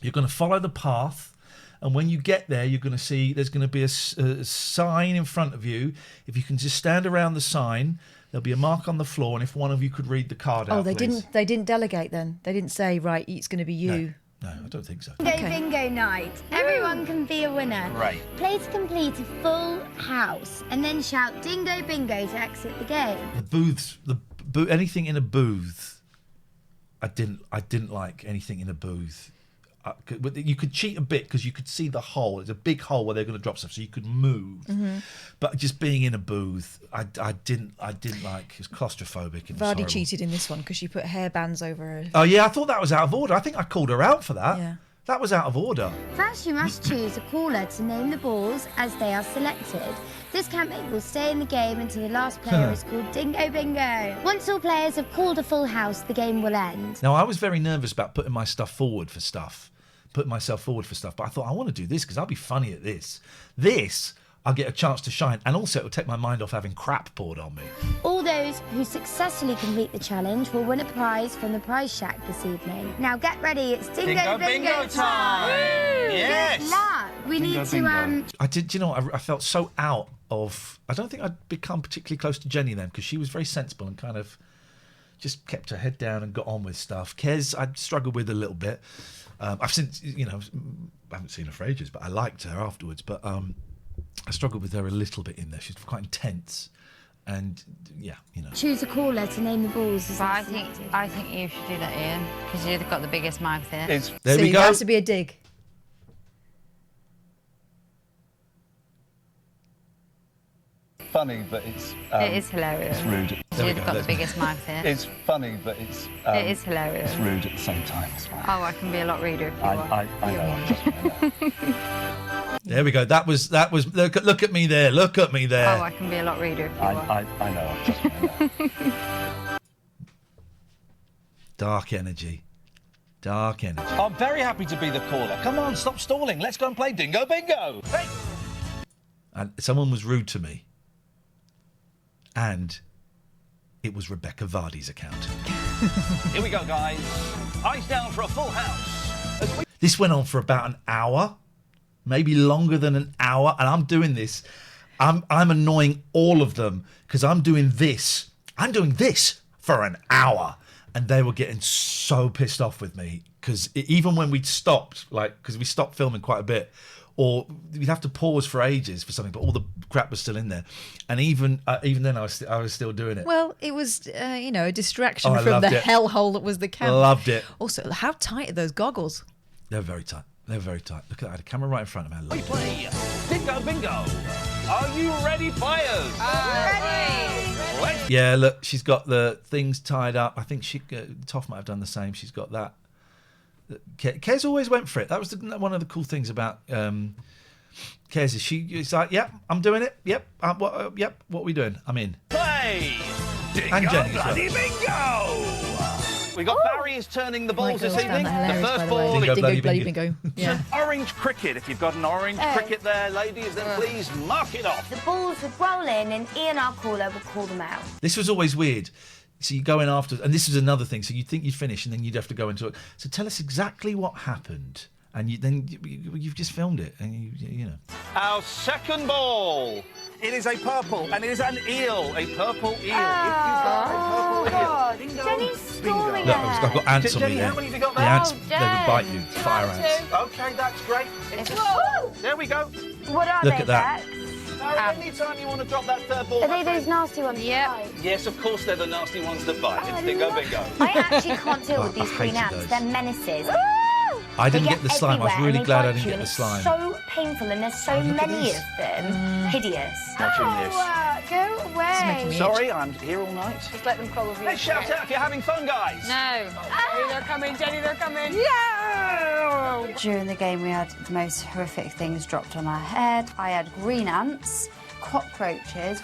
you're going to follow the path, and when you get there, you're going to see there's going to be a sign in front of you. If you can just stand around the sign, there'll be a mark on the floor, and if one of you could read the card out, they please. didn't delegate then? They didn't say, right, it's going to be you? No, I don't think so. Bingo night. Everyone can be a winner. Right. Play to complete a full house and then shout dingo bingo to exit the game. The booths, anything in a booth, I didn't like anything in a booth. You could cheat a bit because you could see the hole. It's a big hole where they're going to drop stuff, so you could move. Mm-hmm. But just being in a booth, I didn't like. It was claustrophobic. And Vardy cheated in this one because she put hairbands over her. Oh yeah, I thought that was out of order. I think I called her out for that. Yeah. That was out of order. First, you must choose a caller to name the balls as they are selected. This campmate will stay in the game until the last player is called Dingo Bingo. Once all players have called a full house, the game will end. Now, I was very nervous about putting myself forward for stuff, but I thought, I want to do this because I'll be funny at this. This, I'll get a chance to shine, and also it'll take my mind off having crap poured on me. All those who successfully complete the challenge will win a prize from the prize shack this evening. Now get ready, it's Dingo Bingo time! Yes! Good luck! We need to, I did, you know, I felt so out of... I don't think I'd become particularly close to Jenny then, because she was very sensible and kind of just kept her head down and got on with stuff. Kez, I'd struggled with a little bit. I've since, you know, I haven't seen her for ages, but I liked her afterwards. But I struggled with her a little bit in there. She's quite intense. And, yeah, you know. choose a caller to name the balls. But I think you should do that, Ian, because you've got the biggest mouth here. There we go. That has to be a dig. Funny, but it's... it is hilarious. It's rude. You've got the biggest mouth here. It's funny, but it's... it is hilarious. It's rude at the same time. Oh, I can be a lot ruder if you want. I know. There we go. That was. Look at me there. Look at me there. Oh, I can be a lot ruder if you want. I know. Dark energy. Dark energy. I'm very happy to be the caller. Come on, stop stalling. Let's go and play Dingo Bingo. Hey! And someone was rude to me. And it was Rebecca Vardy's account. Here we go, guys. Eyes down for a full house. This went on for about an hour, maybe longer than an hour, and I'm doing this. I'm annoying all of them because I'm doing this. I'm doing this for an hour, and they were getting so pissed off with me because even when we'd stopped, because we stopped filming quite a bit, or we'd have to pause for ages for something, but all the crap was still in there, and even then I was still doing it. Well, it was a distraction from the hellhole that was the camera. Loved it. Also, how tight are those goggles? They're very tight. They're very tight. Look at that. I had a camera right in front of me. We play Dingo Bingo. Are you ready, players? Ready! Yeah, look, she's got the things tied up. I think Toff might have done the same. She's got that. Kez always went for it. That was one of the cool things about Kez is it's like, yep, I'm doing it. Yep, what are we doing? I'm in. Play Dingo And Jenny as well. Bloody Bingo. We got Barry is turning the balls this evening. The first ball Dingo is bloody bingo. Yeah. an orange cricket. If you've got an orange cricket there, ladies, then please mark it off. The balls would roll in and Ian, our caller, would call them out. This was always weird. So you go in after, and this is another thing. So you'd think you'd finish, and then you'd have to go into it. So tell us exactly what happened, and you've just filmed it, and you know. Our second ball. It is a purple, and it is an eel. A purple eel. Oh, God. Bingo, Jenny's storming Look, I've got ants on me Jenny, there. how many have you got The there? ants, they would bite you. Fire ants. Okay, that's great. Whoa! There we go. What are Look they, at that. Bex? Anytime you want to drop that third ball. Are they those nasty ones? Yeah. Yes, of course they're the nasty ones that bite. It's Dingo Bingo. I actually can't deal with I these green hated ants. those. They're menaces. I didn't They get the slime. I was everywhere really and they glad I bite didn't you, get and the it's slime. so painful, and there's so look at many this. of them. Hideous. Watching this. Go away. Sorry, I'm here all night. Just let them crawl over Let's shout out if you're having fun, guys. No. Jenny, they're coming. Jenny, they're coming. During the game, we had the most horrific things dropped on our head. I had green ants, cockroaches.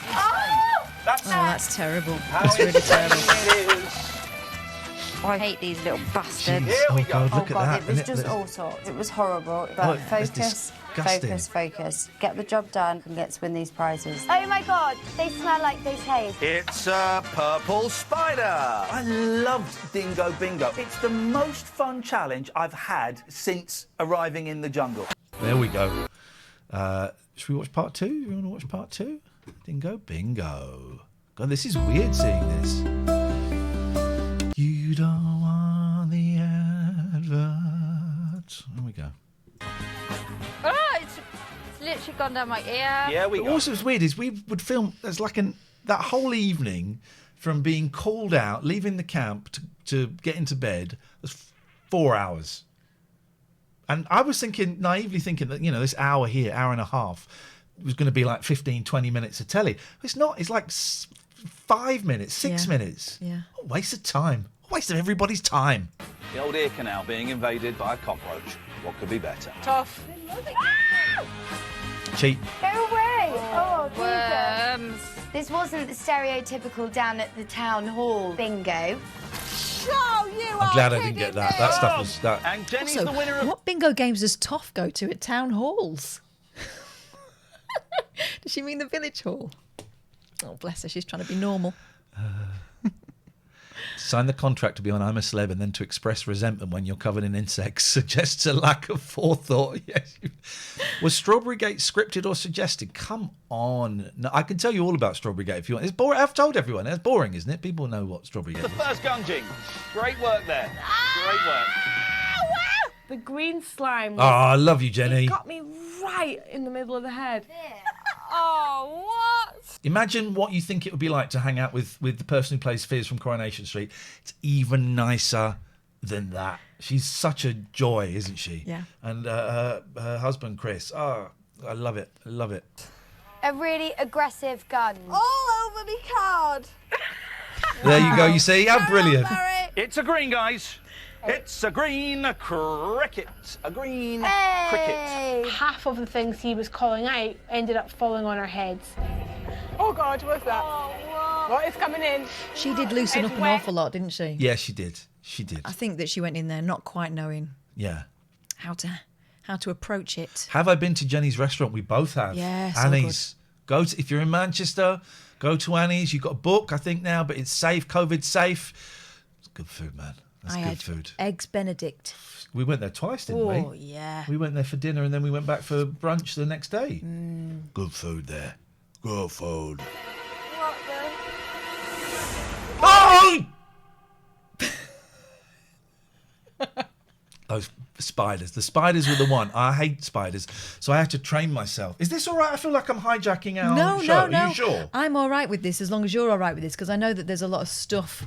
That's terrible. That's really terrible. I hate these little bastards. Jeez. Oh, God, look at that. It was Isn't just it? all sorts. It was horrible. Oh, But that's focus, disgusting. focus. Get the job done and let's win these prizes. Oh my God, they smell like they taste. It's a purple spider. I loved Dingo Bingo. It's the most fun challenge I've had since arriving in the jungle. There we go. Should we watch part 2? You want to watch part 2? Dingo Bingo. God, this is weird seeing this. You don't want the advert. There we go. Oh, it's literally gone down my ear. Yeah, we But go. also what's weird is we would film there's like that whole evening from being called out, leaving the camp to get into bed was 4 hours. And I was naively thinking that, this hour here, hour and a half, was going to be like 15, 20 minutes of telly. It's not. It's like 5 minutes, 6 minutes. Yeah. What a waste of time. A waste of everybody's time. The old ear canal being invaded by a cockroach. What could be better? Tough. Cheat. Go away. Oh, Worms. This wasn't the stereotypical down at the town hall bingo. I'm glad I didn't get that. That stuff was that. And Jenny's Also, the winner of... what bingo games does Toff go to at town halls? Does she mean the village hall? Oh, bless her. She's trying to be normal. Sign the contract to be on I'm a Celeb and then to express resentment when you're covered in insects suggests a lack of forethought. Yes. Was Strawberry Gate scripted or suggested? Come on. No, I can tell you all about Strawberry Gate if you want. It's boring. I've told everyone. It's boring, isn't it? People know what Strawberry Gate The is. first gunging. Great work there. Great work. The green slime. Oh, I love you, Jenny. It got me right in the middle of the head. Oh, what? Imagine what you think it would be like to hang out with the person who plays Fizz from Coronation Street. It's even nicer than that. She's such a joy, isn't she? Yeah. And her husband, Chris. Oh, I love it. I love it. A really aggressive gun. All over the card. There you go. You see? How brilliant. It's a green, guys. It's a green cricket. A green cricket. Half of the things he was calling out ended up falling on our heads. Oh God, what's that? What is coming in? She did loosen up an awful lot, didn't she? Yeah, she did. She did. I think that she went in there not quite knowing Yeah. how to approach it. Have I been to Jenny's restaurant? We both have. Yes, so Annie's. If you're in Manchester, go to Annie's. You've got a book, I think, now, but it's safe, COVID safe. It's good food, man. That's I good had food. Eggs Benedict. We went there twice, didn't we? Oh, yeah. We went there for dinner and then we went back for brunch the next day. Mm. Good food there. Good food. What the? Oh! Those spiders. The spiders were the one. I hate spiders, so I had to train myself. Is this all right? I feel like I'm hijacking our show. No. Are you sure? I'm all right with this as long as you're all right with this, because I know that there's a lot of stuff.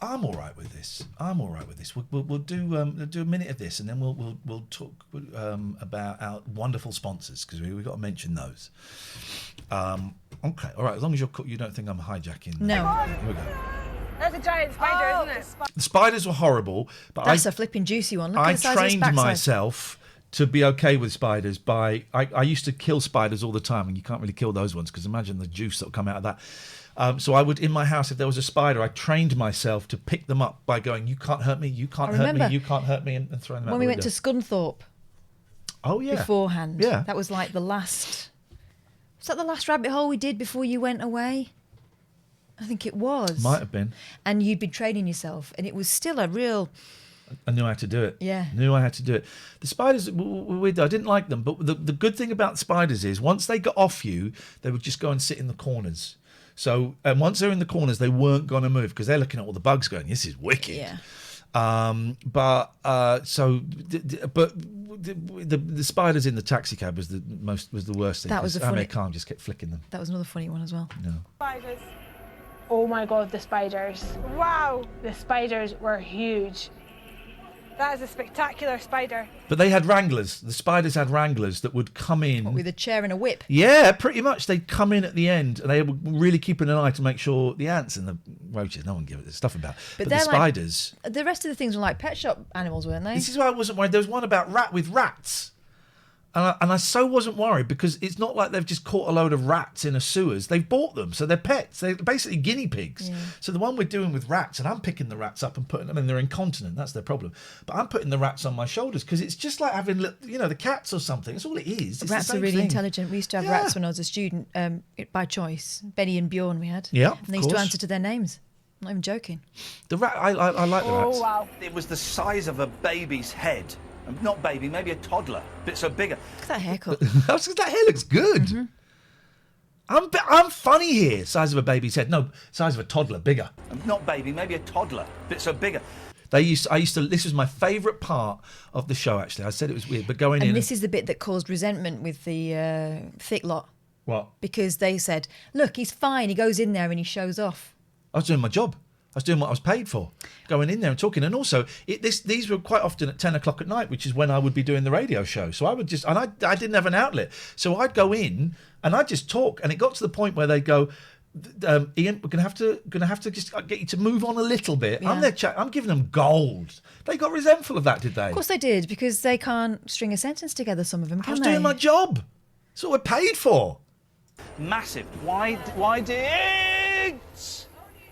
I'm all right with this. We'll do a minute of this, and then we'll talk about our wonderful sponsors, because we've got to mention those. Okay, all right. As long as you don't think I'm hijacking. No. Here we go. That's a giant spider, isn't it? The spiders were horrible, but That's a flipping juicy one. Look at I the size of his trained backside. myself to be okay with spiders by I used to kill spiders all the time, and you can't really kill those ones because imagine the juice that will come out of that. So I would, in my house, if there was a spider, I trained myself to pick them up by going, "You can't hurt me, you can't hurt me, you can't hurt me," and throwing them out when the we went window. to Scunthorpe. Oh yeah. Beforehand. Yeah. That was like the last. Was that the last rabbit hole we did before you went away? I think it was. Might have been. And you'd been training yourself, and it was still a real. I knew I had to do it. Yeah. Knew I had to do it. The spiders were weird. I didn't like them, but the good thing about spiders is once they got off you, they would just go and sit in the corners. So once they're in the corners, they weren't going to move because they're looking at all the bugs going, "This is wicked." Yeah. But the spiders in the taxi cab was the worst thing. That was a 'cause funny. Ahmed Khan just kept flicking them. That was another funny one as well. No. Spiders. Oh my God, the spiders. Wow. The spiders were huge. That is a spectacular spider. But they had wranglers. The spiders had wranglers that would come in. What, with a chair and a whip? Yeah, pretty much. They'd come in at the end, and they were really keeping an eye to make sure the ants and the roaches, no one gave it stuff about. But the they're spiders. Like, the rest of the things were like pet shop animals, weren't they? This is why I wasn't worried. There was one about rats. And I so wasn't worried because it's not like they've just caught a load of rats in a sewers. They've bought them, so they're pets. They're basically guinea pigs. Yeah. So the one we're doing with rats, and I'm picking the rats up and putting them, and they're incontinent. That's their problem. But I'm putting the rats on my shoulders because it's just like having, the cats or something. That's all it is. It's Rats the are same really thing. intelligent. We used to have rats when I was a student, by choice. Benny and Bjorn we had. Yeah, and they used to answer to their names. I'm not even joking. The rat, I like the rats. Oh, wow. It was the size of a baby's head. Not baby, maybe a toddler, but so bigger. Look at that haircut. That hair looks good. Mm-hmm. I'm funny here. Size of a baby's head. No, size of a toddler, bigger. Not baby, maybe a toddler, but so bigger. I used to. This was my favourite part of the show. Actually, I said it was weird, but going in. And this is the bit that caused resentment with the thick lot. What? Because they said, "Look, he's fine. He goes in there and he shows off." I was doing my job. I was doing what I was paid for, going in there and talking. And also, these were quite often at 10 o'clock at night, which is when I would be doing the radio show. So I would just, and I didn't have an outlet. So I'd go in and I'd just talk. And it got to the point where they'd go, Iain, we're gonna have to just get you to move on a little bit. Yeah. I'm there, I'm giving them gold. They got resentful of that, did they? Of course they did, because they can't string a sentence together, some of them, I can was they? doing my job. That's what we're paid for. Massive. Wide digs.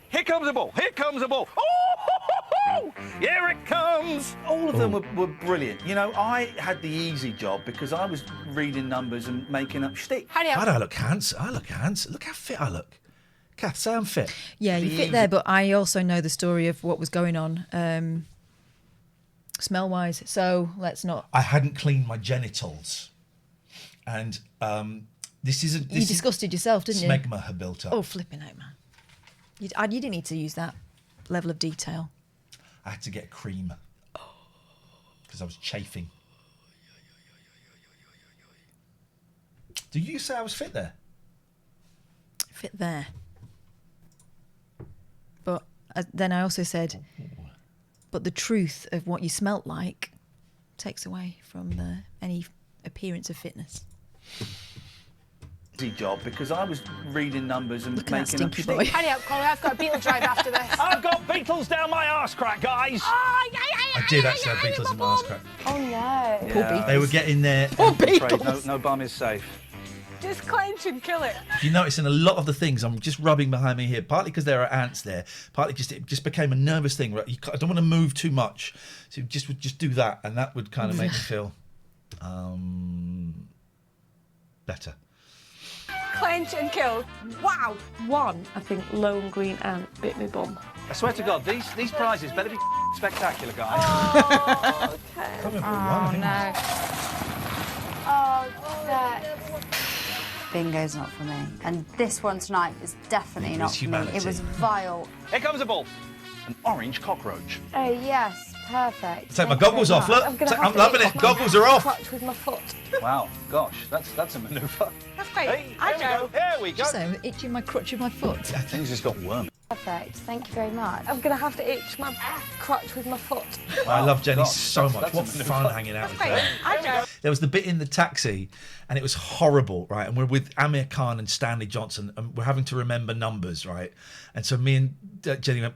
Here comes the ball. Here comes the ball. Oh, here it comes. All of them were brilliant. You know, I had the easy job because I was reading numbers and making up shtick. God, I look handsome. Look how fit I look. Kath, say I'm fit. Yeah, you fit there, but I also know the story of what was going on smell-wise, so let's not... I hadn't cleaned my genitals. And this isn't... You disgusted yourself, didn't you? Smegma had built up. Oh, flipping out, man. You didn't need to use that level of detail. I had to get cream. Because I was chafing. Did you say I was fit there? Fit there. But then I also said, but the truth of what you smelt like takes away from any appearance of fitness. Easy job because I was reading numbers and making up shtick. Hurry up, Colin. I've got a Beetle drive after this. I've got beetles down my arse crack, guys. I did actually have beetles in my arse crack. Oh, no. Poor beetles. They were getting there. Poor beetles. No bum is safe. Just clench and kill it. If you notice in a lot of the things, I'm just rubbing behind me here, partly because there are ants there, partly it just became a nervous thing. Right? I don't want to move too much, so just do that, and that would kind of make me feel better. Clench and kill. Wow. One, I think, lone green ant bit me bum. I swear to God, these prizes better be spectacular, guys. Oh, okay. Oh, no. Oh, that. Bingo's not for me. And this one tonight is definitely not for me. It was vile. Here comes the ball. An orange cockroach. Oh, yes. Perfect. Take my goggles off, look. I'm loving it. Goggles are off. Crotch with my foot. Wow, gosh, that's a manoeuvre. That's great. Hey, I go. Here we go. Just saying, itching my crotch with my foot. Things just got wormy. Perfect. Thank you very much. I'm going to have to itch my crotch with my foot. I love Jenny so much. What fun hanging out with her. I go. There was the bit in the taxi, and it was horrible, right? And we're with Amir Khan and Stanley Johnson, and we're having to remember numbers, right? And so me and Jenny went,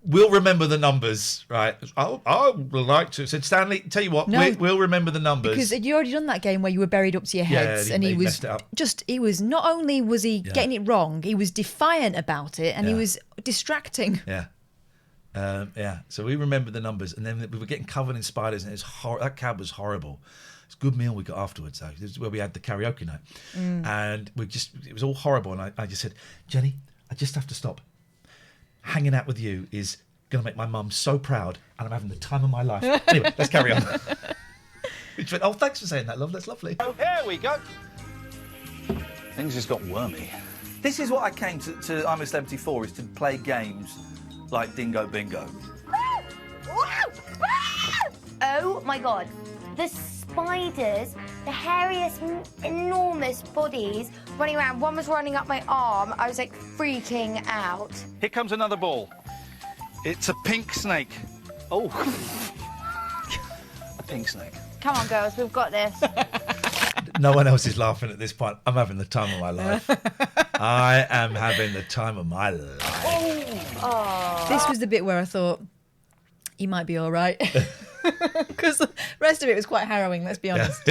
we'll remember the numbers, right? I would like to. Said Stanley, tell you what, we'll remember the numbers. Because you'd already done that game where you were buried up to your heads, and he was not only was he getting it wrong, he was defiant about it, and he was distracting. Yeah. So we remembered the numbers, and then we were getting covered in spiders, and that cab was horrible. It's a good meal we got afterwards, though. This is where we had the karaoke night. And it was all horrible, and I just said, Jenny, I just have to stop. Hanging out with you is going to make my mum so proud, and I'm having the time of my life. Anyway, let's carry on. Which went, oh, thanks for saying that, love. That's lovely. Oh, here we go. Things just got wormy. This is what I came to I'm a Celebrity for, is to play games like Dingo Bingo. Oh my god. The spiders, the hairiest, enormous bodies running around. One was running up my arm. I was like freaking out. Here comes another ball. It's a pink snake. Oh. A pink snake. Come on, girls, we've got this. No one else is laughing at this point. I'm having the time of my life. I am having the time of my life. Oh. This was the bit where I thought, he might be all right. Because the rest of it was quite harrowing, let's be honest.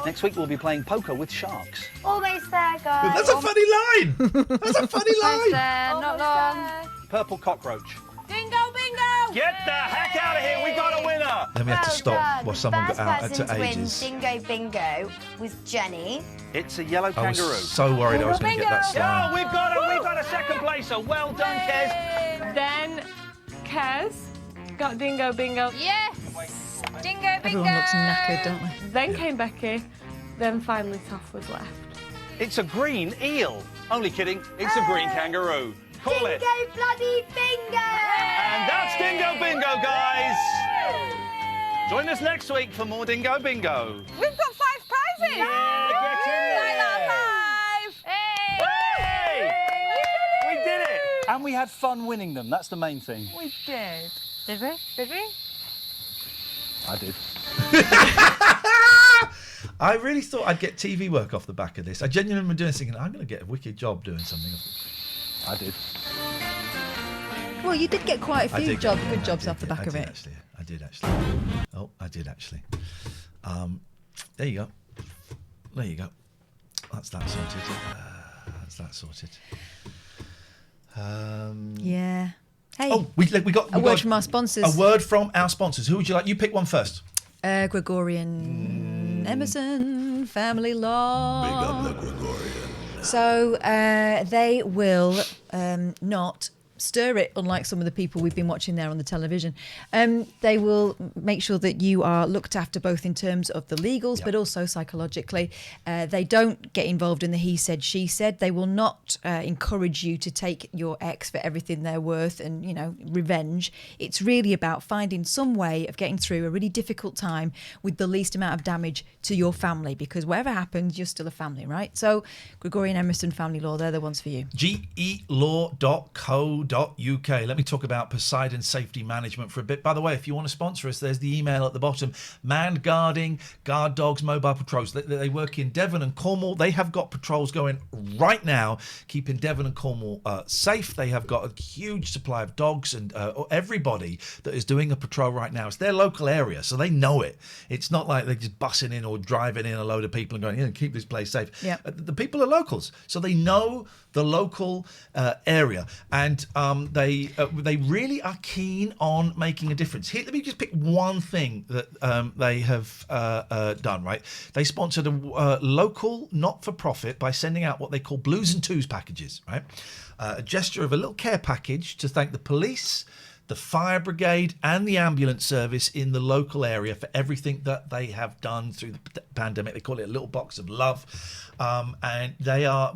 Next week we'll be playing poker with sharks. Almost there, guys. That's a funny line. That's a funny line. Not long. Purple cockroach. Dingo bingo! Get the heck out of here. We got a winner. Then we had to stop while someone got out First person to to win ages. Dingo bingo was Jenny. It's a yellow I was kangaroo. so worried I was going to get that slime. Oh, we've got a second placer. Well done, Kez. Then Kez got Dingo bingo. Yes! Dingo bingo! Everyone looks knackered, don't they? Then came Becky. Then finally Toff was left. It's a green eel. Only kidding. It's a green kangaroo. Call it. Dingo bloody bingo! And that's Dingo Bingo, guys. Join us next week for more Dingo Bingo. We've got 5 prizes! Get in there. 5! Hey! We did it. And we had fun winning them. That's the main thing. We did. Did we? Did we? I did. I really thought I'd get TV work off the back of this. I genuinely remember doing this thinking, I'm going to get a wicked job doing something. I did. Well, you did get quite a few good jobs off the back of it. I did actually. Oh, I did actually. There you go. There you go. That's that sorted. that's that sorted. Yeah. Hey. Oh, we got a word from our sponsors. A word from our sponsors. Who would you like? You pick one first. Gregorian Emerson Family Law. Big up the Gregorian. So they will not stir it, unlike some of the people we've been watching there on the television. They will make sure that you are looked after both in terms of the legals, but also psychologically. They don't get involved in the he said, she said. They will not encourage you to take your ex for everything they're worth and, revenge. It's really about finding some way of getting through a really difficult time with the least amount of damage to your family, because whatever happens, you're still a family, right? So Gregorian Emerson Family Law, they're the ones for you. gelaw.co.uk. Let me talk about Poseidon Safety Management for a bit. By the way, if you want to sponsor us, there's the email at the bottom. Manned guarding, guard dogs, mobile patrols. They work in Devon and Cornwall. They have got patrols going right now, keeping Devon and Cornwall safe. They have got a huge supply of dogs and everybody that is doing a patrol right now. It's their local area, so they know it. It's not like they're just bussing in or driving in a load of people and going, keep this place safe. Yeah. The people are locals, so they know the local area, and they really are keen on making a difference. Here, let me just pick one thing that they have done. Right, they sponsored a local not-for-profit by sending out what they call Blues and Twos packages. Right, a gesture of a little care package to thank the police, the fire brigade and the ambulance service in the local area for everything that they have done through the pandemic. They call it a little box of love. And they are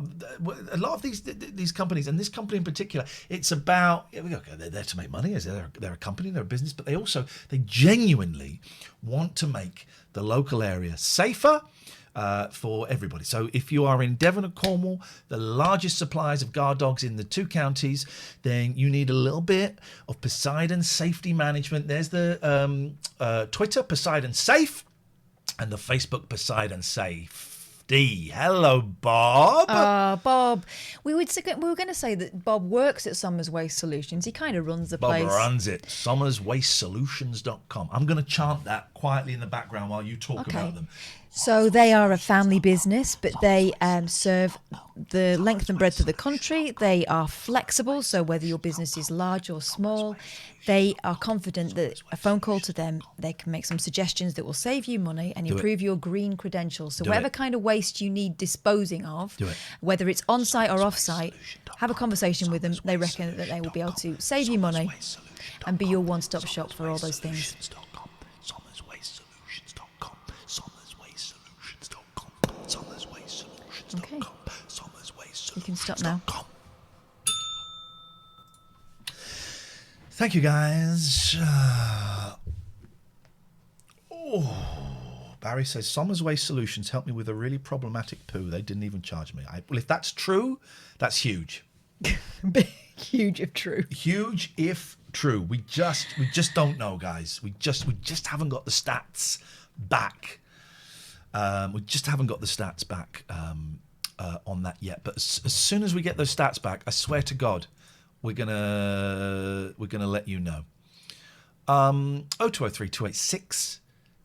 a lot of these companies, and this company in particular, it's about, they're there to make money. They're a company, they're a business, but they genuinely want to make the local area safer for everybody. So if you are in Devon and Cornwall, the largest suppliers of guard dogs in the two counties, then you need a little bit of Poseidon Safety Management. There's the Twitter, Poseidon Safe, and the Facebook, Poseidon Safe. Hello, Bob. Bob. We were going to say that Bob works at Summers Waste Solutions. He kind of runs the place. Bob runs it. SummersWasteSolutions.com. I'm going to chant that quietly in the background while you talk about them. So they are a family business, but they serve the length and breadth of the country. They are flexible, so whether your business is large or small, they are confident that a phone call to them, they can make some suggestions that will save you money and improve your green credentials. So whatever kind of waste you need disposing of, whether it's on-site or off-site, have a conversation with them. They reckon that they will be able to save you money and be your one-stop shop for all those things. Okay. You can stop now. Thank you, guys. Barry says, Summers Waste Solutions helped me with a really problematic poo. They didn't even charge me. Well, if that's true, that's huge. Huge if true. Huge if true. We just don't know, guys. We just haven't got the stats back. We just haven't got the stats back on that yet. But as soon as we get those stats back, I swear to God, we're gonna let you know. 0203 286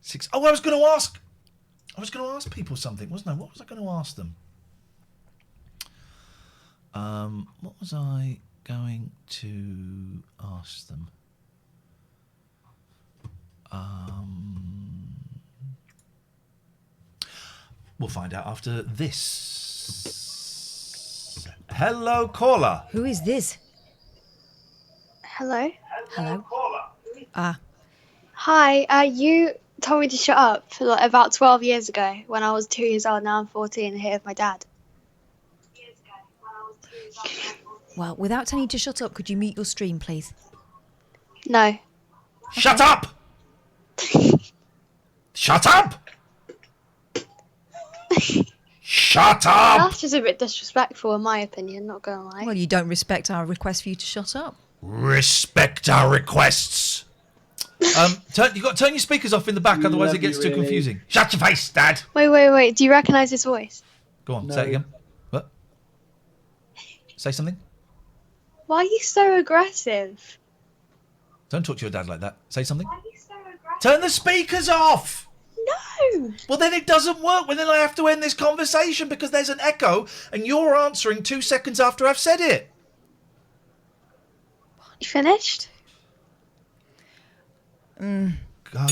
6. Oh, I was going to ask people something, wasn't I? What was I going to ask them? What was I going to ask them? We'll find out after this. Hello, caller. Who is this? Hello. Hello. Hi. You told me to shut up for like about 12 years ago when I was 2 years old. Now I'm 14 here with my dad. Well, without telling you to shut up, could you mute your stream, please? No. Shut up! Shut up! Shut up! That's just a bit disrespectful in my opinion, not gonna lie. Well, you don't respect our request for you to shut up. Respect our requests. You've got to turn your speakers off in the back, otherwise it gets too confusing. Shut your face, Dad. Wait. Do you recognise his voice? Go on, say it again. What? Say something. Why are you so aggressive? Don't talk to your dad like that. Say something. Why are you so aggressive? Turn the speakers off. No. Well, then it doesn't work. Well, then I have to end this conversation because there's an echo and you're answering 2 seconds after I've said it. You finished? God.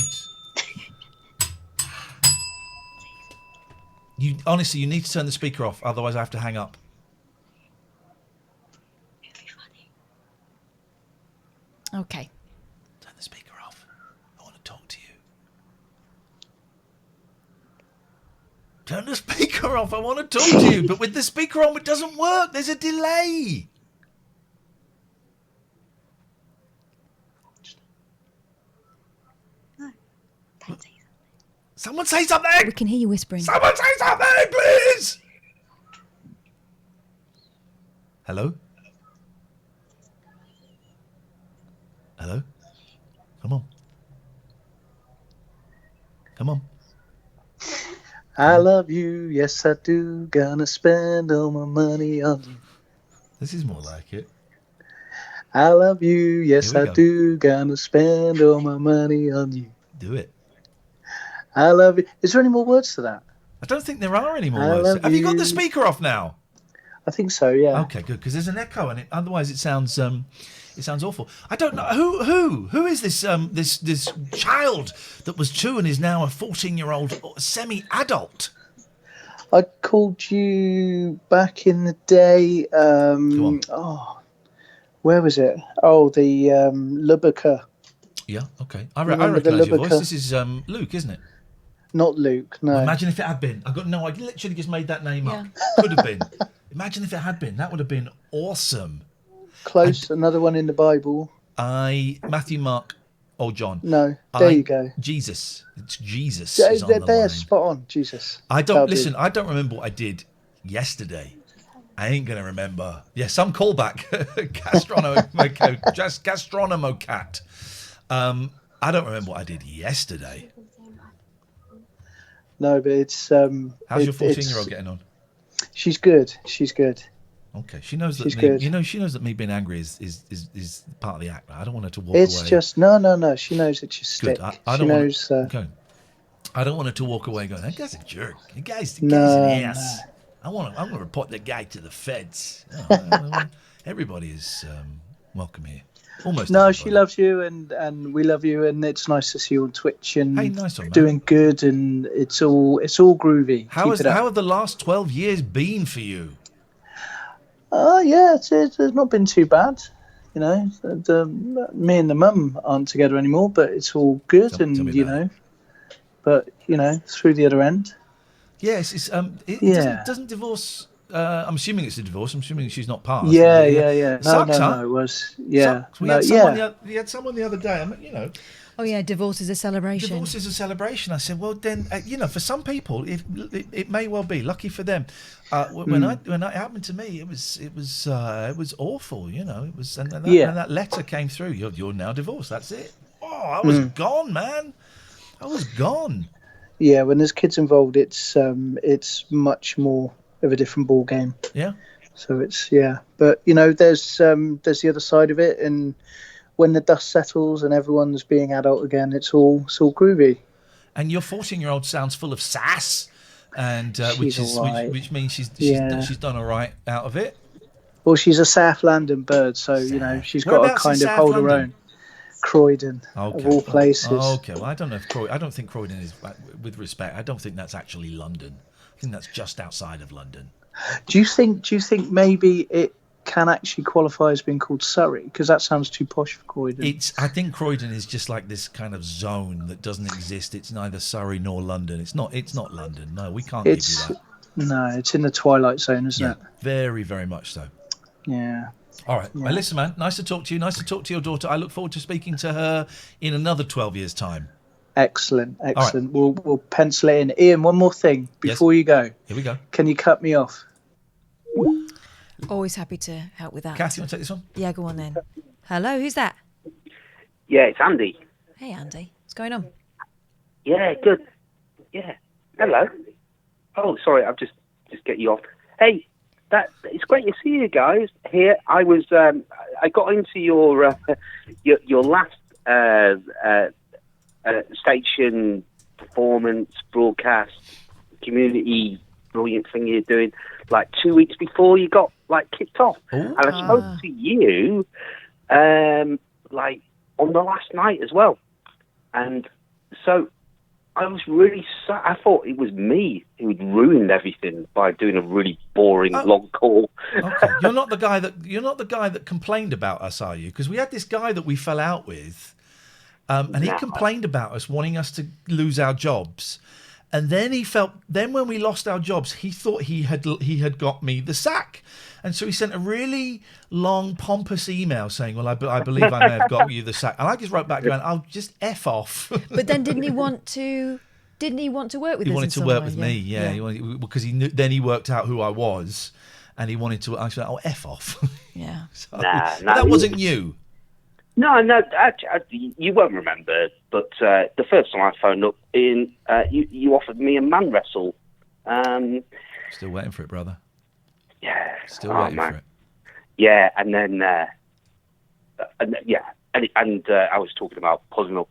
You honestly, you need to turn the speaker off, otherwise I have to hang up. Okay. Turn the speaker off. I want to talk to you. Turn the speaker off. I want to talk to you, but with the speaker on, it doesn't work. There's a delay. Someone say something! We can hear you whispering. Someone say something, please! Hello? Hello? Come on. Come on. I love you, yes I do. Gonna spend all my money on you. This is more like it. I love you, yes Here we I go. do. Gonna spend all my money on you. Do it. I love you. Is there any more words to that? I don't think there are any more I words. love Have you got you. the speaker off now? I think so, yeah. Okay, good, because there's an echo and otherwise it sounds awful. I don't know who is this this child that was 2 and is now a 14-year-old semi-adult. I called you back in the day. Oh, where was it? Oh, the Lubbocker. Yeah, okay. I Remember the recognise your voice. Lubbocker? This is Luke, isn't it? Not Luke, no. Well, imagine if it had been. I literally just made that name up. Could have been. Imagine if it had been. That would have been awesome. Close, another one in the Bible. Matthew, Mark, or John. No, there you go. Jesus. It's Jesus. They're, is on the they're line. spot on, Jesus. I That'll don't do. listen. I don't remember what I did yesterday. I ain't gonna remember. Yeah, some callback. Gastronomo cat. I don't remember what I did yesterday. No, but it's. How's your 14-year-old getting on? She's good. She's good. Okay, she knows that She's me. good. You know, she knows that me being angry is part of the act. I don't want her to walk It's away. just no. She knows it's just Good. stick. I She don't knows. okay. I don't want her to walk away going, "That guy's a jerk. The guy's No, an ass." I'm going to report that guy to the feds. No, everybody is welcome here. Almost. No, she loves you, and we love you, and it's nice to see you on Twitch and Hey, nice one, man. doing good, and it's all groovy. How Keep it up. have the last 12 years been for you? Yeah, it's not been too bad. You know, me and the mum aren't together anymore, but it's all good, Tell me and you know, but you know, through the other end. Yes, it's Yeah. doesn't divorce. I'm assuming it's a divorce. I'm assuming she's not passed. Yeah. It sucks, No, huh? it was. Yeah. Sucks. We No, had someone yeah. we had someone the other day. You know, Oh yeah, divorce is a celebration. divorce is a celebration. I said, well, then you know, for some people, it may well be lucky for them. When it happened to me, it was awful. You know, it was, and that letter came through. You're now divorced. That's it. Oh, I was gone, man. I was gone. Yeah, when there's kids involved, it's much more of a different ball game. Yeah. So it's but you know, there's the other side of it, and when the dust settles and everyone's being adult again, it's all groovy. And your 14-year-old sounds full of sass, and which means she's done all right out of it. Well, she's a South London bird, so you know she's got to Whereabouts in kind of South hold her London? own. Croydon, of all places. Okay, well, I don't know if I don't think Croydon is, with respect, I don't think that's actually London. I think that's just outside of London. Do you think maybe it can actually qualify as being called Surrey? Because that sounds too posh for Croydon. I think Croydon is just like this kind of zone that doesn't exist. It's neither Surrey nor London. It's not London. No, we can't give you that. No, it's in the twilight zone, isn't it? Very, very much so. Yeah. All right. Yeah. Well, listen, man, nice to talk to you. Nice to talk to your daughter. I look forward to speaking to her in another 12 years' time. Excellent. right. We'll pencil it in. Ian, one more thing before you go. Here we go. Can you cut me off? Always happy to help with that. Kathy, you want to take this one? Yeah, go on then. Hello, who's that? Yeah, it's Andy. Hey, Andy. What's going on? Yeah, good. Yeah. Hello. Oh, sorry, I've just get you off. Hey, it's great to see you guys here. I got into your last station performance, broadcast, community, brilliant thing you're doing, like 2 weeks before you got like kicked off. And I spoke to you, like on the last night as well. And so I was really sad. I thought it was me who had ruined everything by doing a really boring long call. Okay. You're not the guy that complained about us, are you? Because we had this guy that we fell out with, and he complained about us, wanting us to lose our jobs. And then when we lost our jobs, he thought he had got me the sack. And so he sent a really long, pompous email saying, well, I believe I may have got you the sack. And I just wrote back going, oh, just F off. But then didn't he want to work with us? He wanted to work with me, yeah. He wanted, because then he worked out who I was, and he wanted to, I said, oh, F off. Yeah. So, that wasn't you. No, you won't remember, but the first time I phoned up, Ian, you offered me a man wrestle. Still waiting for it, brother. Yeah. Still waiting for it. Yeah, and then, and I was talking about pulling up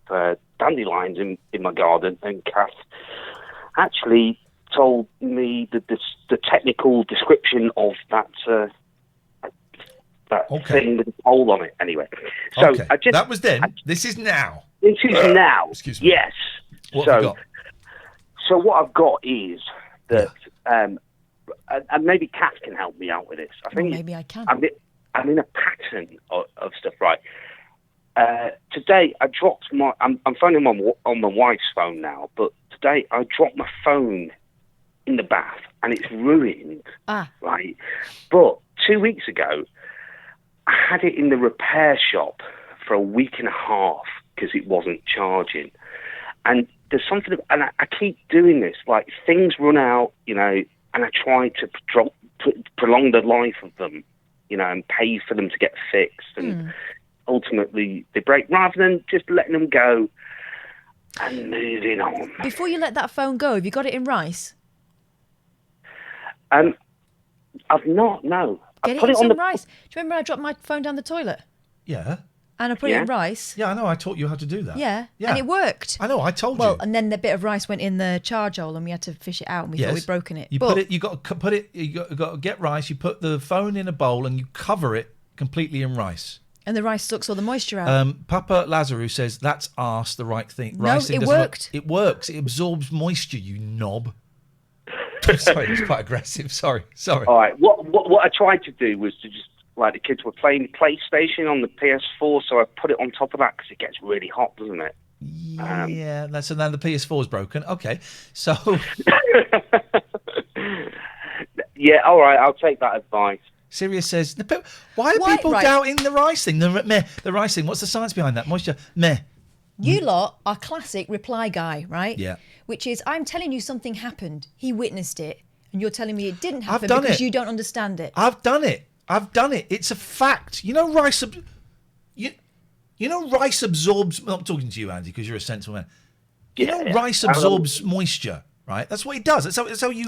dandelions in my garden, and Kath actually told me the technical description of that thing with the pole on it. Anyway, so okay. That was then. This is now. This is now. Excuse me. Yes. What have you got? So what I've got is that, and maybe Kath can help me out with this. I think maybe I can. I'm in a pattern of stuff, right? Today I dropped my. I'm phoning on my wife's phone now, but today I dropped my phone in the bath and it's ruined. Right, but 2 weeks ago I had it in the repair shop for a week and a half because it wasn't charging. And there's something, and I keep doing this. Like things run out, and I try to prolong the life of them, and pay for them to get fixed. And ultimately they break, rather than just letting them go and moving on. Before you let that phone go, have you got it in rice? I've not, no. Get it in some rice. Do you remember I dropped my phone down the toilet? Yeah. And I put it in rice. Yeah, I know. I taught you how to do that. Yeah. And it worked. I know. I told you. Well, and then the bit of rice went in the charge hole, and we had to fish it out, and we thought we'd broken it. You got to get rice. You put the phone in a bowl, and you cover it completely in rice. And the rice sucks all the moisture out. Papa Lazarus says that's arse the right thing. No, it worked. It works. It absorbs moisture. You knob. Sorry, it's quite aggressive. Sorry. All right. What I tried to do was to just, like, the kids were playing PlayStation on the PS4, so I put it on top of that because it gets really hot, doesn't it? Yeah. So now the PS4 is broken. Okay. So. Yeah. All right. I'll take that advice. Sirius says, why are people doubting the rice thing? The rice thing. What's the science behind that? Moisture. Meh. You lot are classic reply guy, right? Yeah. Which is, I'm telling you something happened. He witnessed it. And you're telling me it didn't happen done because it. you don't understand it. I've done it. It's a fact. Rice. Rice absorbs. I'm not talking to you, Andy, because you're a sensible man. Rice absorbs moisture, right? That's what it does. That's how you.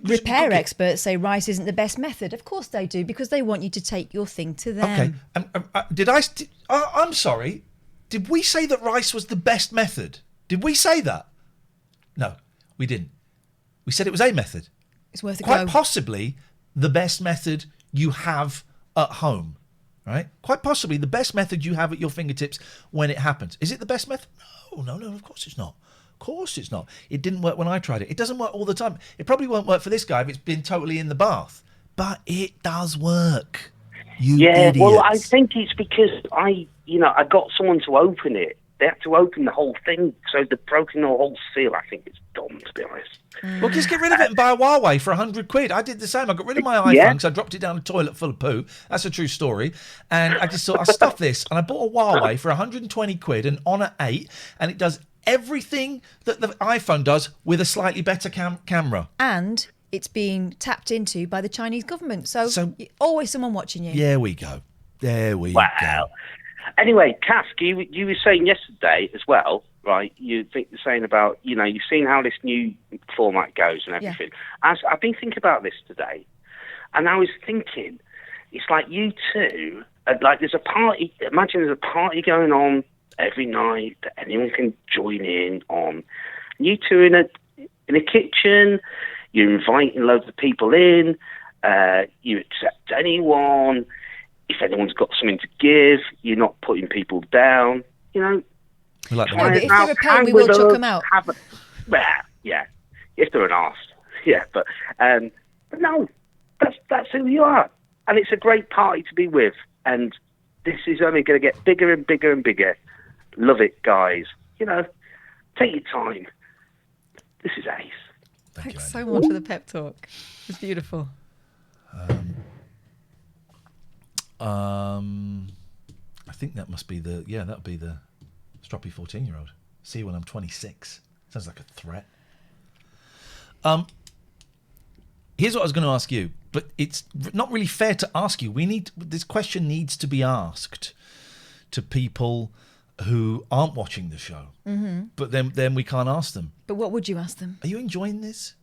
Repair experts say rice isn't the best method. Of course they do, because they want you to take your thing to them. Okay. I'm sorry. Did we say that rice was the best method? Did we say that? No, we didn't. We said it was a method. It's worth a go. Quite possibly the best method you have at home, right? Quite possibly the best method you have at your fingertips when it happens. Is it the best method? No, of course it's not. Of course it's not. It didn't work when I tried it. It doesn't work all the time. It probably won't work for this guy if it's been totally in the bath. But it does work. You idiots. Well, I think it's because I got someone to open it. They had to open the whole thing, so they've broken the whole seal. I think it's dumb, to be honest. Well, just get rid of it and buy a Huawei for £100. I did the same. I got rid of my iPhone because I dropped it down the toilet full of poo. That's a true story. And I just thought, I'll stuff this. And I bought a Huawei for £120, an Honor 8, and it does everything that the iPhone does with a slightly better camera. And it's being tapped into by the Chinese government. So always someone watching you. There we go. Go. Anyway, Kath, you were saying yesterday as well, right? You're saying about, you've seen how this new format goes and everything. Yeah. I've been thinking about this today, and I was thinking, it's like you two, like there's a party, imagine there's a party going on every night that anyone can join in on. And you two in a kitchen, you're inviting loads of people in, you accept anyone. If anyone's got something to give, you're not putting people down. You know, Like No, but if they're a pain, we will chuck them out. Well, yeah, if they're an arse, yeah. But no, that's who you are, and it's a great party to be with. And this is only going to get bigger and bigger and bigger. Love it, guys. You know, take your time. This is ace. Thanks so much for the pep talk. It's beautiful. I think that must be that'll be the stroppy 14-year-old. See you when I'm 26. Sounds like a threat. Here's what I was going to ask you, but it's not really fair to ask you. This question needs to be asked to people who aren't watching the show. Mm-hmm. But then we can't ask them. But what would you ask them? Are you enjoying this?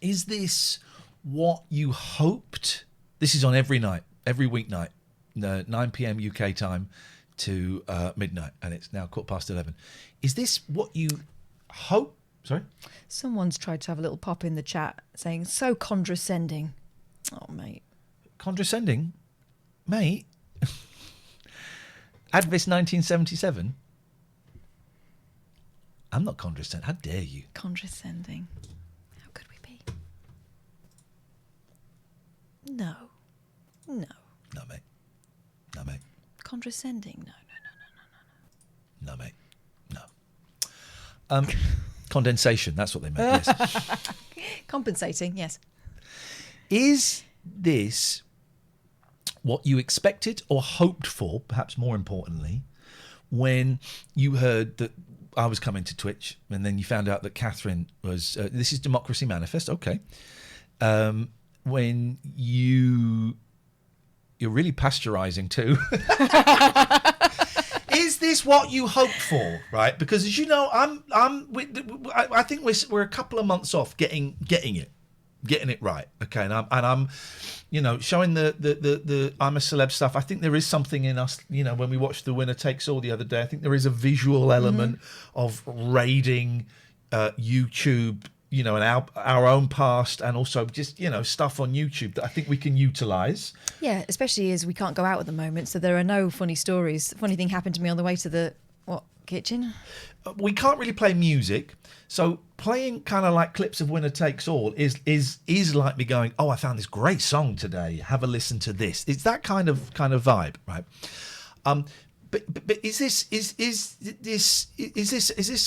Is this what you hoped? This is on every night, every weeknight, 9 p.m. UK time to midnight, and it's now 11:15. Is this what you hope? Sorry? Someone's tried to have a little pop in the chat saying, so condescending. Oh, mate. Condescending? Mate? Advis 1977? I'm not condescending. How dare you? Condescending. How could we be? No. No. No, mate. No, mate. Condescending? No. No, mate. No. Condensation, that's what they meant, yes. Compensating, yes. Is this what you expected or hoped for, perhaps more importantly, when you heard that I was coming to Twitch and then you found out that Katherine was... this is Democracy Manifest, okay. When you're really pasteurising too. Is this what you hoped for, right? Because as you know, I think we're a couple of months off getting it right, okay. And I'm, showing the I'm a celeb stuff. I think there is something in us, when we watched The Winner Takes All the other day. I think there is a visual element of raiding YouTube, and our own past, and also just stuff on YouTube that I think we can utilise. Yeah, especially as we can't go out at the moment, so there are no funny stories. Funny thing happened to me on the way to the kitchen. We can't really play music, so playing kind of like clips of Winner Takes All is like me going, oh, I found this great song today. Have a listen to this. It's that kind of vibe, right? But is this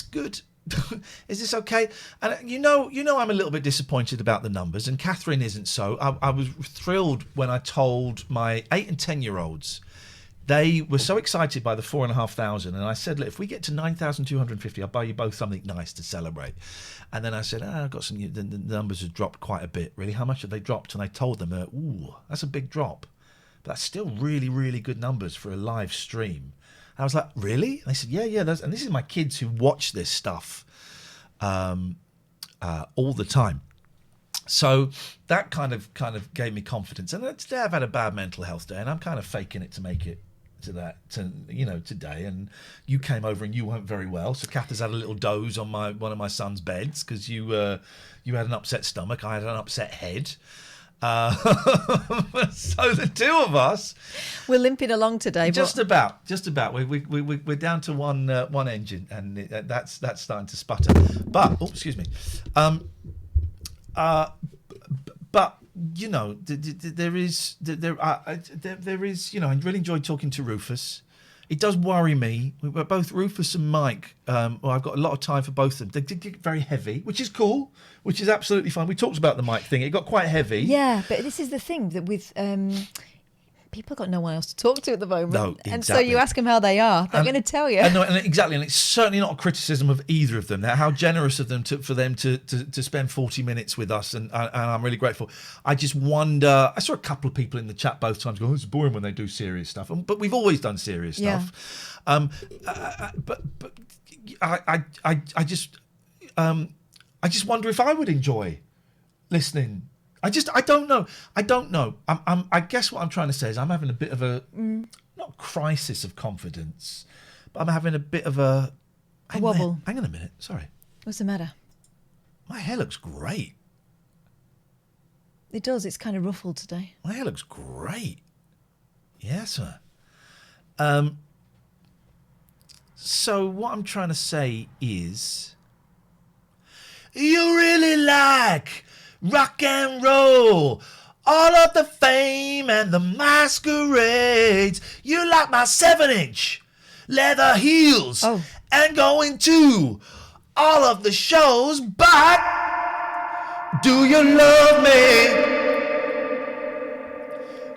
good? Is this okay? And I'm a little bit disappointed about the numbers, and Katherine isn't so. I was thrilled when I told my 8 and 10-year-olds. They were so excited by the 4,500, and I said, look, if we get to 9,250, I'll buy you both something nice to celebrate. And then I said, I've got some. The numbers have dropped quite a bit. Really, how much have they dropped? And I told them, ooh, that's a big drop, but that's still really, really good numbers for a live stream. I was like, really? And they said, yeah. And this is my kids who watch this stuff all the time. So that kind of gave me confidence. And today I've had a bad mental health day, and I'm kind of faking it to make it to today. And you came over and you weren't very well. So Kath has had a little doze on one of my son's beds because you had an upset stomach. I had an upset head. So the two of us, we're limping along today. Just about. We're down to one engine, and that's starting to sputter. But excuse me. But there is. I really enjoyed talking to Rufus. It does worry me. Both Rufus and Mike, I've got a lot of time for both of them. They did get very heavy, which is cool, which is absolutely fine. We talked about the Mike thing. It got quite heavy. Yeah, but this is the thing that with people got no one else to talk to at the moment. No, exactly. And so you ask them how they are, they're going to tell you. And exactly, and it's certainly not a criticism of either of them. How generous of them for them to spend 40 minutes with us, and I'm really grateful. I just wonder, I saw a couple of people in the chat both times go, oh, it's boring when they do serious stuff. But we've always done serious stuff. But I just wonder if I would enjoy listening. I don't know. I guess what I'm trying to say is I'm having a bit of a not crisis of confidence, but I'm having a bit of a A wobble. Hang on a minute. Sorry. What's the matter? My hair looks great. It does. It's kind of ruffled today. My hair looks great. Yes, sir. So what I'm trying to say is, you really like rock and roll, all of the fame and the masquerades. You like my 7-inch leather heels and going to all of the shows, but do you love me?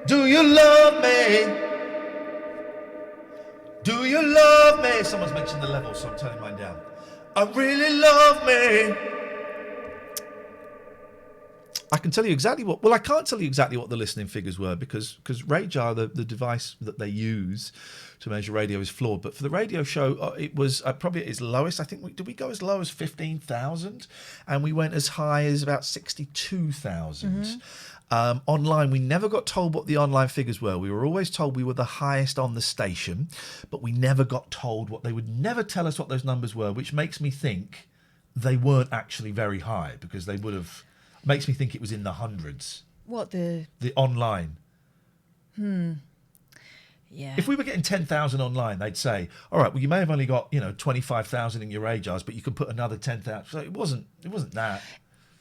Do you love me? Do you love me? Someone's mentioned the level, so I'm turning mine down. I really love me. I can tell you exactly what... Well, I can't tell you exactly what the listening figures were because Radar, the device that they use to measure radio, is flawed. But for the radio show, it was probably at its lowest. I think, did we go as low as 15,000? And we went as high as about 62,000. Online, we never got told what the online figures were. We were always told we were the highest on the station, but we never got told what they would never tell us what those numbers were, which makes me think they weren't actually very high because they would have... Makes me think it was in the hundreds. What, the online? Yeah. If we were getting 10,000 online, they'd say, all right, well, you may have only got 25,000 in your radars, but you could put another 10,000. So it wasn't that.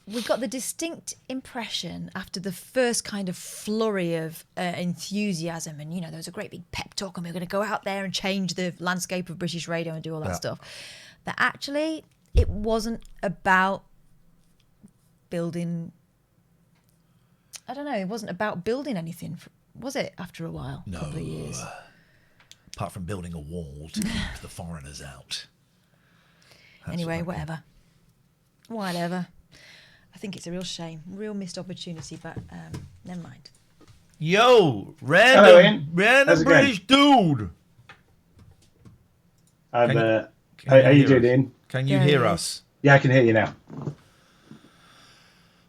We got the distinct impression after the first kind of flurry of enthusiasm and, there was a great big pep talk and we were going to go out there and change the landscape of British radio and do all that stuff, that actually it wasn't about building... I don't know, it wasn't about building anything, was it, after a while? No. A couple of years. Apart from building a wall to keep the foreigners out. Anyway, whatever. I think it's a real shame, real missed opportunity, but never mind. Yo, Hello, Ian. random British dude. How you doing, Ian? Can you hear us? Yeah, I can hear you now.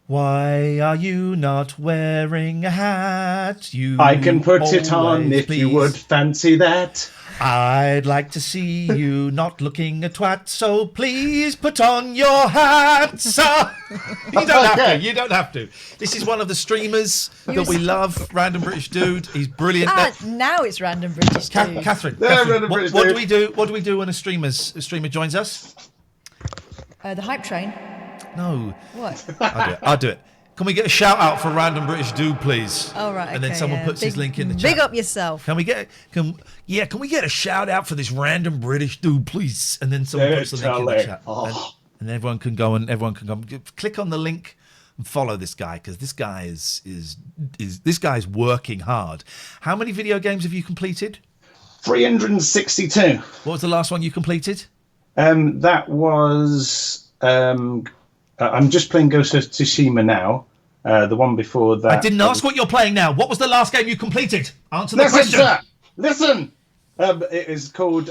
Why are you not wearing a hat? I can put it on if you would fancy that. I'd like to see you not looking a twat, so please put on your hat. You don't have to. This is one of the streamers that we love, Random British Dude. He's brilliant. Now it's Random British Dude. Catherine, what do we do? What do we do when a streamer joins us? The hype train. No. What? I'll do it. Can we get a shout out for Random British Dude, please? Oh, right. And then someone puts his link in the chat. Big up yourself. Can we get a shout out for this Random British Dude, please? And then someone puts the link in the chat. And everyone can go click on the link and follow this guy, because this guy is working hard. How many video games have you completed? 362. What was the last one you completed? That was I'm just playing Ghost of Tsushima now. The one before that. I didn't ask what you're playing now. What was the last game you completed? Answer the question. Sir, listen. It is called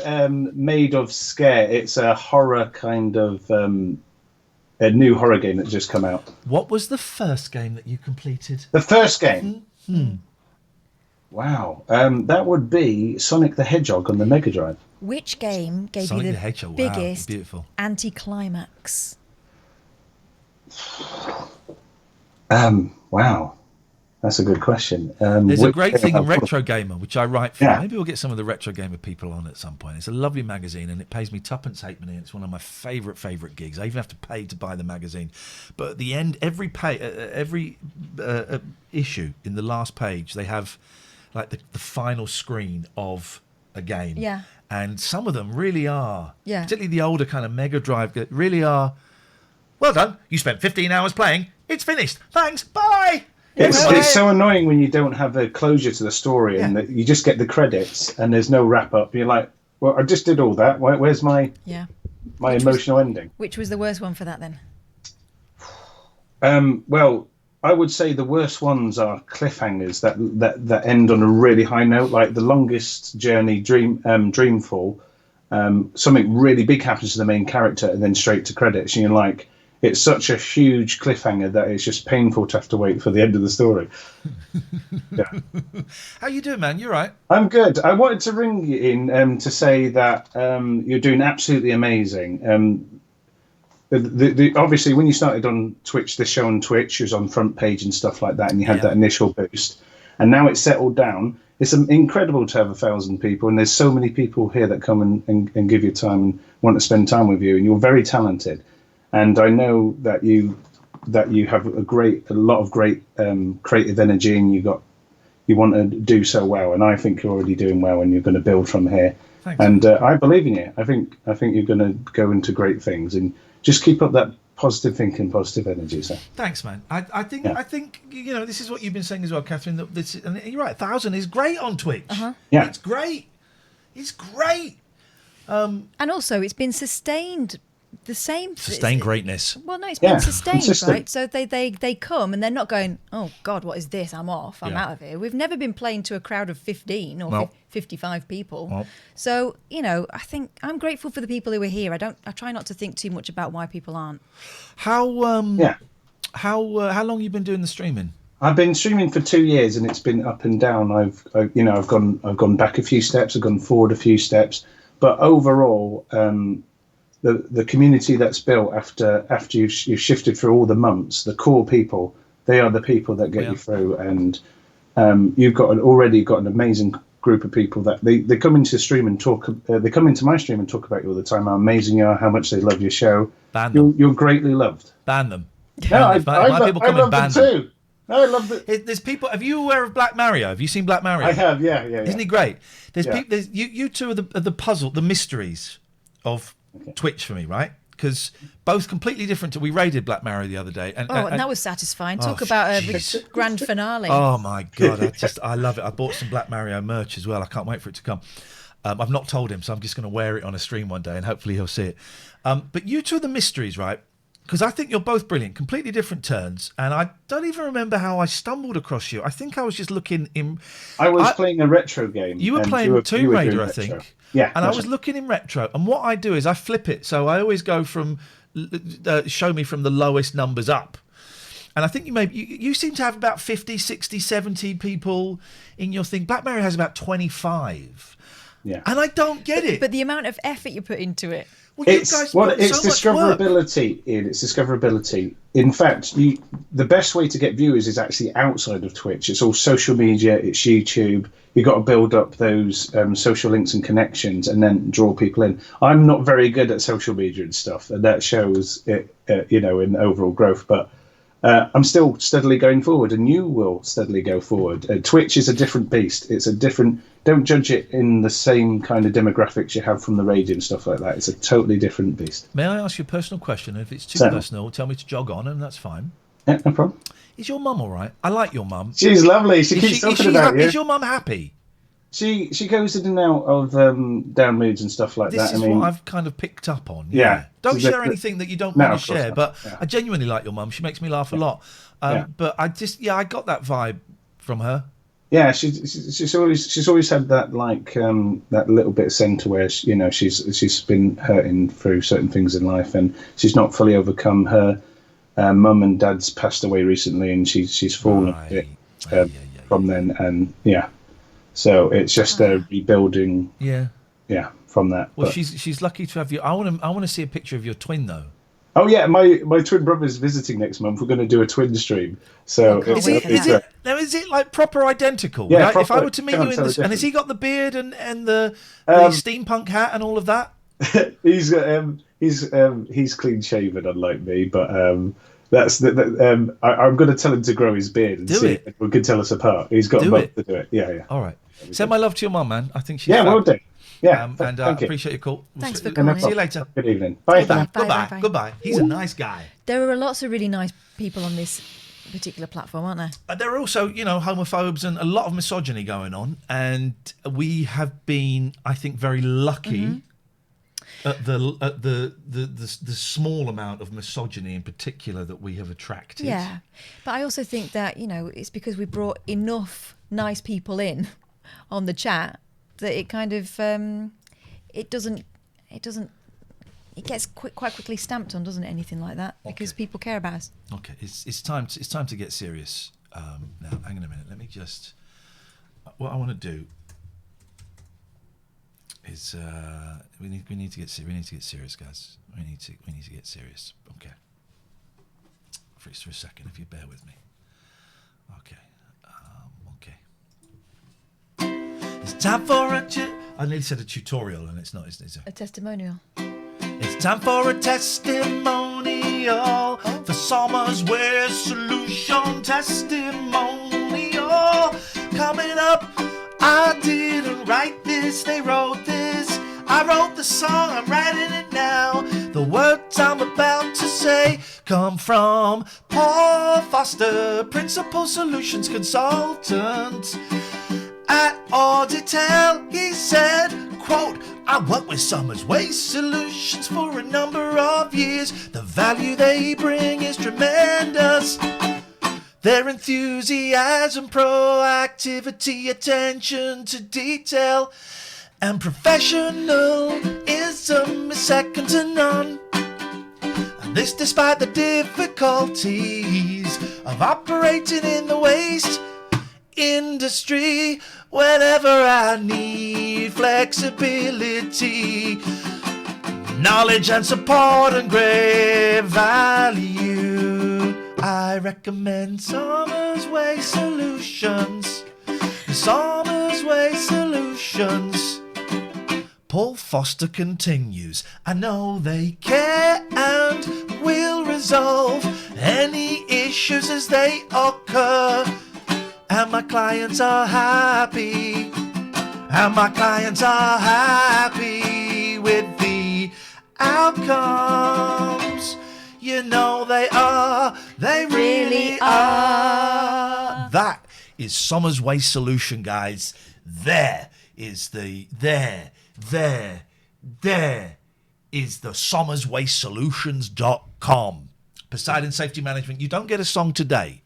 Made of Scare. It's a horror kind of a new horror game that just come out. What was the first game that you completed? The first game. Wow. That would be Sonic the Hedgehog on the Mega Drive. Which game gave Sonic you the the Hedgehog, biggest beautiful anticlimax? Wow. That's a good question. There's a great thing in Retro Gamer, which I write for. Yeah. Maybe we'll get some of the Retro Gamer people on at some point. It's a lovely magazine, and it pays me tuppence halfpenny. It's one of my favourite gigs. I even have to pay to buy the magazine. But at the end, every issue, in the last page, they have like the final screen of a game. Yeah. And some of them really are, Yeah. particularly the older kind of Mega Drive, really are, well done, you spent 15 hours playing, it's finished, thanks, bye! It's so annoying when you don't have a closure to the story and that you just get the credits and there's no wrap up. You're like, well, I just did all that. Where's my emotional ending? Which was the worst one for that then? Well, I would say the worst ones are cliffhangers that end on a really high note, like The Longest Journey, Dreamfall. Something really big happens to the main character and then straight to credits. And you're like, it's such a huge cliffhanger that it's just painful to have to wait for the end of the story. Yeah. How you doing, man? You all right? I'm good. I wanted to ring you in to say that you're doing absolutely amazing. Obviously, when you started on Twitch, the show on Twitch, you was on front page and stuff like that, and you had that initial boost. And now it's settled down. It's incredible to have 1,000 people, and there's so many people here that come and give you time and want to spend time with you, and you're very talented. And I know that you have a lot of great creative energy, and you want to do so well. And I think you're already doing well, and you're going to build from here. Thanks. And I believe in you. I think you're going to go into great things, and just keep up that positive thinking, positive energy. So thanks, man. I think this is what you've been saying as well, Catherine. That this, and you're right. 1,000 is great on Twitch. Yeah, it's great. It's great. And also, it's been sustained. The same sustained greatness. Well, no, it's been sustained, consistent. right? So they come and they're not going, oh God, what is this? I'm off. I'm out of here. We've never been playing to a crowd of 15 or 55 people. Nope. So I think I'm grateful for the people who are here. I try not to think too much about why people aren't. How long you been doing the streaming? I've been streaming for 2 years, and it's been up and down. I've gone back a few steps. I've gone forward a few steps, but overall. The community that's built after you've shifted through all the months, the core people, they are the people that get you through. And you've already got an amazing group of people that they come into the stream and talk. They come into my stream and talk about you all the time, how amazing you are, how much they love your show. Ban them. You're greatly loved. Ban them. No, I ban love them too. No, I love it. There's people. Have you aware of Black Mario? Have you seen Black Mario? I have. Yeah. Isn't he great? There's people. There's you two are the puzzle, the mysteries of Twitch for me, right? Because both completely different. We raided Black Mario the other day, and that was satisfying. Talk about a grand finale. Oh my god, I love it. I bought some Black Mario merch as well. I can't wait for it to come. I've not told him, so I'm just going to wear it on a stream one day, and hopefully he'll see it. But you two are the mysteries, right? Because I think you're both brilliant, completely different turns, and I don't even remember how I stumbled across you. I think I was just looking in. I was playing a retro game. You were playing Tomb Raider, I think. Yeah, and I was looking in retro, and what I do is I flip it, so I always go from show me from the lowest numbers up. And I think you seem to have about 50, 60, 70 people in your thing. Black Mario has about 25. Yeah, and I don't get it. But the amount of effort you put into it. Well, it's discoverability, Ian. It's discoverability. In fact, the best way to get viewers is actually outside of Twitch. It's all social media. It's YouTube. You've got to build up those social links and connections, and then draw people in. I'm not very good at social media and stuff, and that shows it, in overall growth. But I'm still steadily going forward, and you will steadily go forward. Twitch is a different beast. It's a different. Don't judge it in the same kind of demographics you have from the radio and stuff like that. It's a totally different beast. May I ask you a personal question? If it's too personal, tell me to jog on, and that's fine. Yeah, no problem. Is your mum all right? I like your mum. She's lovely. She keeps talking about you. Is your mum happy? She goes in and out of down moods and stuff like that. This is what I've kind of picked up on. Yeah. Don't share anything that you don't want to share. But I genuinely like your mum. She makes me laugh a lot. But I got that vibe from her. Yeah, she's always had that that little bit of centre where she's been hurting through certain things in life, and she's not fully overcome. Her mum and dad's passed away recently, and she's fallen a bit from then, and so it's just a rebuilding. Yeah, from that. Well, she's lucky to have you. I want to see a picture of your twin though. Oh yeah, my twin brother's visiting next month. We're going to do a twin stream. So is it like proper identical? Yeah, right? proper, if I were to meet you in this, and has he got the beard and the steampunk hat and all of that? He's clean shaven, unlike me. But that's I'm going to tell him to grow his beard and see if we can tell us apart. He's got a month to do it. Yeah. All right. Send my love to your mum, man. I think she's will do. Yeah, and I appreciate your call. Thanks for calling. See you later. Good evening. Bye. Goodbye. He's a nice guy. There are lots of really nice people on this particular platform, aren't there? There are also, homophobes and a lot of misogyny going on, and we have been, I think, very lucky at the small amount of misogyny in particular that we have attracted. Yeah, but I also think that it's because we brought enough nice people in on the chat that it kind of it doesn't it gets quite quickly stamped on, doesn't it? Anything like that, because people care about us. Okay, it's time to get serious. Now, hang on a minute. Let me just. What I want to do is we need to get serious, guys. We need to get serious. Okay. Freeze for a second, if you bear with me. Okay. It's time for I nearly said a tutorial, and it's not. It's a testimonial. It's time for a testimonial for Summer's Wear Solution testimonial. Coming up, I didn't write this, they wrote this. I wrote the song, I'm writing it now. The words I'm about to say come from Paul Foster, Principal Solutions Consultant at Auditel. He said, quote, I worked with Summer's Waste Solutions for a number of years. The value they bring is tremendous. Their enthusiasm, proactivity, attention to detail, and professionalism is second to none. And this despite the difficulties of operating in the waste industry. Whenever I need flexibility, knowledge and support and great value, I recommend Summer's Waste Solutions. Summer's Waste Solutions. Paul Foster continues. I know they care and will resolve any issues as they occur. And my clients are happy. And my clients are happy with the outcomes. You know they are. They really are. That is Summer's Waste Solution, guys. There is the SummersWasteSolutions.com. Poseidon Safety Management. You don't get a song today.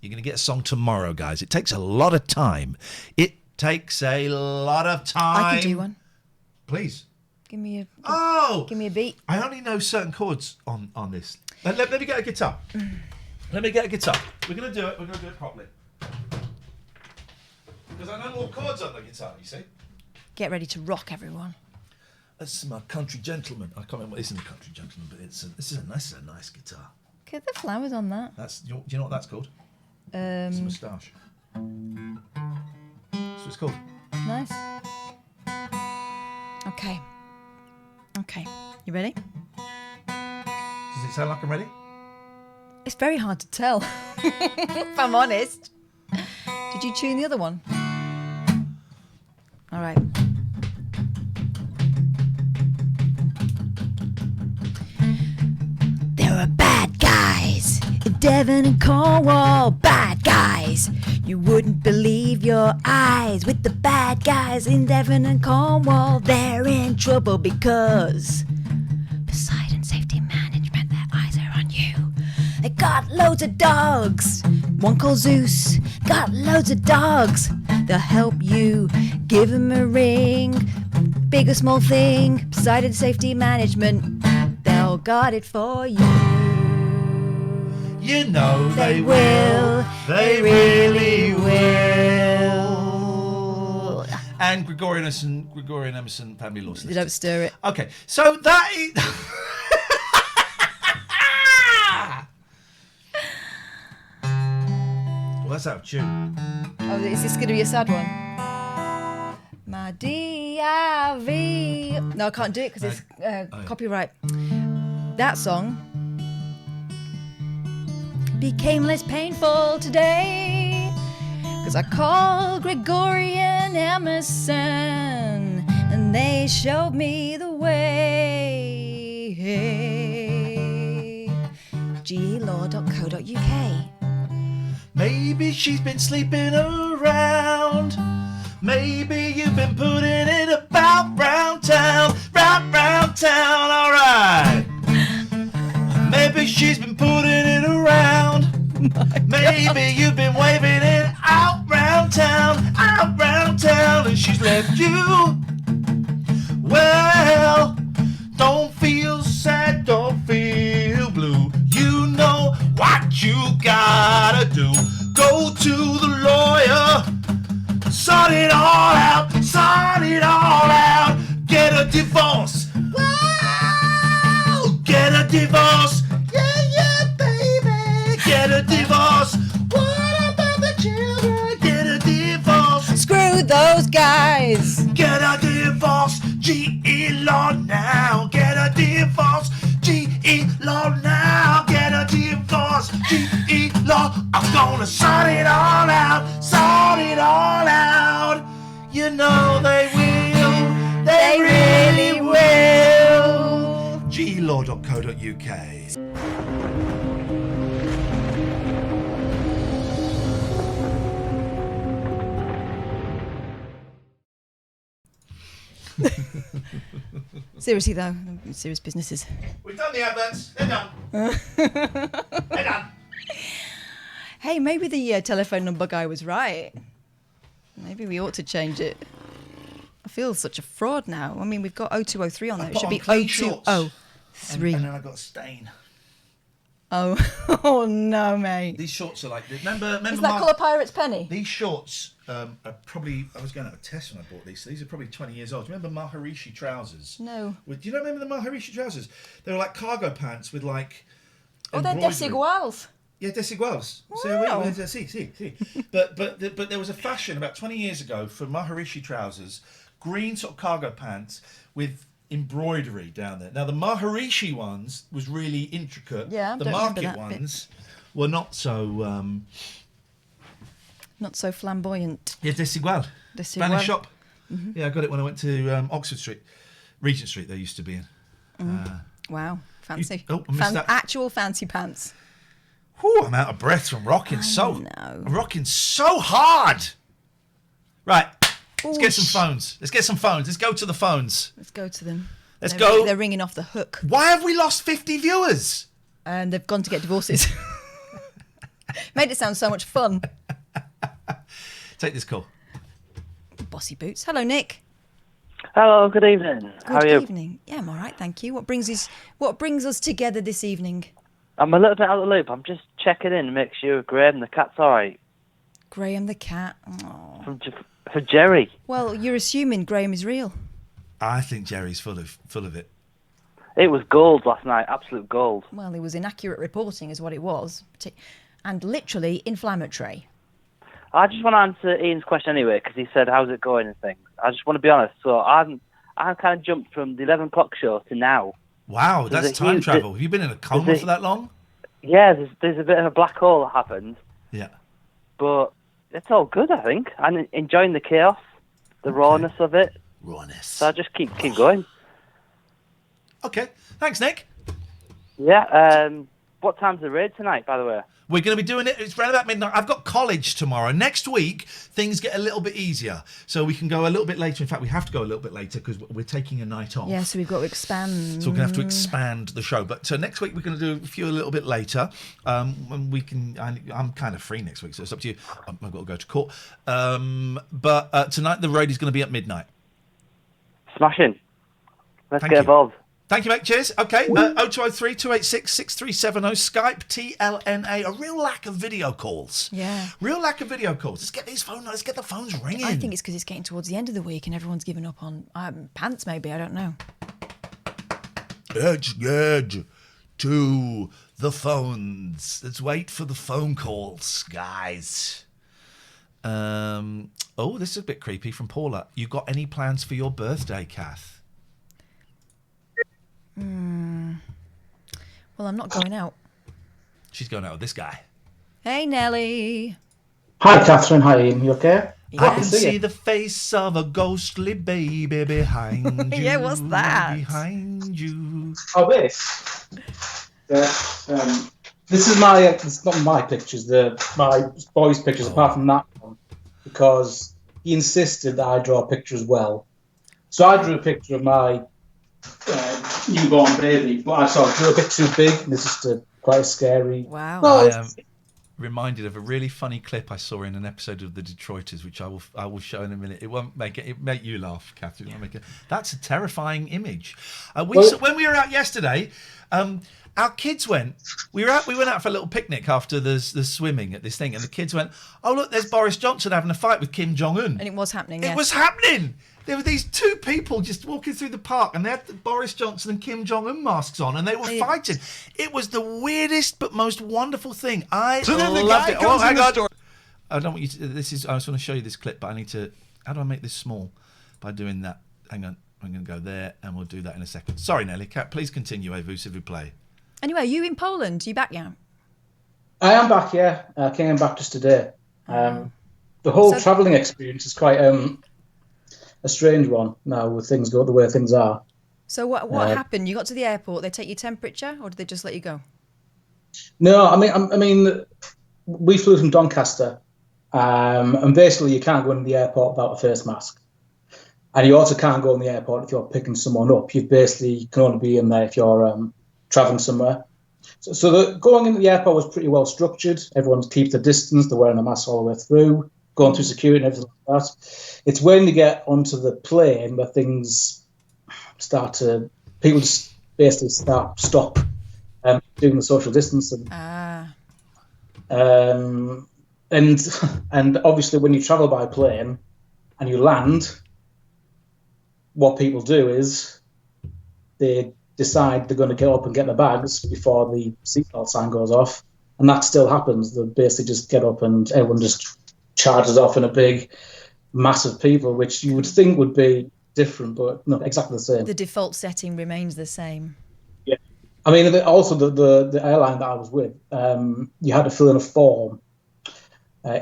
You're going to get a song tomorrow, guys. It takes a lot of time. It takes a lot of time. I can do one. Please. Give me a beat. I only know certain chords on this. Let me get a guitar. Let me get a guitar. We're going to do it. We're going to do it properly. Because I know more chords on the guitar, you see. Get ready to rock, everyone. This is my Country Gentleman. I can't remember. It isn't a Country Gentleman, but this is a nice guitar. Get the flowers on that. Do you know what that's called? It's a moustache. That's what it's called. Nice. Okay. You ready? Does it sound like I'm ready? It's very hard to tell, if I'm honest. Did you tune the other one? All right. There are bad guys in Devon and Cornwall. Bad guys. You wouldn't believe your eyes with the bad guys in Devon and Cornwall. They're in trouble because Poseidon Safety Management, their eyes are on you. They got loads of dogs. One called Zeus. Got loads of dogs. They'll help you. Give them a ring. Big or small thing. Poseidon Safety Management. They'll guard it for you. You know they will. They really will. And Gregorian Emerson, Family Law Solicitors. Don't stir it. Okay, so that is... Well, that's out of tune. Oh, is this going to be a sad one? My D-I-V. No, I can't do it because it's copyright. That song became less painful today because I called Gregorian Emerson and they showed me the way. gelaw.co.uk. Maybe she's been sleeping around. Maybe you've been putting it about round town, alright. Maybe she's been putting it around. Maybe you've been waving it out round town, and she's left you. Well, don't feel divorce. Wow! Get a divorce. Yeah, baby. Get a divorce. What about the children? Get a divorce. Screw those guys. Get a divorce. G.E. law now. Get a divorce. G.E. law now. Get a divorce. G.E. law. I'm gonna sort it all out. Sort it all out. You know they will. They really will. GElaw.co.uk. Seriously though, serious businesses. We've done the adverts. They're done. They're done. Hey, maybe the telephone number guy was right. Maybe we ought to change it. I feel such a fraud now. I mean, we've got 0203 on there. It should be 0203. And then I got a stain. Oh, oh no, mate. These shorts are like this. Remember Is that called a pirate's penny? These shorts are probably. I was going to have a test when I bought these. So these are probably 20 years old. Do you remember Maharishi trousers? No. Do you remember the Maharishi trousers? They were like cargo pants with like. Oh, they're desiguals. Yeah, desiguals. Wow. So see. But there was a fashion about 20 years ago for Maharishi trousers, green sort of cargo pants with embroidery down there. Now the Maharishi ones was really intricate. Yeah, the don't remember market that ones were not so. Not so flamboyant. Yeah, desigual. Spanish shop. Mhm. Yeah, I got it when I went to Oxford Street, Regent Street. They used to be in. Wow, fancy. I missed that. Actual fancy pants. Whew, I'm out of breath from rocking I'm rocking so hard. Right, let's get some phones. Let's go to the phones. Let's go to them. Let's go. They're ringing off the hook. Why have we lost 50 viewers? And they've gone to get divorces. Made it sound so much fun. Take this call. Bossy boots. Hello, Nick. Hello, good evening. How are you? Good evening. Yeah, I'm all right, thank you. What brings us together this evening? I'm a little bit out of the loop. I'm just checking in to make sure Graham the cat's all right. Graham the cat. Oh. For Jerry. Well, you're assuming Graham is real. I think Jerry's full of it. It was gold last night, absolute gold. Well, it was inaccurate reporting is what it was. And literally inflammatory. I just want to answer Ian's question anyway, because he said, how's it going and things. I just want to be honest. So I kind of jumped from the 11 o'clock show to now. Wow, that's time travel. Have you been in a coma for that long? Yeah, there's a bit of a black hole that happened. Yeah. But it's all good, I think. I'm enjoying the chaos, the rawness of it. Rawness. So I just keep going. Okay. Thanks, Nick. Yeah. What time's the raid tonight, by the way? We're going to be doing it. It's around about midnight. I've got college tomorrow. Next week, things get a little bit easier. So we can go a little bit later. In fact, we have to go a little bit later because we're taking a night off. Yeah, so we've got to expand. So we're going to have to expand the show. But so next week, we're going to do a few a little bit later. When we can, I'm kind of free next week, so it's up to you. I've got to go to court. But tonight, the raid is going to be at midnight. Smashing. Let's Thank get you. involved. Thank you, mate. Cheers. Okay. 0203 286 6370. Skype, TLNA. A real lack of video calls. Yeah. Real lack of video calls. Let's get these phones. Let's get the phones ringing. I think it's because it's getting towards the end of the week and everyone's given up on pants, maybe. I don't know. Let's get to the phones. Let's wait for the phone calls, guys. Oh, this is a bit creepy from Paula. You got any plans for your birthday, Kath? Well, I'm not going out. She's going out with this guy. Hey, Nelly. Hi, Catherine. Hi, Ian. You okay? I can see the face of a ghostly baby behind you. Yeah, what's that? Behind you. Oh, this. Yeah. This is my. It's not my pictures. My boy's pictures. Apart from that one, because he insisted that I draw a picture as well. So I drew a picture of my newborn baby, but I saw it drew a bit too big. And it's just quite scary. Wow. I am reminded of a really funny clip I saw in an episode of The Detroiters, which I will show in a minute. It won't make it. It make you laugh, Catherine. It won't make it. That's a terrifying image. When we were out yesterday, our kids went. We went out for a little picnic after the swimming at this thing, and the kids went, "Oh look, there's Boris Johnson having a fight with Kim Jong-un." And it was happening. It Yes. was happening. there were these two people just walking through the park, and they had Boris Johnson and Kim Jong-un masks on, and they were fighting. It was the weirdest but most wonderful thing. I So then the loved guy it. comes in the store. I don't want you to. I just want to show you this clip, but I need to. How do I make this small? By doing that. Hang on. I'm going to go there, and we'll do that in a second. Sorry, Nelly. Please continue, s'il vous plaît. Anyway, are you in Poland? Are you back now? I am back, yeah. I came back just today. The whole travelling experience is quite a strange one now, with things go the way things are. So what happened? You got to the airport, they take your temperature, or did they just let you go? No, I mean, we flew from Doncaster, and basically you can't go in the airport without a face mask. And you also can't go in the airport if you're picking someone up. You basically can only be in there if you're travelling somewhere. So going into the airport was pretty well structured. Everyone keeps their distance. They're wearing a mask all the way through, going through security and everything like that. It's when you get onto the plane where things people just basically stop doing the social distancing. And obviously when you travel by plane and you land, what people do is they decide they're going to get up and get their bags before the seatbelt sign goes off, and that still happens. They basically just get up and everyone just charges off in a big mass of people, which you would think would be different, but not exactly the same. The default setting remains the same. Yeah, I mean, also the airline that I was with, you had to fill in a form.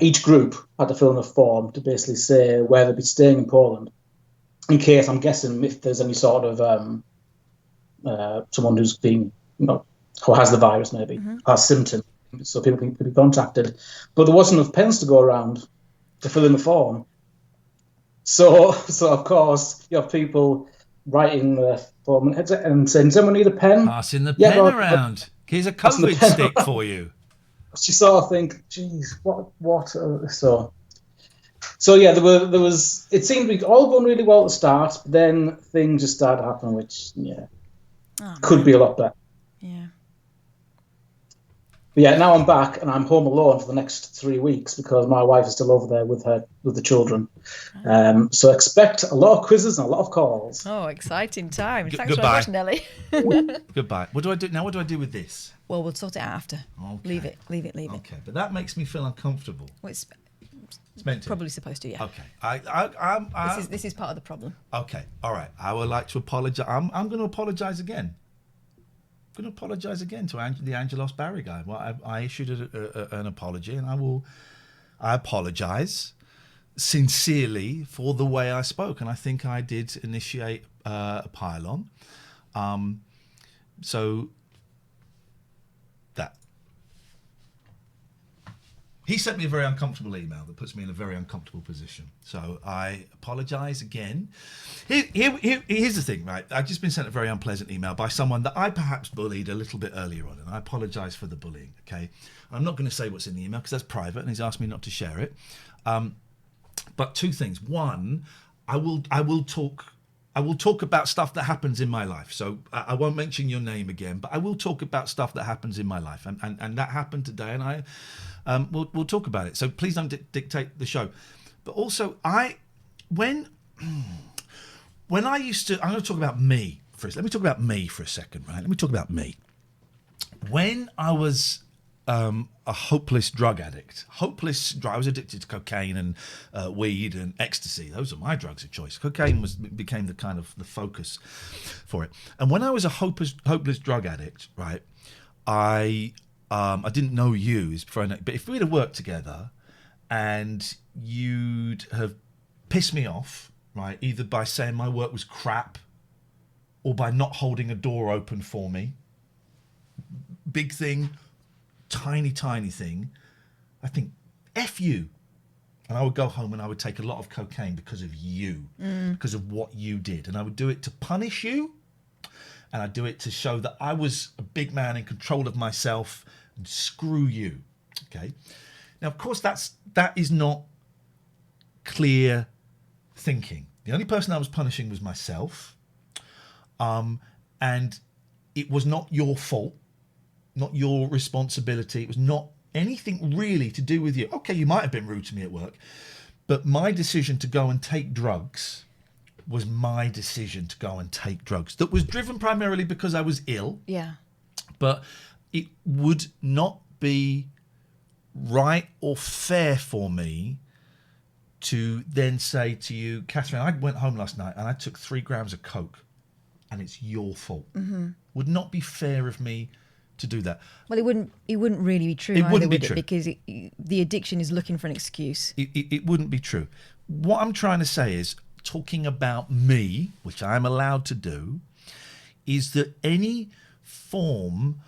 Each group had to fill in a form to basically say where they'd be staying in Poland, in case, I'm guessing, if there's any sort of someone who's been, who has the virus, maybe has symptoms, so people can be contacted. But there wasn't enough pens to go around to fill in the form. So of course you have people writing the form and saying, "Does anyone need a pen?" Passing the pen around. Here's a COVID stick for you. You sort of think, "Geez, what?" So yeah, there was. It seemed to be all going really well at the start, but then things just started happening, which could be a lot better. Yeah. But yeah, now I'm back and I'm home alone for the next 3 weeks because my wife is still over there with the children. So expect a lot of quizzes and a lot of calls. Oh, exciting time! Thanks goodbye. very much, Nelly. Goodbye. What do I do now? What do I do with this? Well, we'll sort it out after. Okay. Leave it. Okay, but that makes me feel uncomfortable. Well, it's meant to. Probably supposed to, yeah. Okay. This is part of the problem. Okay. All right. I would like to apologise. I'm going to apologise again. I'm going to apologise again to the Angelos Barry guy. Well, I issued an apology, and I apologise sincerely for the way I spoke, and I think I did initiate a pile-on. So that. He sent me a very uncomfortable email that puts me in a very uncomfortable position. So I apologise again. Here's the thing, right? I've just been sent a very unpleasant email by someone that I perhaps bullied a little bit earlier on, and I apologise for the bullying, okay? I'm not going to say what's in the email because that's private, and he's asked me not to share it. But two things. One, I will talk about stuff that happens in my life. So I won't mention your name again, but I will talk about stuff that happens in my life. And that happened today, and we'll talk about it. So please don't dictate the show. But also, when I used to, I'm going to talk about me first. Let me talk about me for a second, right? Let me talk about me. When I was a hopeless drug addict. I was addicted to cocaine and weed and ecstasy. Those are my drugs of choice. Cocaine became the kind of the focus for it. And when I was a hopeless drug addict, right, I didn't know you, but if we'd have worked together and you'd have pissed me off, right, either by saying my work was crap or by not holding a door open for me, big thing, tiny thing, I think, F you. And I would go home and I would take a lot of cocaine because of you, because of what you did. And I would do it to punish you, and I'd do it to show that I was a big man in control of myself, and screw you, okay? Now, of course, that is not clear thinking. The only person I was punishing was myself, and it was not your fault, not your responsibility. It was not anything really to do with you. Okay, you might have been rude to me at work, but my decision to go and take drugs was my decision to go and take drugs. That was driven primarily because I was ill. Yeah. But it would not be right or fair for me to then say to you, Catherine, I went home last night and I took 3 grams of coke and it's your fault. Mm-hmm. Would not be fair of me to do that. Well, it wouldn't really be true. It either, wouldn't be would it? true. Because the addiction is looking for an excuse. It wouldn't be true. What I'm trying to say is, talking about me, which I'm allowed to do, is that any form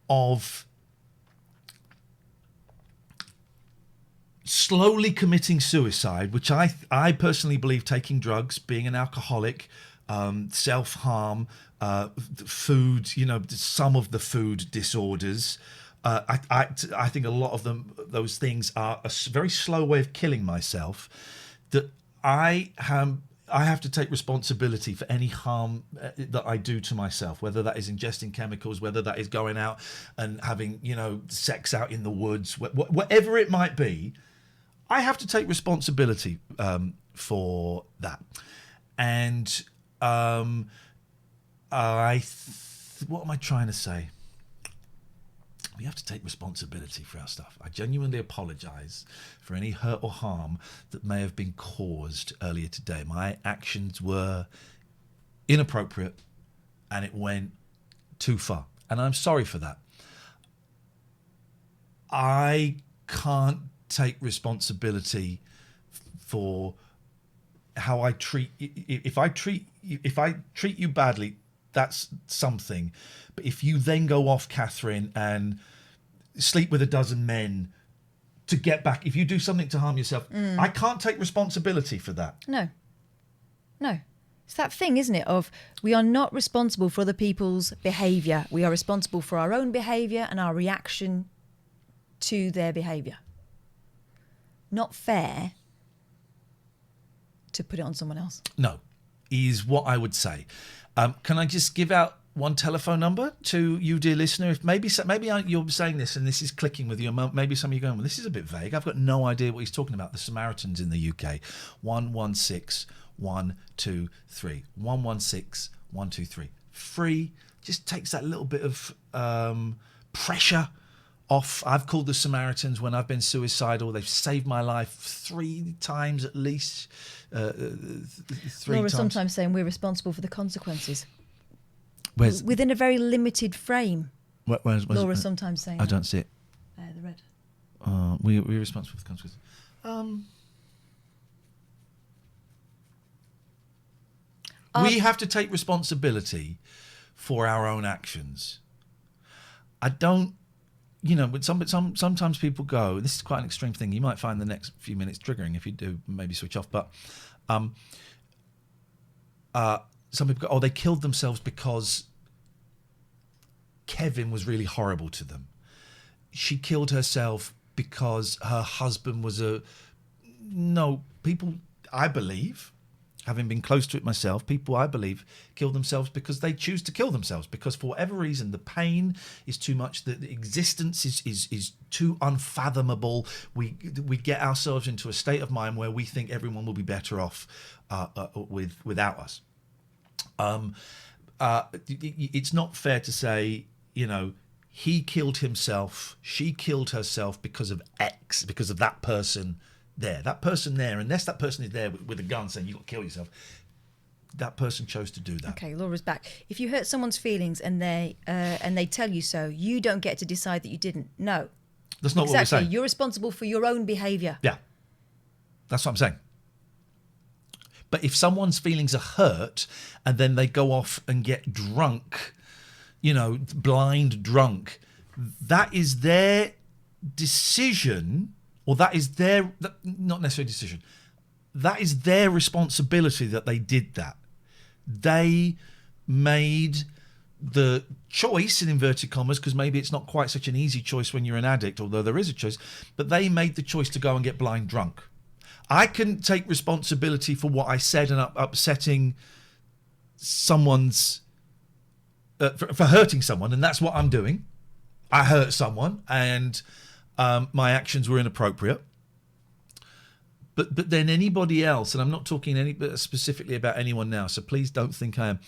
of slowly committing suicide, which I personally believe taking drugs, being an alcoholic, self-harm, food, some of the food disorders, I think a lot of those things are a very slow way of killing myself, that I have to take responsibility for any harm that I do to myself, whether that is ingesting chemicals, whether that is going out and having, sex out in the woods, whatever it might be. I have to take responsibility for that. And what am I trying to say? We have to take responsibility for our stuff. I genuinely apologise for any hurt or harm that may have been caused earlier today. My actions were inappropriate and it went too far. And I'm sorry for that. I can't take responsibility for how I treat you. If I treat you badly, that's something. But if you then go off, Catherine, and sleep with a dozen men to get back, if you do something to harm yourself, I can't take responsibility for that. No. It's that thing, isn't it, of we are not responsible for other people's behaviour. We are responsible for our own behaviour and our reaction to their behaviour. Not fair to put it on someone else. No, is what I would say. Can I just give out one telephone number to you, dear listener? If maybe you're saying this and this is clicking with you, maybe some of you are going, well, this is a bit vague. I've got no idea what he's talking about. The Samaritans in the UK. 116 123. 116 123. Free. Just takes that little bit of pressure off. I've called the Samaritans when I've been suicidal. They've saved my life 3 times at least. 3 Laura times. sometimes saying we're responsible for the consequences. Where's within a very limited frame. where's Laura sometimes saying I don't see it. The red. We're responsible for the consequences. We have to take responsibility for our own actions. I don't, but sometimes people go, this is quite an extreme thing. You might find the next few minutes triggering if you do maybe switch off. But some people go, they killed themselves because Kevin was really horrible to them. She killed herself because her husband was people, I believe, having been close to it myself, people I believe kill themselves because they choose to kill themselves, because for whatever reason the pain is too much, the existence is too unfathomable. We get ourselves into a state of mind where we think everyone will be better off without us. It's not fair to say, he killed himself, she killed herself because of X, because of that person there, unless that person is there with a gun saying you've got to kill yourself, that person chose to do that. Okay, Laura's back. If you hurt someone's feelings and they tell you so, you don't get to decide that you didn't. No, that's not what we're saying. You're responsible for your own behaviour. Yeah, that's what I'm saying. But if someone's feelings are hurt and then they go off and get drunk, blind drunk, that is their decision. Or that is not necessarily decision. That is their responsibility that they did that. They made the choice, in inverted commas, because maybe it's not quite such an easy choice when you're an addict, although there is a choice, but they made the choice to go and get blind drunk. I can take responsibility for what I said and upsetting someone's, for hurting someone, and that's what I'm doing. I hurt someone and my actions were inappropriate. But then anybody else, and I'm not talking specifically about anyone now, so please don't think I am.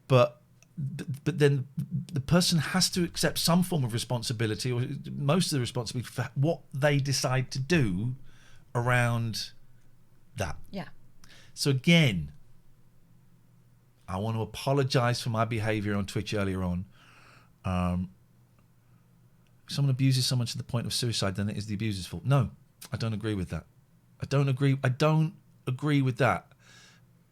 But then the person has to accept some form of responsibility, or most of the responsibility for what they decide to do around that. Yeah. So again, I want to apologise for my behaviour on Twitch earlier on. If someone abuses someone to the point of suicide, then it is the abuser's fault. No, I don't agree with that. I don't agree with that.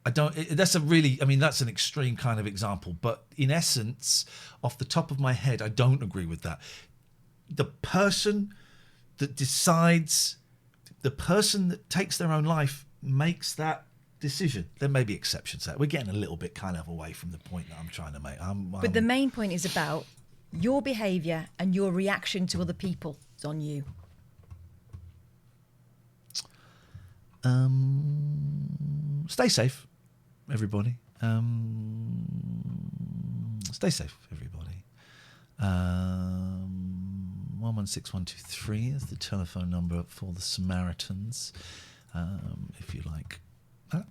That's an extreme kind of example, but in essence, off the top of my head, I don't agree with that. The person that takes their own life makes that decision. There may be exceptions to that. We're getting a little bit kind of away from the point that I'm trying to make. But the main point is about your behaviour and your reaction to other people. It's on you. Stay safe, everybody. Stay safe, everybody. 116123 is the telephone number for the Samaritans, if you like that.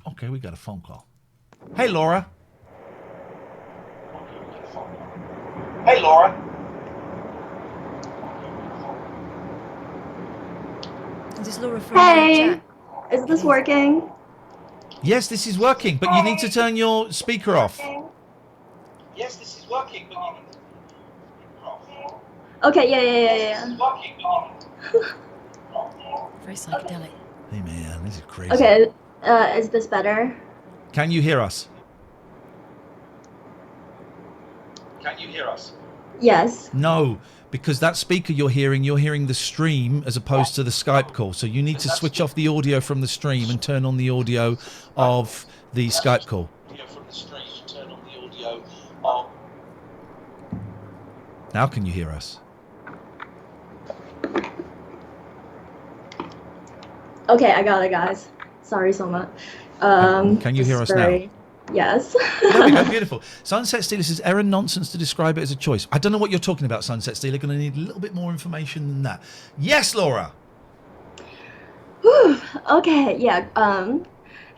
Okay, we got a phone call. Hey, Laura. Hey, Laura. Is this Laura from Hey, is this working? Yes, this is working, but you need to turn your speaker off. Yes, this is working, but you need to... Okay, yeah. Very psychedelic. Hey, man, this is crazy. Okay, is this better? Can you hear us? Can you hear us? Yes. No, because that speaker you're hearing the stream as opposed to the Skype call. So you need to switch off the audio from the stream and turn on the audio of the Skype call. Now can you hear us? Okay, I got it, guys. Sorry so much. Can you hear us now? Yes. There we go, beautiful. Sunset Stealer says, error nonsense to describe it as a choice. I don't know what you're talking about, Sunset Stealer. Going to need a little bit more information than that. Yes, Laura. Whew, okay, yeah.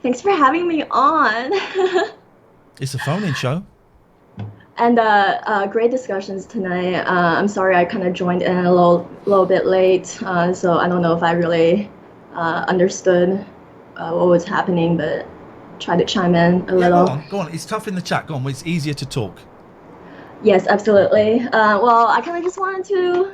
Thanks for having me on. It's a phone-in show. And great discussions tonight. I'm sorry I kind of joined in a little bit late, so I don't know if I really understood what was happening, but try to chime in a little. Go on. It's tough in the chat. Go on. It's easier to talk. Yes, absolutely. Well, I kind of just wanted to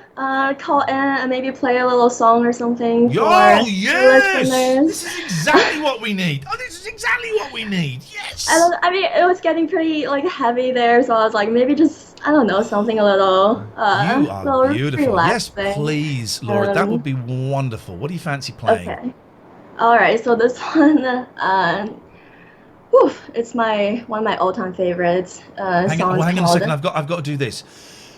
call in and maybe play a little song or something. Oh, yes! This is exactly what we need. Oh, this is exactly what we need. Yes! I mean, it was getting pretty heavy there, so I was like, maybe just, I don't know, something a little You are beautiful. relaxing. Yes, please, Laura. That would be wonderful. What do you fancy playing? Okay. All right, so this one, it's one of my all-time favorites. Hang on a second. I've got to do this.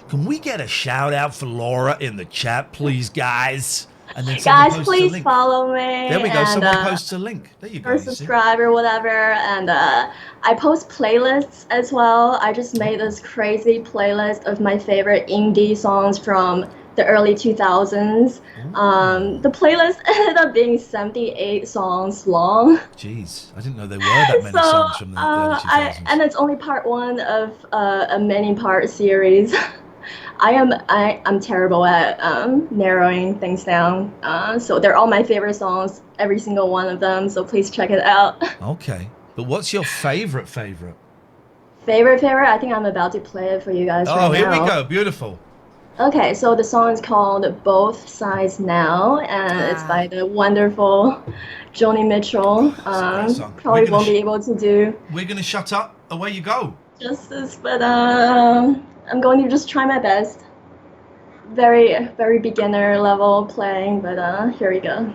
Can we get a shout out for Laura in the chat, please, guys? And then guys, please follow me. There we go. And, someone posts a link. There you go. Or subscribe or whatever. And I post playlists as well. I just made this crazy playlist of my favorite indie songs from the early 2000s. The playlist ended up being 78 songs long. Jeez, I didn't know there were that many songs from the early 2000s. And it's only part one of a many-part series. I'm terrible at narrowing things down. So they're all my favorite songs, every single one of them. So please check it out. Okay, but what's your favorite? Favorite? I think I'm about to play it for you guys. Oh, right here now. we go. Beautiful. Okay, so the song is called Both Sides Now, and it's by the wonderful Joni Mitchell. Probably won't be able to do We're going to shut up. Away you go. justice, but I'm going to just try my best. Very, very beginner level playing, but here we go.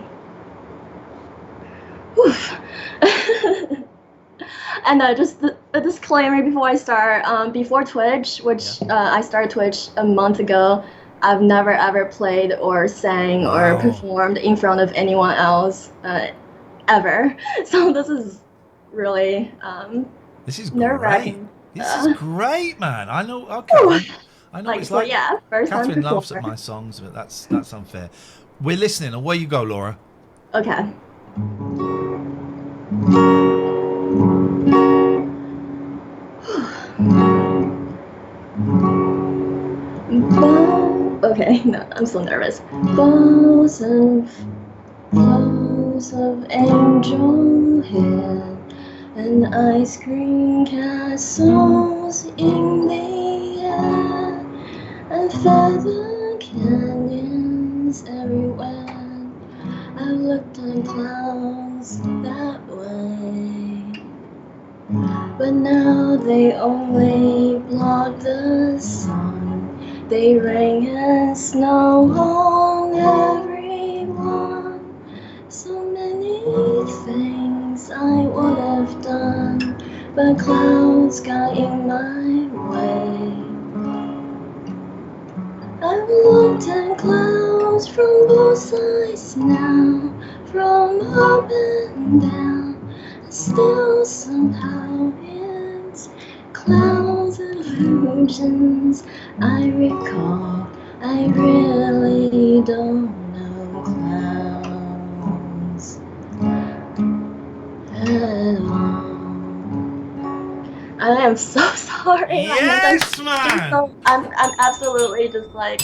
And just a disclaimer before I start, before Twitch, which I started Twitch a month ago, I've never ever played or sang or performed in front of anyone else, ever. So this is really nerve-wracking. This is great, man. I know. Okay, I know like, it's so like. yeah, first time Katherine laughs at performer. my songs, but that's unfair. We're listening. Away you go, Laura. Okay. Okay, no, I'm so nervous. Balls of angel hair and ice cream castles in the air and feather canyons everywhere. I've looked on clouds that way, but now they only block the sun. They rain and snow on everyone. So many things I would have done, but clouds got in my way. I've looked at clouds from both sides now, from up and down, and still somehow it's clouds and illusions I recall. I really don't know clouds at all. I am so sorry. Yes, man. So, I'm absolutely just like,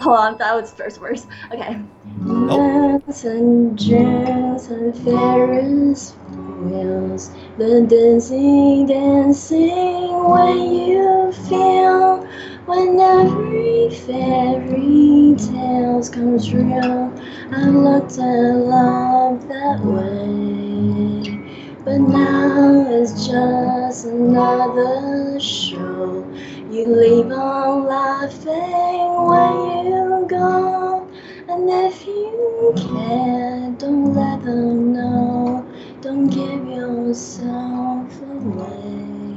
hold on, that was first verse. Okay. Dance and dreams and Ferris wheels, the dizzy dancing when you feel, when every fairy tale comes real. I've looked at love that way, but now it's just another show. You leave on laughing when you go, and if you care, don't let them know. Don't give yourself away.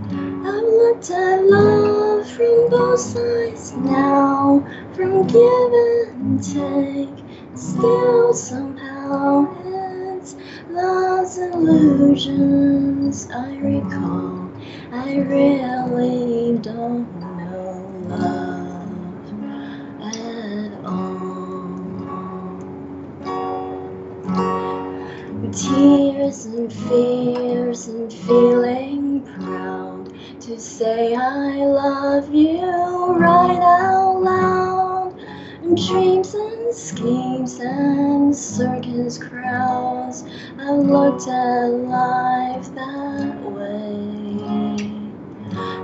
I've looked at love from both sides now, from give and take. Still somehow it's love's illusions I recall. I really don't know love at all. Tears and fears and feeling proud to say I love you right out loud. Dreams and schemes and circus crowds, I've looked at life that way.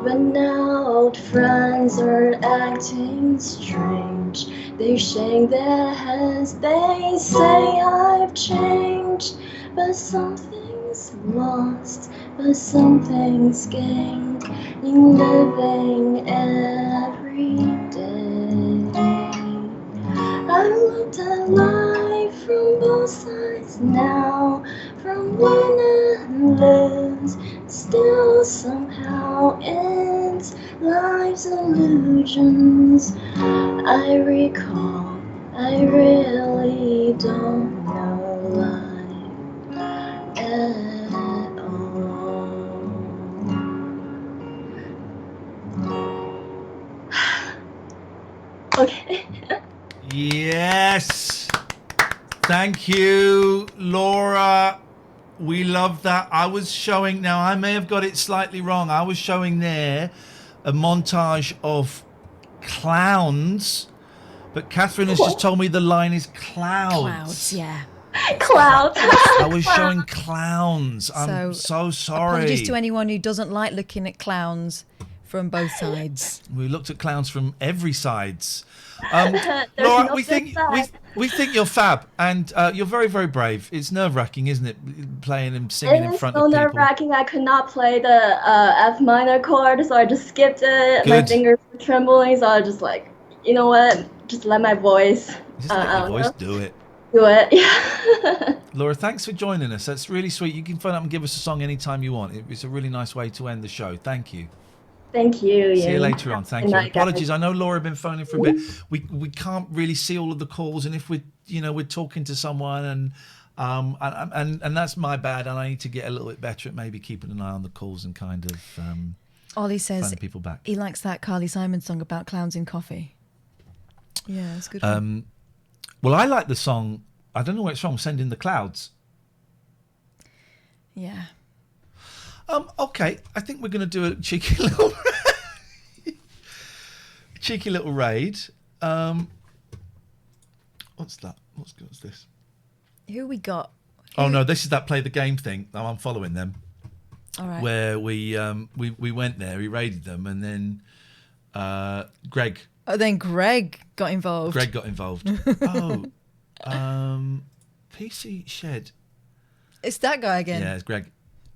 But now old friends are acting strange. They shake their heads, they say I've changed. But something's lost, but something's gained in living every day. I've looked at life from both sides now, from win and lose. Still somehow ends life's illusions I recall. I really don't know life at all. Okay. Yes. Thank you, Laura. We love that. I was showing, now I may have got it slightly wrong. I was showing there a montage of clowns, but Catherine has just told me the line is clouds. Clouds, yeah. Clouds. I was showing clowns. I'm so sorry. Apologies to anyone who doesn't like looking at clowns from both sides. We looked at clowns from every sides. Laura, no we think you're fab, and you're very, very brave. It's nerve-wracking, isn't it, playing and singing in front of people? It's so nerve-wracking. I could not play the F minor chord, so I just skipped it. Good. My fingers were trembling, so I was just like, you know what? Just let my voice. Just let your voice do it. Do it. Yeah. Laura, thanks for joining us. That's really sweet. You can phone up and give us a song anytime you want. It's a really nice way to end the show. Thank you. Thank you. See you later on. Thank you. Apologies. I know Laura had been phoning for a bit. We can't really see all of the calls, and if we're talking to someone, and that's my bad, and I need to get a little bit better at maybe keeping an eye on the calls and kind of Ollie says phoning people back. He likes that Carly Simon song about clowns in coffee. Yeah, it's a good one. Well, I like the song. I don't know where it's from. Send in the Clouds. Yeah. Okay, I think we're going to do a cheeky little raid. What's that? What's this? Who we got? Oh no, this is that play the game thing. Oh, I'm following them. All right. Where we went there, we raided them, and then Greg. Oh, then Greg got involved. Oh, PC Shed. It's that guy again. Yeah, it's Greg.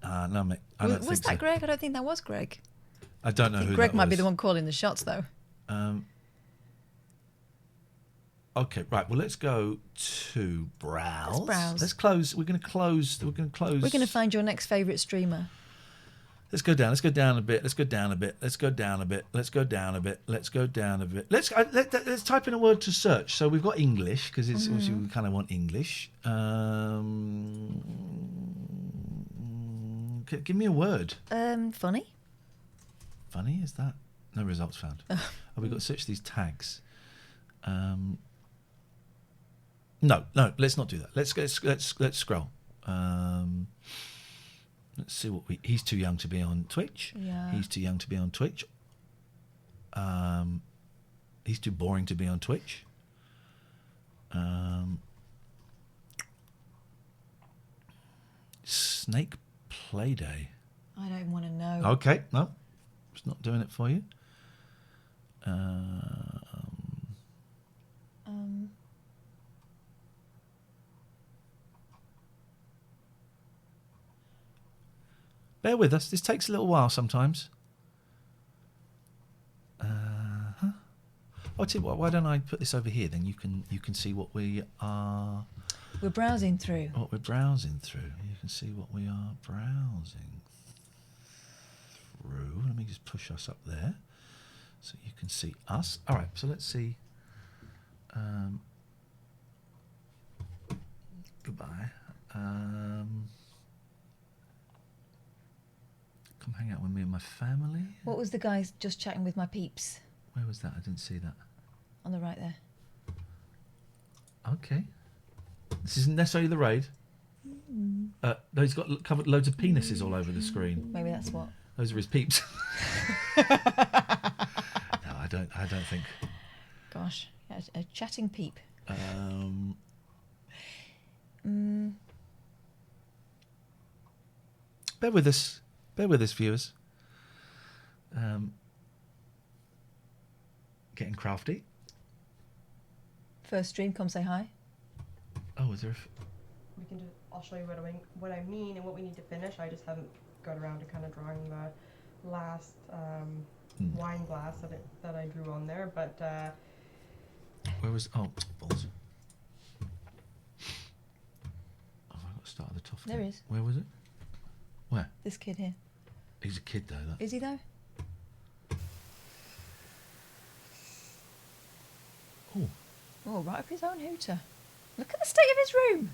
No, mate. Was that Greg? I don't think that was Greg. I don't know who Greg that might was. be the one calling the shots, though. Okay, right. Well, let's go to browse. Let's browse. Let's close. We're going to close. We're going to find your next favourite streamer. Let's go down. Let's go down a bit. Let's go down a bit. Let's go down a bit. Let's go down a bit. Let's go down a bit. Let's type in a word to search. So we've got English because it's obviously we kind of want English. Give me a word. Funny. Funny, is that? No results found. Oh, we've got to search these tags. No, let's not do that. Let's scroll. Let's see what he's too young to be on Twitch. Yeah. He's too young to be on Twitch. He's too boring to be on Twitch. Snake Playday. I don't want to know. Okay, no, it's not doing it for you. Bear with us. This takes a little while sometimes. I'll tell you what. Why don't I put this over here? Then you can see what we are. We're browsing through. What we're browsing through. You can see what we are browsing through. Let me just push us up there, so you can see us. All right. So let's see. Goodbye. Come hang out with me and my family. What was the guy just chatting with my peeps? Where was that? I didn't see that. On the right there. Okay. This isn't necessarily the raid. No, he's got covered loads of penises all over the screen. Maybe that's what. Those are his peeps. No, I don't think. Gosh, yeah, a chatting peep. Bear with us, viewers. Getting crafty. First stream, come say hi. Oh, is there? We can just. I'll show you what I mean and what we need to finish. I just haven't got around to kind of drawing the last wine glass that I drew on there, but. Where was? Oh, balls. Oh, I got to start at the top. There he is. Where was it? Where? This kid here. He's a kid though. That. Is he though? Oh. Oh, right up his own hooter. Look at the state of his room.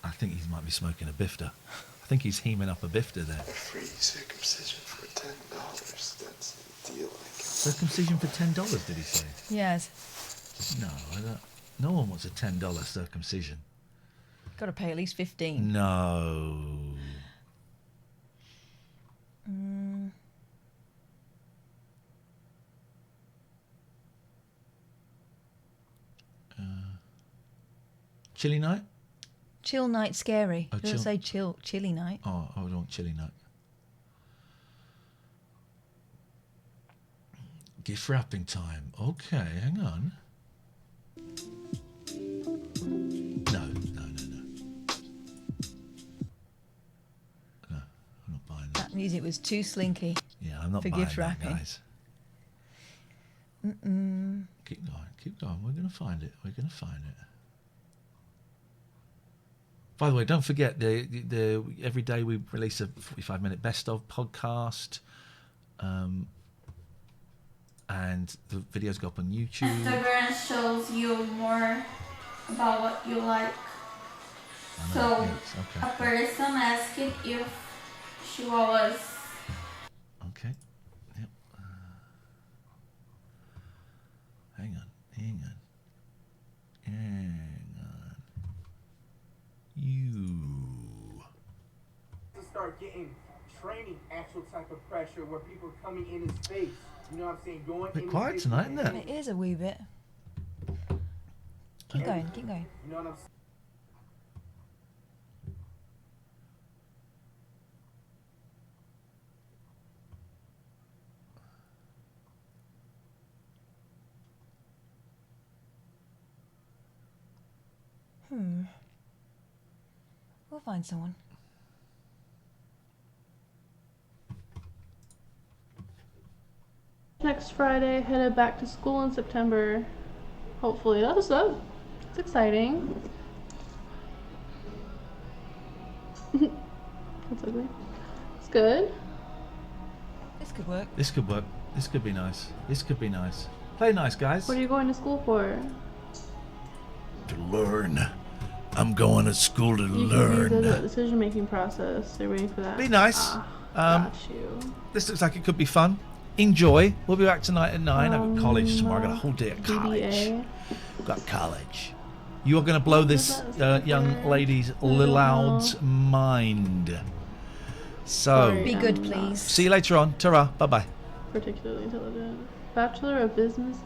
I think he might be smoking a bifter. I think he's heaming up a bifter there. Free circumcision for $10. That's a deal, I guess. Circumcision for $10, did he say? Yes. No, I don't. No one wants a $10 circumcision. Got to pay at least 15. No. Chilly night? Chill night, scary. Oh, Doesn't say chilly night. Oh, I don't want chilly night. Gift wrapping time. Okay, hang on. No. No, I'm not buying that. That music was too slinky. Yeah, I'm not for buying gift that, wrapping. guys. Keep going. We're going to find it. By the way, don't forget the every day we release a 45-minute best of podcast, and the videos go up on YouTube. Instagram shows you more about what you like. So okay. a person asked if she was. Okay. Yep. getting training actual type of pressure where people are coming in his face. You know what I'm saying? Going Bit in quiet his tonight, isn't it? It is a wee bit. Keep going, keep going. You know what I'm saying? We'll find someone. Next Friday, headed back to school in September. Hopefully, that's exciting. That's ugly. It's good. This could work. This could work. This could be nice. This could be nice. Play nice, guys. What are you going to school for? To learn. I'm going to school to You learn. can use the decision-making process. They're waiting for that. Be nice. Got you. This looks like it could be fun. Enjoy. We'll be back tonight at 9. I've got college tomorrow. I've got a whole day at college. BBA. I've got college. You are going to blow this young lady's loud's mind. So, be good, please. See you later on. Ta-ra. Bye-bye. Particularly intelligent. Bachelor of Business